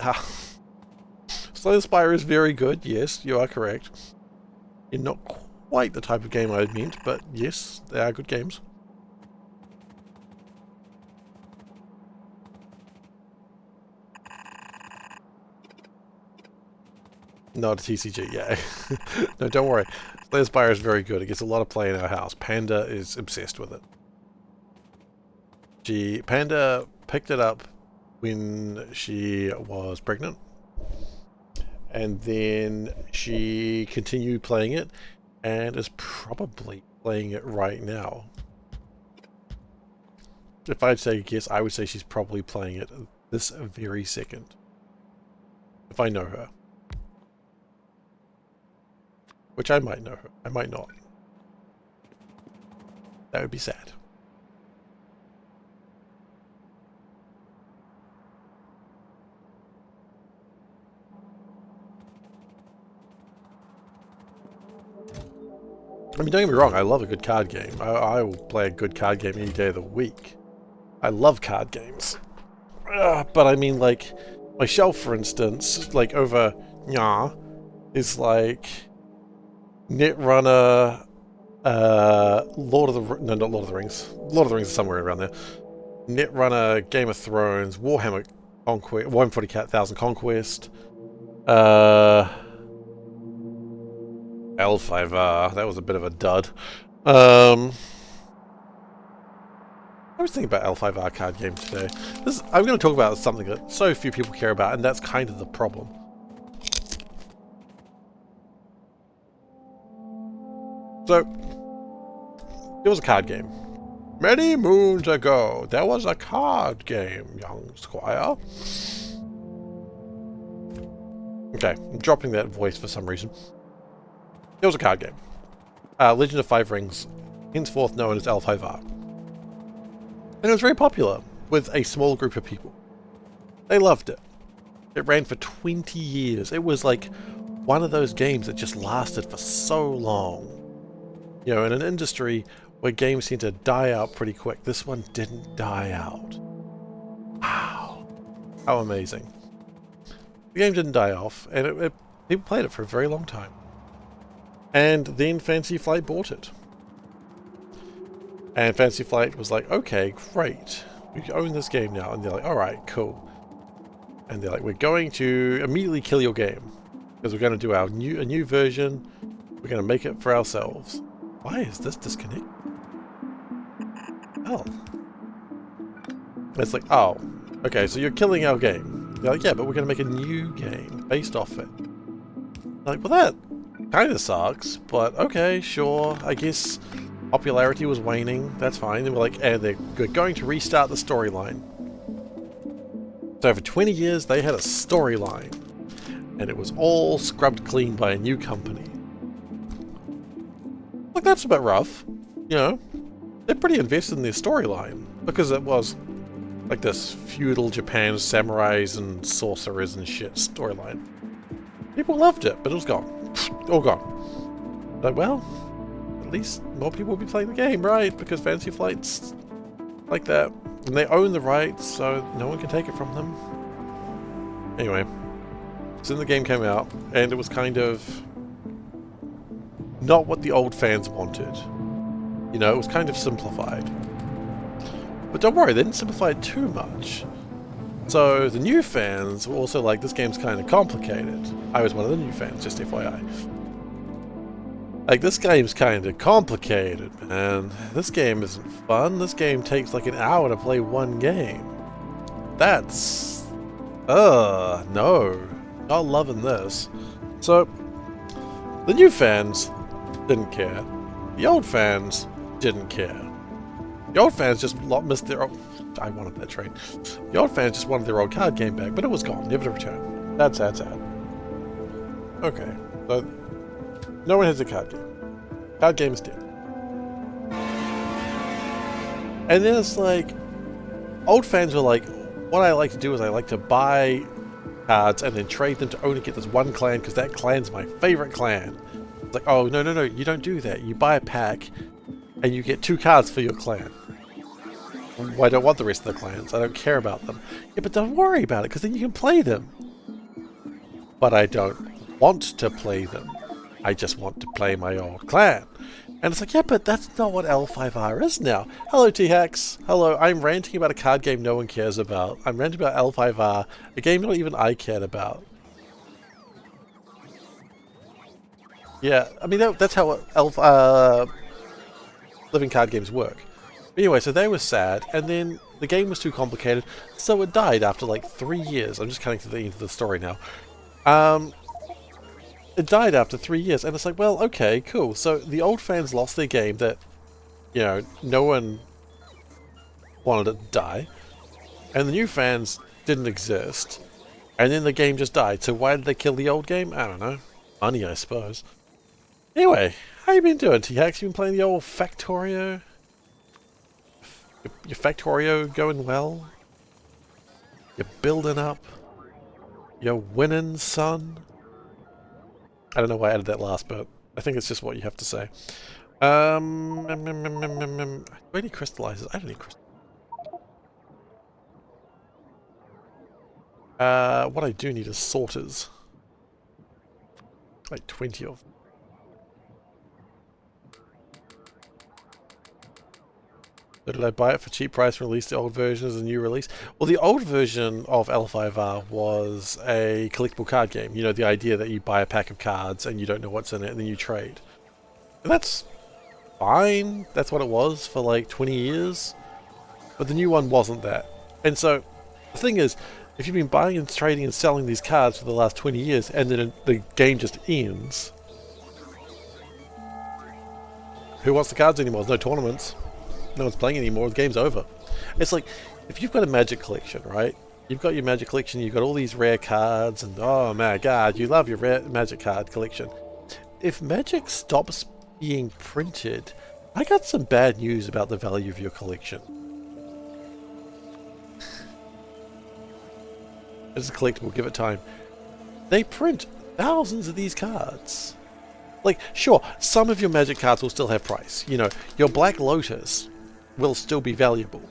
Slay Spire is very good. Yes, you are correct. You're not quite the type of game I meant, but yes, they are good games. Not a TCG, yeah. No, don't worry. Slay Spire is very good. It gets a lot of play in our house. Panda is obsessed with it. Panda picked it up when she was pregnant, and then she continued playing it and is probably playing it right now. If I'd say guess, I would say she's probably playing it this very second, if I know her. Which I might know her. I might not. That would be sad. I mean, don't get me wrong, I love a good card game. I will play a good card game any day of the week. I love card games. But I mean, like, my shelf, for instance, like over is like Netrunner, not Lord of the Rings. Lord of the Rings is somewhere around there. Netrunner, Game of Thrones, Warhammer Conquest, Warhammer 40,000 Conquest, L5R, that was a bit of a dud. I was thinking about L5R card game today. I'm going to talk about something that so few people care about, and that's kind of the problem. So, there was a card game. Many moons ago, there was a card game, young squire. Okay, I'm dropping that voice for some reason. There was a card game. Legend of Five Rings, henceforth known as L5R. And it was very popular with a small group of people. They loved it. It ran for 20 years. It was like one of those games that just lasted for so long. You know, in an industry where games seem to die out pretty quick, this one didn't die out. Wow. How amazing. The game didn't die off, and people played it for a very long time. And then Fantasy Flight bought it. And Fantasy Flight was like, okay, great. We own this game now. And they're like, alright, cool. And they're like, we're going to immediately kill your game. Because we're going to do a new version. We're going to make it for ourselves. Why is this disconnect? Oh. And it's like, oh, okay, so you're killing our game. They're like, yeah, but we're going to make a new game based off it. They're like, well, Kind of sucks, but okay, sure. I guess popularity was waning. That's fine. And we're like, and they're going to restart the storyline. So for 20 years, they had a storyline. And it was all scrubbed clean by a new company. Like, that's a bit rough. You know, they're pretty invested in their storyline. Because it was like this feudal Japan samurais and sorcerers and shit storyline. People loved it, but it was gone. All gone. Like, well, at least more people will be playing the game, right? Because Fantasy Flight's like that. And they own the rights, so no one can take it from them. Anyway, so then the game came out, and it was kind of not what the old fans wanted. You know, it was kind of simplified. But don't worry, they didn't simplify it too much. So the new fans were also like, this game's kind of complicated. I was one of the new fans, just FYI. Like, this game's kind of complicated, man. This game isn't fun. This game takes like an hour to play one game. That's... no. Not loving this. So, the new fans didn't care. The old fans didn't care. The old fans just missed their own... I wanted that train. The old fans just wanted their old card game back, but it was gone, never to return. That's sad. Okay, so no one has a card game. Card game is dead. And then it's like, old fans were like, what I like to do is I like to buy cards and then trade them to only get this one clan because that clan's my favorite clan. It's like, oh, no, you don't do that. You buy a pack and you get 2 cards for your clan. Well, I don't want the rest of the clans. I don't care about them. Yeah, but don't worry about it, because then you can play them. But I don't want to play them. I just want to play my old clan. And it's like, yeah, but that's not what L5R is now. Hello, T-Hacks. Hello, I'm ranting about a card game no one cares about. I'm ranting about L5R, a game not even I cared about. Yeah, I mean, that's how living card games work. Anyway, so they were sad, and then the game was too complicated, so it died after like 3 years. I'm just cutting to the end of the story now. It died after 3 years, and it's like, well, okay, cool. So the old fans lost their game that, you know, no one wanted it to die, and the new fans didn't exist, and then the game just died. So why did they kill the old game? I don't know. Money, I suppose. Anyway, how you been doing, T-Hacks? You been playing the old Factorio? Your Factorio going well? You're building up? You're winning, son? I don't know why I added that last bit. I think it's just what you have to say. Do I need crystallizers? I don't need crystallizers. What I do need is sorters. Like 20 of them. Did I buy it for cheap price and release the old version as a new release? Well, the old version of L5R was a collectible card game. You know, the idea that you buy a pack of cards and you don't know what's in it and then you trade. And that's fine. That's what it was for like 20 years. But the new one wasn't that. And so, the thing is, if you've been buying and trading and selling these cards for the last 20 years and then the game just ends, who wants the cards anymore? There's no tournaments. No one's playing anymore, the game's over. It's like, if you've got a Magic collection, right? You've got your Magic collection, you've got all these rare cards, and oh my god, you love your rare Magic card collection. If Magic stops being printed, I got some bad news about the value of your collection. It's a collectible, give it time. They print thousands of these cards. Like, sure, some of your Magic cards will still have price. You know, your Black Lotus will still be valuable.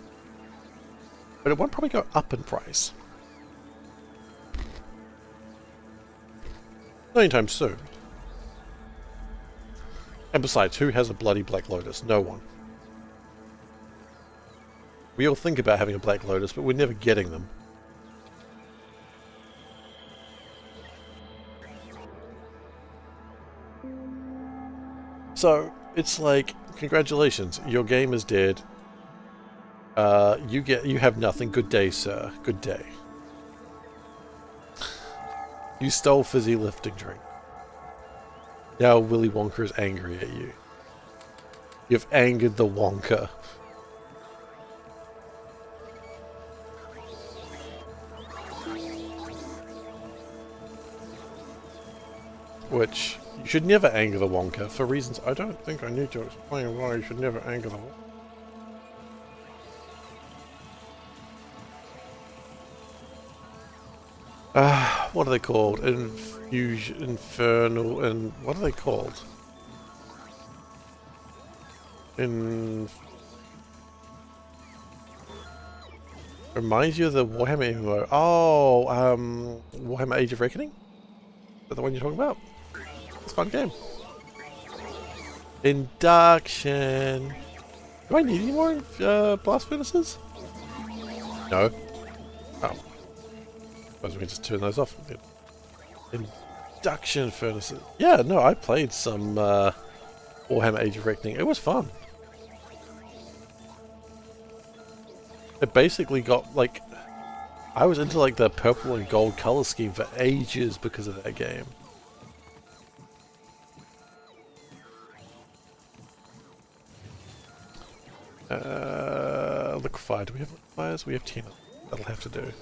But it won't probably go up in price. Not anytime soon. And besides, who has a bloody Black Lotus? No one. We all think about having a Black Lotus, but we're never getting them. So, it's like, congratulations, your game is dead. You have nothing. Good day, sir. Good day. You stole fizzy lifting drink. Now Willy Wonka is angry at you. You've angered the Wonka. Which, you should never anger the Wonka for reasons I don't think I need to explain why you should never anger the Wonka. What are they called? Infernal, and what are they called? Reminds you of the Warhammer MMO. Oh, Warhammer Age of Reckoning? Is that the one you're talking about? It's a fun game. Induction. Do I need any more blast furnaces? No. Oh. Suppose we can just turn those off. Induction furnaces. Yeah, no, I played some Warhammer Age of Reckoning. It was fun. It basically got, like... I was into, like, the purple and gold color scheme for ages because of that game. Liquefy. Do we have liquefiers? We have 10. That'll have to do.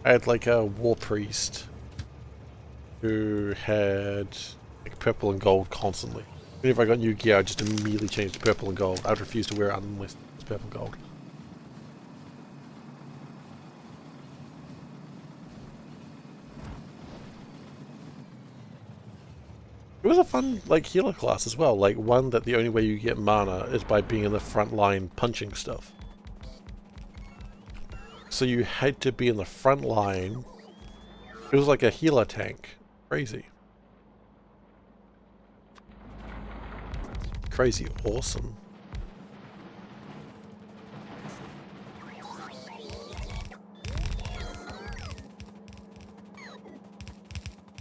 I had like a war priest who had like purple and gold constantly. Whenever I got new gear, I just immediately changed to purple and gold. I'd refuse to wear it unless it's purple and gold. It was a fun like healer class as well, like one that the only way you get mana is by being in the front line punching stuff. So you had to be in the front line. It was like a healer tank. Crazy. Crazy awesome.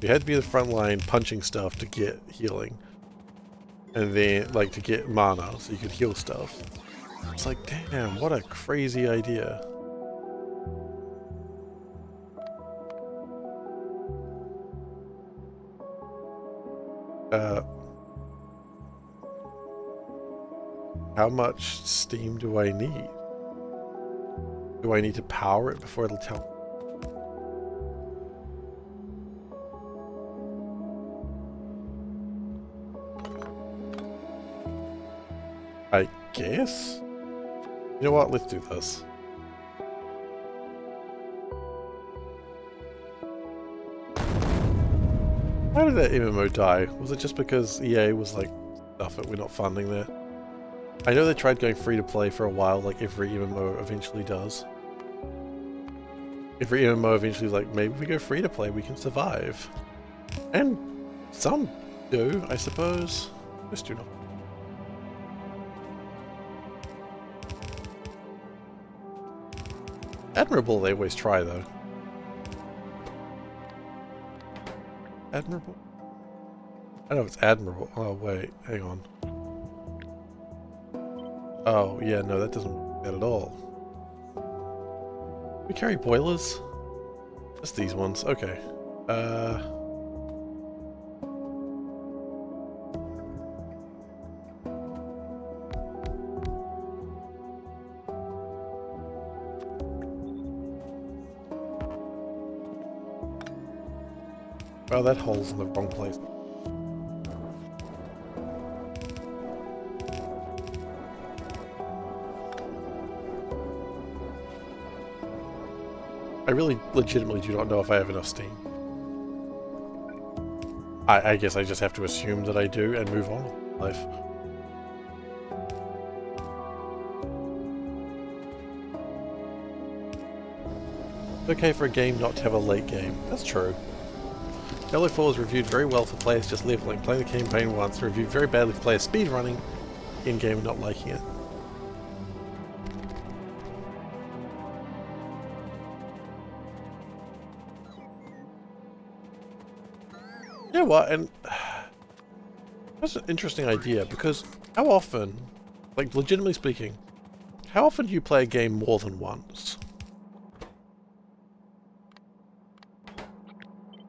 You had to be in the front line punching stuff to get healing. And then, like, to get mana so you could heal stuff. It's like, damn, what a crazy idea. How much steam do I need? Do I need to power it before it'll tell me? I guess? You know what? Let's do this. How did that MMO die? Was it just because EA was like, stuff it, we're not funding that? I know they tried going free to play for a while, like every MMO eventually does. Every MMO eventually is like, maybe if we go free to play, we can survive. And some do, I suppose. Most do not. Admirable they always try, though. Admirable? I know it's admirable. Oh, wait. Hang on. Oh, yeah, no, that doesn't work that at all. We carry boilers? Just these ones. Okay. Well, that hole's in the wrong place. I really legitimately do not know if I have enough steam. I guess I just have to assume that I do and move on with life. It's okay for a game not to have a late game. That's true. Halo 4 was reviewed very well for players just leveling, playing the campaign once, reviewed very badly for players speedrunning in-game not liking it. You know what, and that's an interesting idea, because how often, like legitimately speaking, how often do you play a game more than once?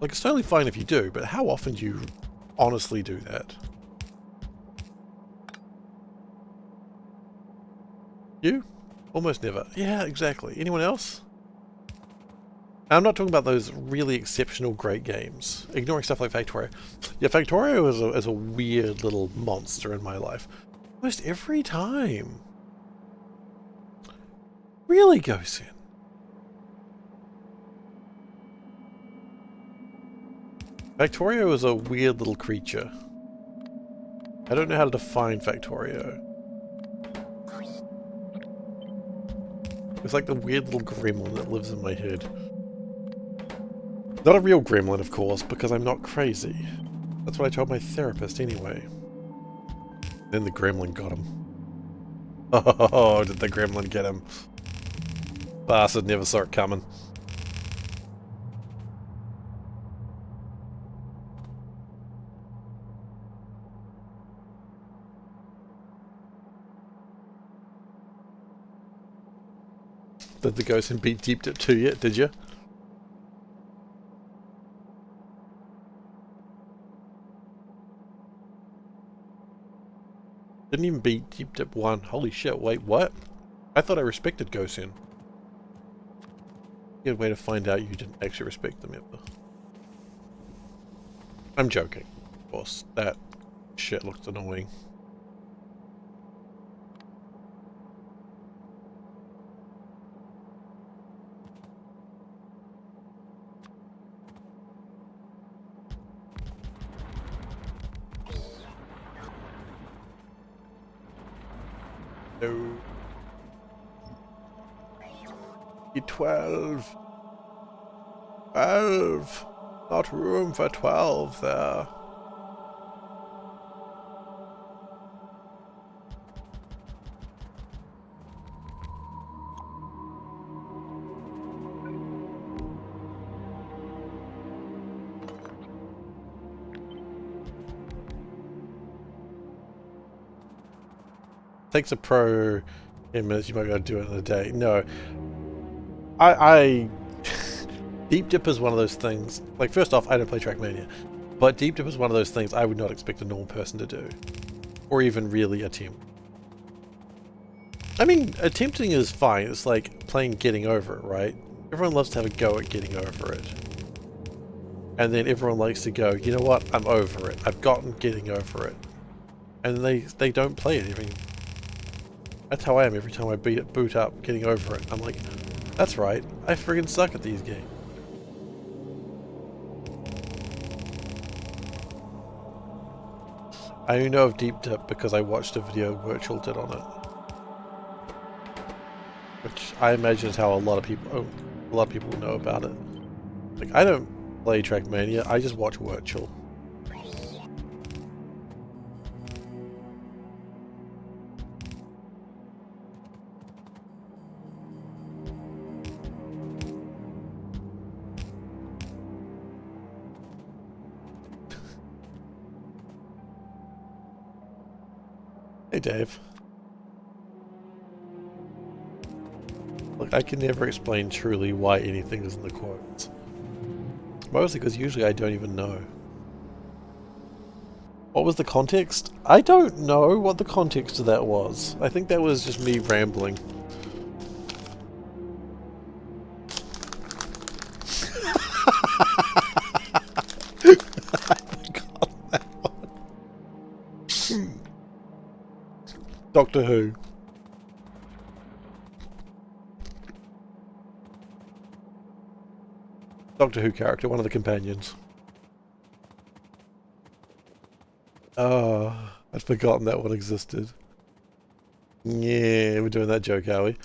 Like, it's totally fine if you do, but how often do you honestly do that. You? Almost never. Yeah, exactly. Anyone else? I'm not talking about those really exceptional great games. Ignoring stuff like Factorio. Yeah, Factorio is a weird little monster in my life. Almost every time. Really goes in. Factorio is a weird little creature. I don't know how to define Factorio. It's like the weird little gremlin that lives in my head. Not a real gremlin, of course, because I'm not crazy. That's what I told my therapist anyway. Then the gremlin got him. Oh, did the gremlin get him? Bastard never saw it coming. Did the ghost and beat deeped it to you, did you? Didn't even beat Deep Dip 1. Holy shit, wait, what? I thought I respected Gosen. Good way to find out you didn't actually respect them ever. I'm joking, of course. That shit looks annoying. No. 12. 12. Not room for 12 there. Takes a pro 10 minutes, you might be able to do it in a day. No. I Deep Dip is one of those things, like first off, I don't play Trackmania, but Deep Dip is one of those things I would not expect a normal person to do. Or even really attempt. I mean, attempting is fine, it's like playing Getting Over It, right? Everyone loves to have a go at getting over it. And then everyone likes to go, you know what, I'm over it. I've gotten Getting Over It. And then they don't play it even. That's how I am every time I boot up Getting Over It. I'm like, that's right, I friggin' suck at these games. I only know of Deep Dip because I watched a video Virtual did on it. Which I imagine is how a lot of people know about it. Like, I don't play Trackmania, I just watch Virtual. Hey Dave. Look, I can never explain truly why anything is in the quotes. Mostly because usually I don't even know. What was the context? I don't know what the context of that was. I think that was just me rambling. I forgot that one. Doctor Who. Doctor Who character, one of the companions. Oh, I'd forgotten that one existed. Yeah, we're doing that joke, are we?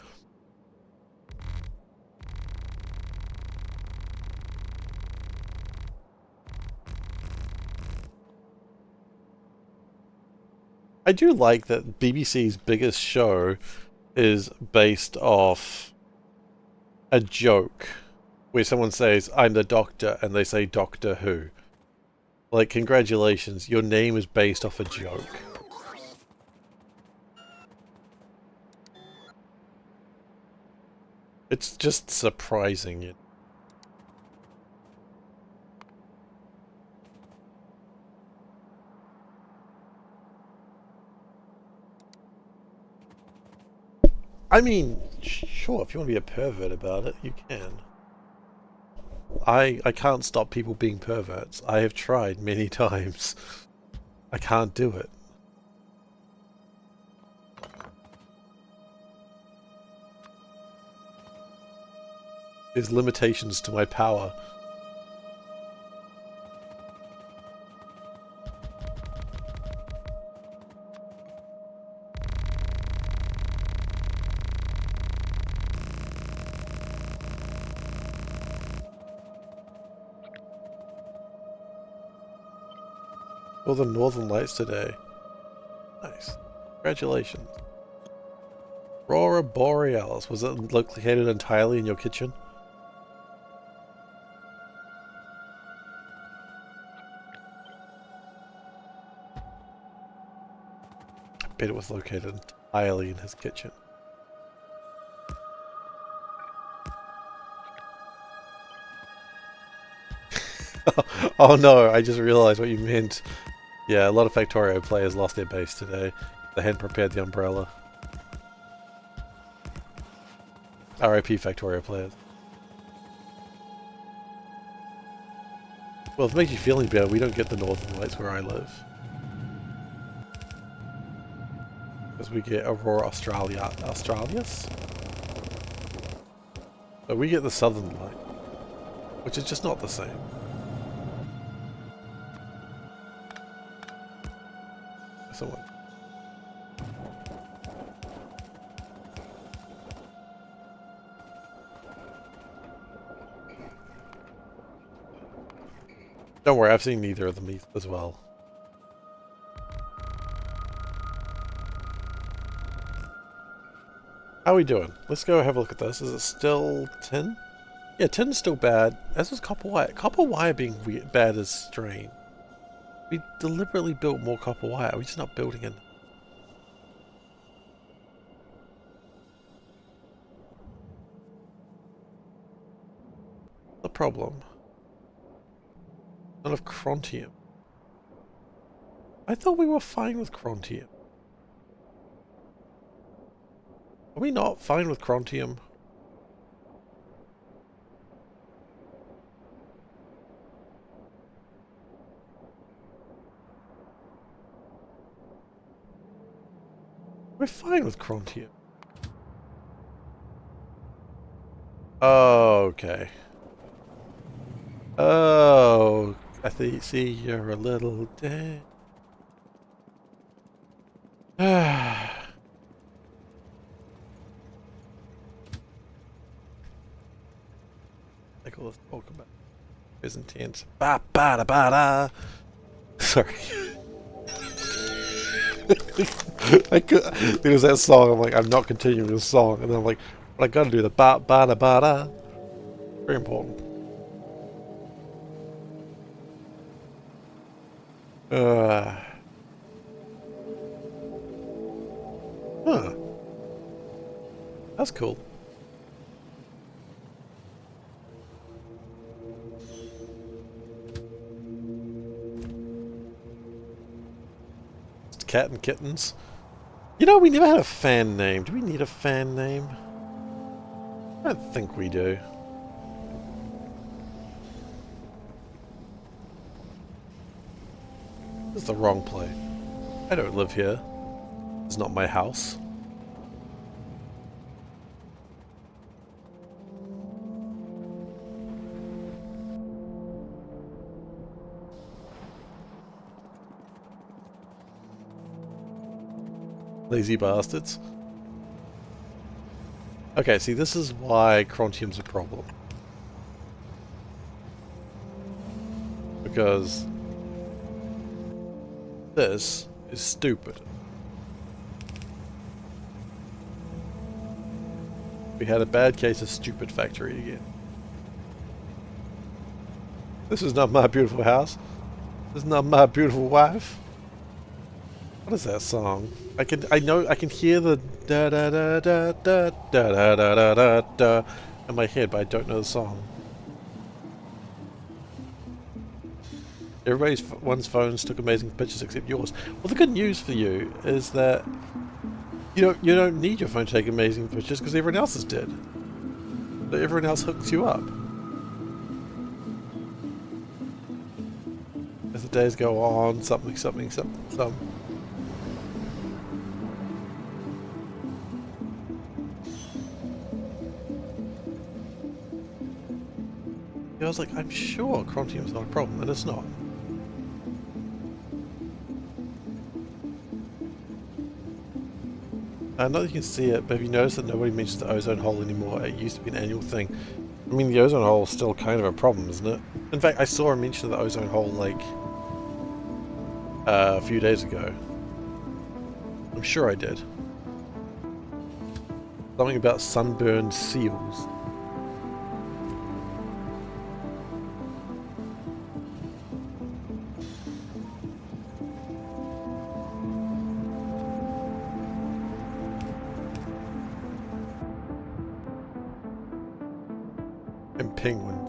I do like that BBC's biggest show is based off a joke where someone says, I'm the Doctor, and they say Doctor Who. Like, congratulations, your name is based off a joke. It's just surprising. I mean, sure, if you want to be a pervert about it, you can. I can't stop people being perverts. I have tried many times. I can't do it. There's limitations to my power. All the northern lights today. Nice. Congratulations. Aurora Borealis. Was it located entirely in your kitchen? I bet it was located entirely in his kitchen. Oh no, I just realized what you meant. Yeah, a lot of Factorio players lost their base today. They hadn't prepared the umbrella. RIP Factorio players. Well, if it makes you feel any better, we don't get the northern lights where I live. Because we get Aurora Australis. But we get the southern light, which is just not the same. Someone. Don't worry, I've seen neither of them as well. How are we doing? Let's go have a look at this. Is it still tin? Yeah, tin's still bad. As was copper wire. Copper wire being bad is strange. We deliberately built more copper wire. We're just not building it. The problem. None of Chrontium. I thought we were fine with Chrontium. Are we not fine with Chrontium? We're fine with Chrontium. Oh, okay. Oh, I see you're a little dead. Like all this talk about Byzantines. Ba ba da ba da. Sorry. There was that song. I'm like, I'm not continuing this song, and then I'm like, but I gotta do the ba ba da ba da. Very important. Huh. That's cool. It's cat and kittens. You know, we never had a fan name. Do we need a fan name? I don't think we do. This is the wrong place. I don't live here. It's not my house. Lazy bastards. Okay, see, this is why Chrontium's a problem. Because this is stupid. We had a bad case of stupid factory again. This is not my beautiful house. This is not my beautiful wife. What is that song? I can hear the da da da da da da da da da da da in my head, but I don't know the song. One's phones took amazing pictures except yours. Well, the good news for you is that You don't need your phone to take amazing pictures because everyone else is dead. So everyone else hooks you up. As the days go on, something. I was like, I'm sure Chromium's not a problem, and it's not. I don't know if you can see it, but have you noticed that nobody mentions the ozone hole anymore? It used to be an annual thing. I mean, the ozone hole is still kind of a problem, isn't it? In fact, I saw a mention of the ozone hole, like, a few days ago. I'm sure I did. Something about sunburned seals. And penguins.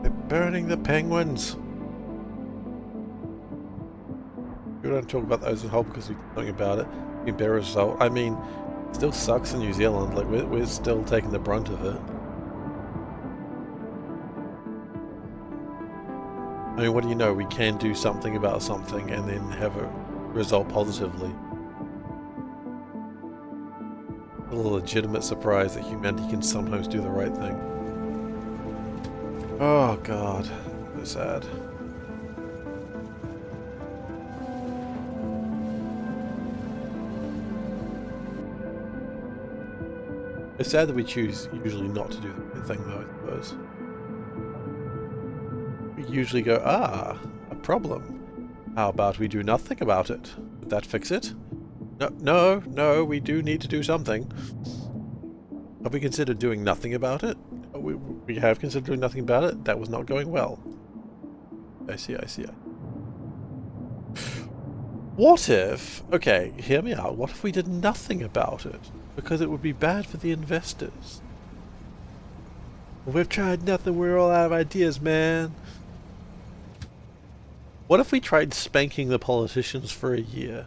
They're burning the penguins! We don't talk about the ozone hole because we're talking about it. Be better result. I mean, it still sucks in New Zealand. Like, we're still taking the brunt of it. I mean, what do you know? We can do something about something and then have it result positively. A legitimate surprise that humanity can sometimes do the right thing. Oh god, so sad. It's sad that we choose usually not to do the right thing though, I suppose. We usually go, a problem. How about we do nothing about it? Would that fix it? No, we do need to do something. Have we considered doing nothing about it? We have considered doing nothing about it? That was not going well. I see. What if... Okay, hear me out. What if we did nothing about it? Because it would be bad for the investors. We've tried nothing, we're all out of ideas, man. What if we tried spanking the politicians for a year?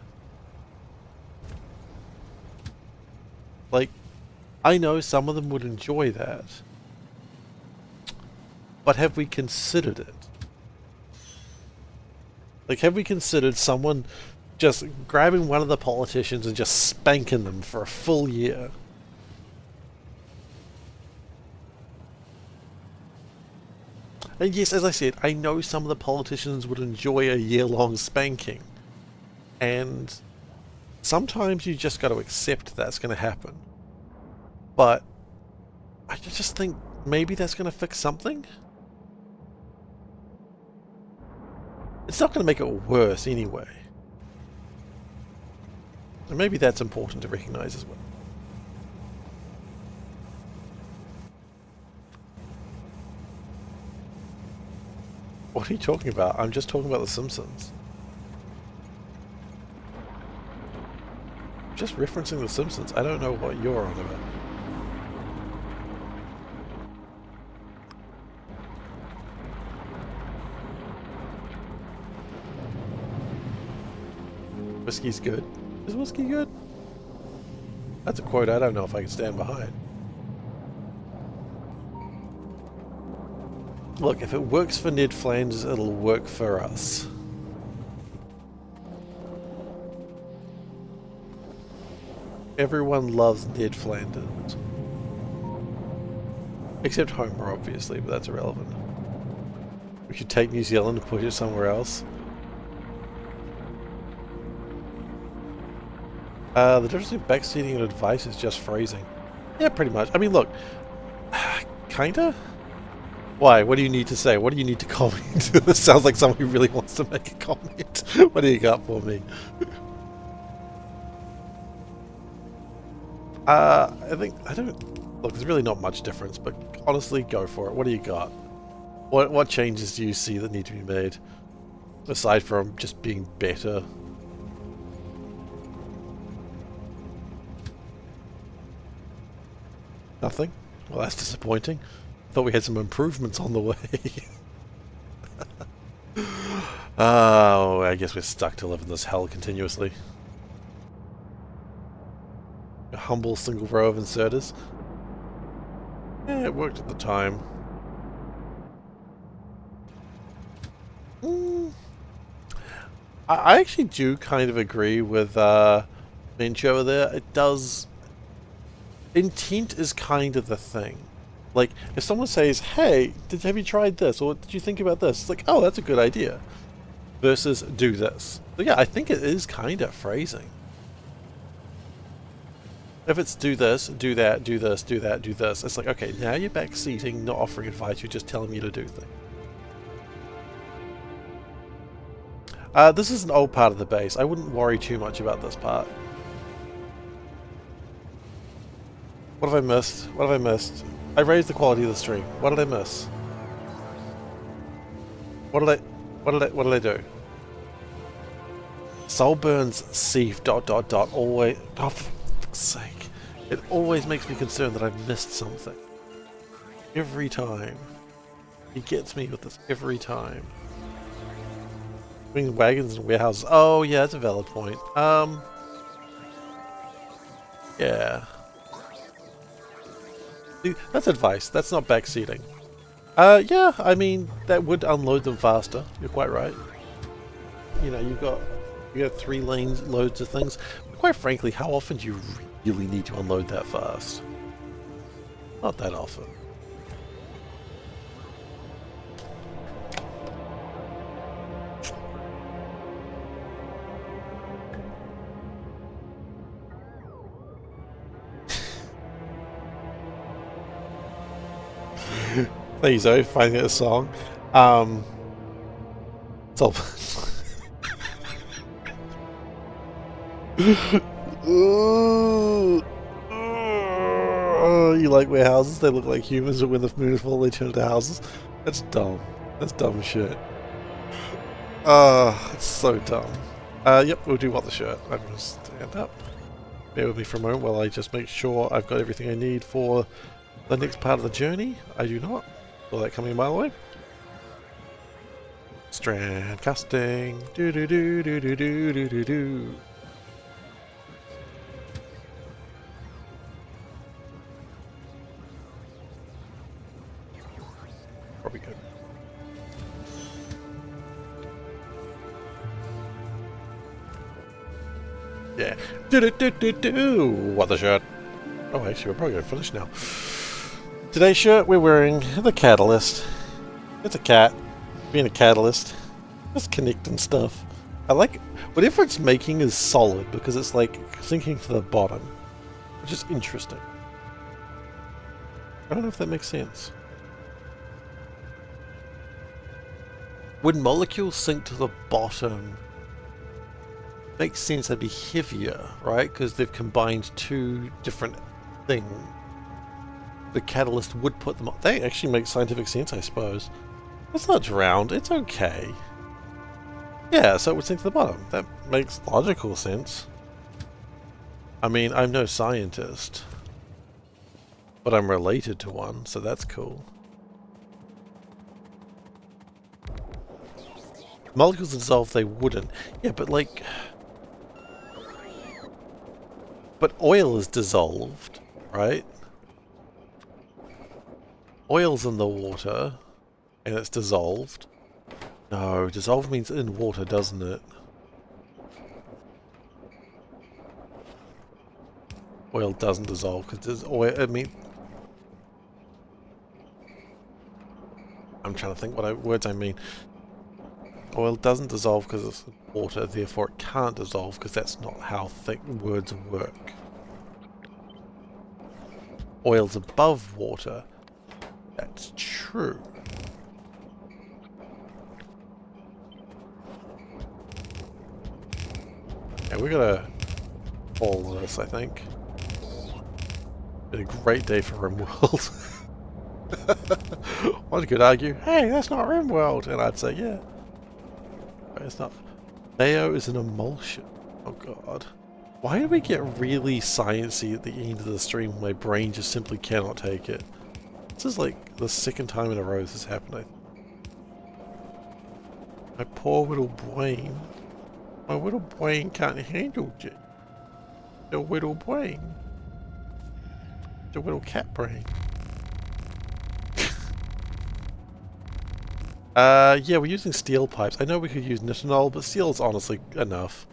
Like, I know some of them would enjoy that. But have we considered it? Like, have we considered someone just grabbing one of the politicians and just spanking them for a full year? And yes, as I said, I know some of the politicians would enjoy a year-long spanking. And sometimes you just got to accept that's going to happen. But I just think maybe that's going to fix something. It's not going to make it worse anyway. And maybe that's important to recognize as well. What are you talking about? I'm just talking about The Simpsons. Just referencing The Simpsons. I don't know what you're on about. Whiskey's good. Is whiskey good? That's a quote I don't know if I can stand behind. Look, if it works for Ned Flanders, it'll work for us. Everyone loves Ned Flanders. Except Homer, obviously, but that's irrelevant. We should take New Zealand and push it somewhere else. The difference between backseating and advice is just phrasing. Yeah, pretty much. I mean, look. Kinda? Why? What do you need to say? What do you need to comment? This sounds like someone who really wants to make a comment. What do you got for me? I don't... Look, there's really not much difference, but honestly, go for it. What do you got? What changes do you see that need to be made? Aside from just being better. Nothing? Well, that's disappointing. Thought we had some improvements on the way. Oh, I guess we're stuck to live in this hell continuously. humble single row of inserters. Yeah, it worked at the time. I actually do kind of agree with Minch over there. It does... Intent is kind of the thing. Like, if someone says, hey, have you tried this? Or did you think about this? It's like, oh, that's a good idea. Versus, do this. So yeah, I think it is kind of phrasing. If it's do this, do that, do this, do that, do this, it's like, okay, now you're backseating, not offering advice, you're just telling me to do things. This is an old part of the base. I wouldn't worry too much about this part. What have I missed? What have I missed? I raised the quality of the stream. What did I miss? What did I do? Soulburn's Seif ... always... Oh, for fuck's sake. It always makes me concerned that I've missed something. Every time. He gets me with this every time. Bringing wagons and warehouses. Oh, yeah, that's a valid point. Yeah. See, that's advice. That's not backseating. Yeah, I mean, that would unload them faster. You're quite right. You know, you have 3 lanes, loads of things. But quite frankly, how often do you really need to unload that fast? Not that often. There you go, finding a song. It's all... You like warehouses? They look like humans, but when the moon is full, they turn into houses. That's dumb. That's dumb shit. It's so dumb. Yep, we'll do what the shirt. I'm gonna stand up. Bear with me for a moment while I just make sure I've got everything I need for the next part of the journey. I do not. Saw that coming a mile away. Strand casting. Do do do do do do do do do. Probably good. Yeah. Do do do do do. What the shirt? Oh, actually, we're probably gonna finish now. Today's shirt, we're wearing the Catalyst. It's a cat, being a catalyst, just connecting stuff. I like whatever it's making is solid because it's like sinking to the bottom, which is interesting. I don't know if that makes sense. When molecules sink to the bottom, makes sense they'd be heavier, right? Because they've combined 2 different things. The catalyst would put them up. That actually makes scientific sense, I suppose. It's not drowned, it's okay. Yeah, so it would sink to the bottom. That makes logical sense. I mean, I'm no scientist, but I'm related to one, so that's cool. Molecules dissolve, they wouldn't. Yeah, but like... But oil is dissolved, right? Oil's in the water, and it's dissolved. No, dissolved means in water, doesn't it? Oil doesn't dissolve, because oil, I mean... I'm trying to think what words I mean. Oil doesn't dissolve because it's water, therefore it can't dissolve, because that's not how thick words work. Oil's above water. That's true. Yeah, we're gonna follow this, I think. Been a great day for RimWorld. One could argue, hey, that's not RimWorld, and I'd say, yeah. But it's not. Mayo is an emulsion. Oh god. Why do we get really sciencey at the end of the stream when my brain just simply cannot take it? This is like the 2nd time in a row this has happened, I think. My poor little brain. My little brain can't handle it. The little brain. The little cat brain. Yeah, we're using steel pipes. I know we could use nitinol, but steel is honestly enough.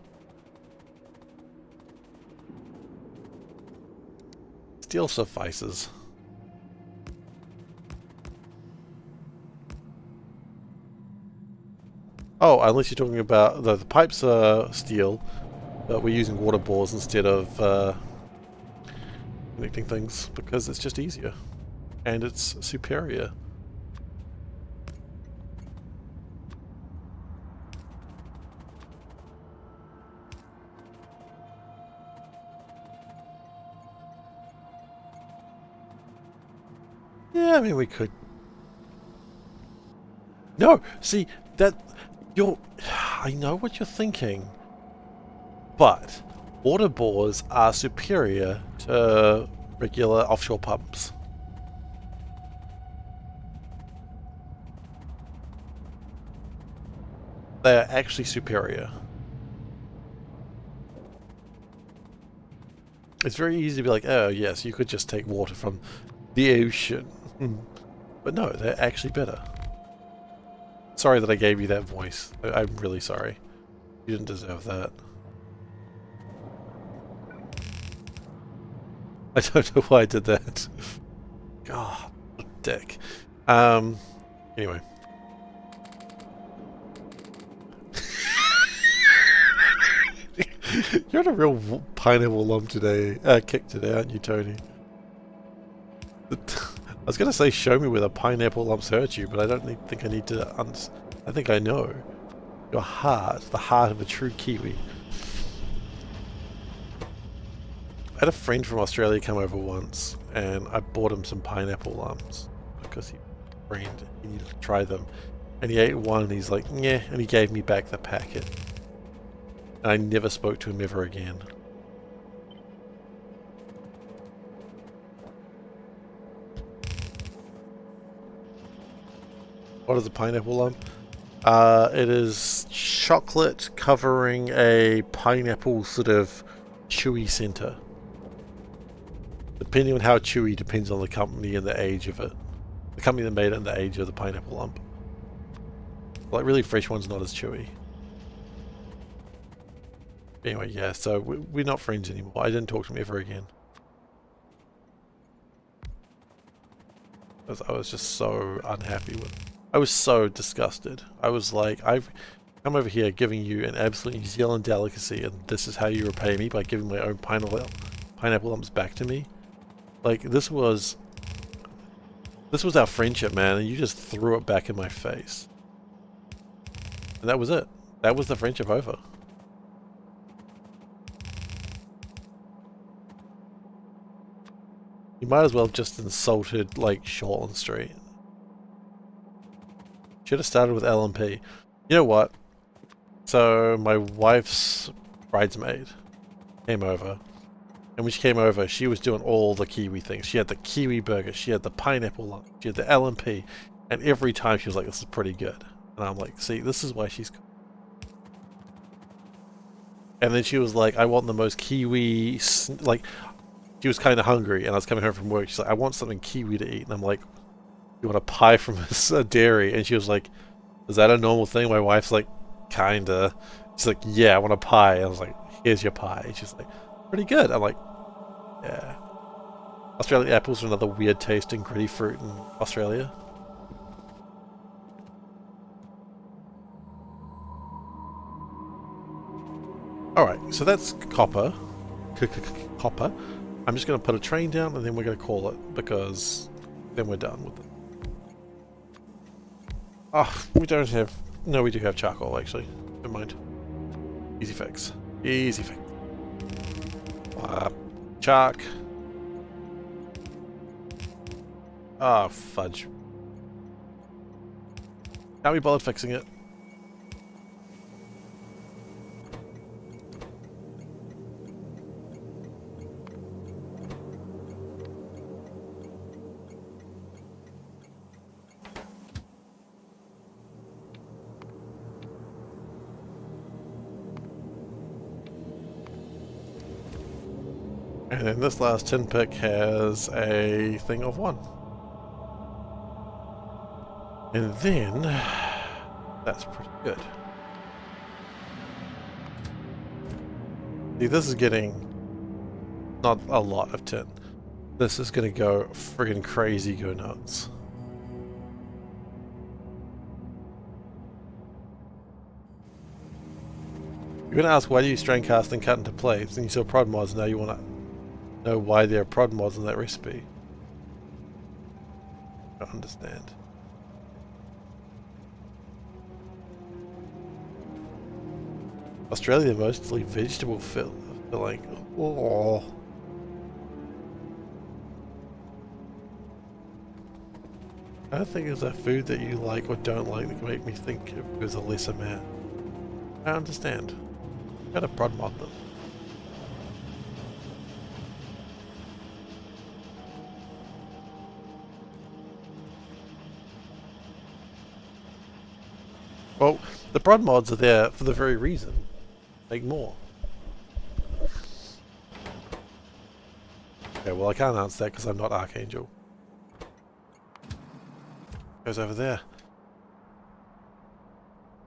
Steel suffices. Oh, unless you're talking about the pipes are steel, but we're using water bores instead of connecting things because it's just easier and it's superior. Yeah, I mean we could. No, see that you're. I know what you're thinking, but water bores are superior to regular offshore pumps. They are actually superior. It's very easy to be like, oh yes, you could just take water from the ocean. But no, they're actually better. Sorry that I gave you that voice. I'm really sorry. You didn't deserve that. I don't know why I did that. God, dick. Anyway. You're on a real pineapple lump today. Kick today, aren't you, Tony? I was going to say show me where the pineapple lumps hurt you, but I don't think I need to... I think I know. Your heart, the heart of a true Kiwi. I had a friend from Australia come over once, and I bought him some pineapple lumps because he needed to try them. And he ate one, and he's like, yeah, and he gave me back the packet. And I never spoke to him ever again. What is a pineapple lump? It is chocolate covering a pineapple sort of chewy center. Depending on how chewy depends on the company and the age of it. The company that made it and the age of the pineapple lump. Like really fresh one's not as chewy. Anyway, yeah, so we're not friends anymore. I didn't talk to him ever again. Because I was just so unhappy with it. I was so disgusted. I was like, I've come over here giving you an absolute New Zealand delicacy and this is how you repay me by giving my own pineapple lumps back to me. Like, this was our friendship, man, and you just threw it back in my face. And that was it. That was the friendship over. You might as well have just insulted, like, Shortland Street. Should have started with LMP. You know what? So, my wife's bridesmaid came over. And when she came over, she was doing all the Kiwi things. She had the Kiwi burger, she had the pineapple lump, she had the LMP. And every time she was like, this is pretty good. And I'm like, see, this is why she's... And then she was like, I want the most Kiwi... Like, she was kind of hungry, and I was coming home from work. She's like, I want something Kiwi to eat. And I'm like, you want a pie from a dairy? And she was like, is that a normal thing? My wife's like, kinda. She's like, yeah, I want a pie. And I was like, here's your pie. And she's like, pretty good. I'm like, yeah. Australian apples are another weird tasting gritty fruit in Australia. Alright, so that's copper. Copper. I'm just going to put a train down and then we're going to call it because then we're done with it. Ah, we don't have... No, we do have charcoal actually. Never mind. Easy fix. Easy fix. Chark. Ah, fudge. Can't be bothered fixing it. And then this last tin pick has a thing of 1. And then that's pretty good. See, this is getting not a lot of tin. This is gonna go friggin' crazy, go nuts. You're gonna ask, why do you strain, cast, and cut into plates? And you saw prod mods, now you wanna know why there are prod mods in that recipe. I don't understand. Australia, mostly vegetable filling. Oh. I don't think there's a food that you like or don't like that can make me think it was a lesser man. I understand. Gotta prod mod them. Well, the prod mods are there for the very reason. Make more. Okay, well I can't answer that because I'm not Archangel. Goes over there.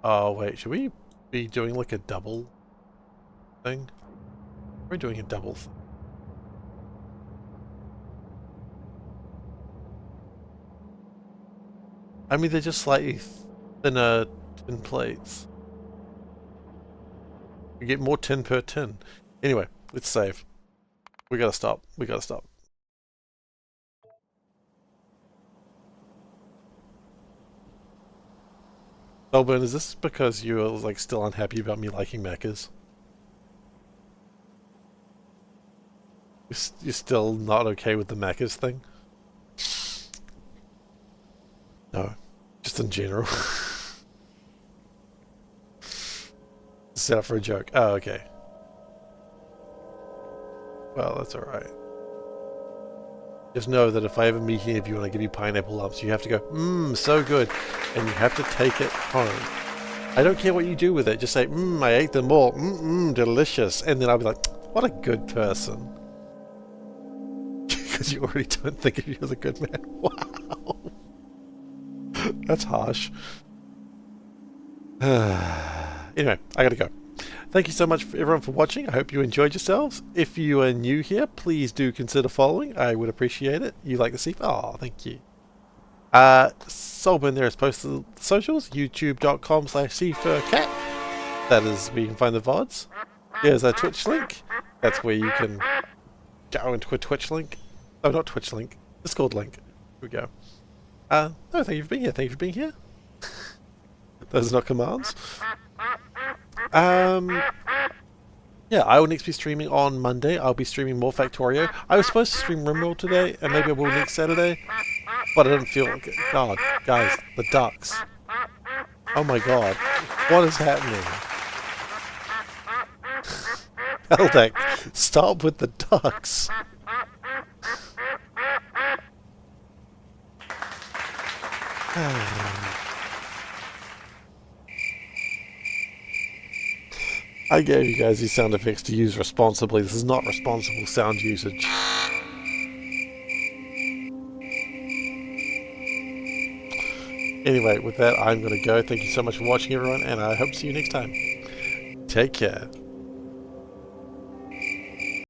Oh wait, should we be doing like a double thing? We're doing a double thing. I mean, they're just slightly thinner tin plates. We get more tin per tin. Anyway, let's save. We gotta stop. We gotta stop. Melbourne, is this because you're like still unhappy about me liking mechas? You're still not okay with the mechas thing? No, just in general. Set up for a joke. Oh, okay. Well, that's alright. Just know that if I ever meet any of you and I give you pineapple lumps, you have to go, mmm, so good. And you have to take it home. I don't care what you do with it. Just say, mmm, I ate them all. Mmm, delicious. And then I'll be like, what a good person. Because you already don't think of you as a good man. Wow. That's harsh. Anyway, I gotta go. Thank you so much for everyone for watching. I hope you enjoyed yourselves. If you are new here, please do consider following. I would appreciate it. You like the sea? Oh, thank you. Solburn there is posted on the socials, youtube.com/SeiferKatt. That is where you can find the VODs. Here's a Twitch link. That's where you can go into a Twitch link. Oh, not Twitch link. Discord link. Here we go. No, thank you for being here. Thank you for being here. Those are not commands. Yeah, I will next be streaming on Monday. I'll be streaming more Factorio. I was supposed to stream Rimworld today, and maybe I will next Saturday, but I didn't feel like it. God, guys, the ducks. Oh my god. What is happening? Eldeck, stop with the ducks. I gave you guys these sound effects to use responsibly. This is not responsible sound usage. Anyway, with that, I'm going to go. Thank you so much for watching, everyone, and I hope to see you next time. Take care.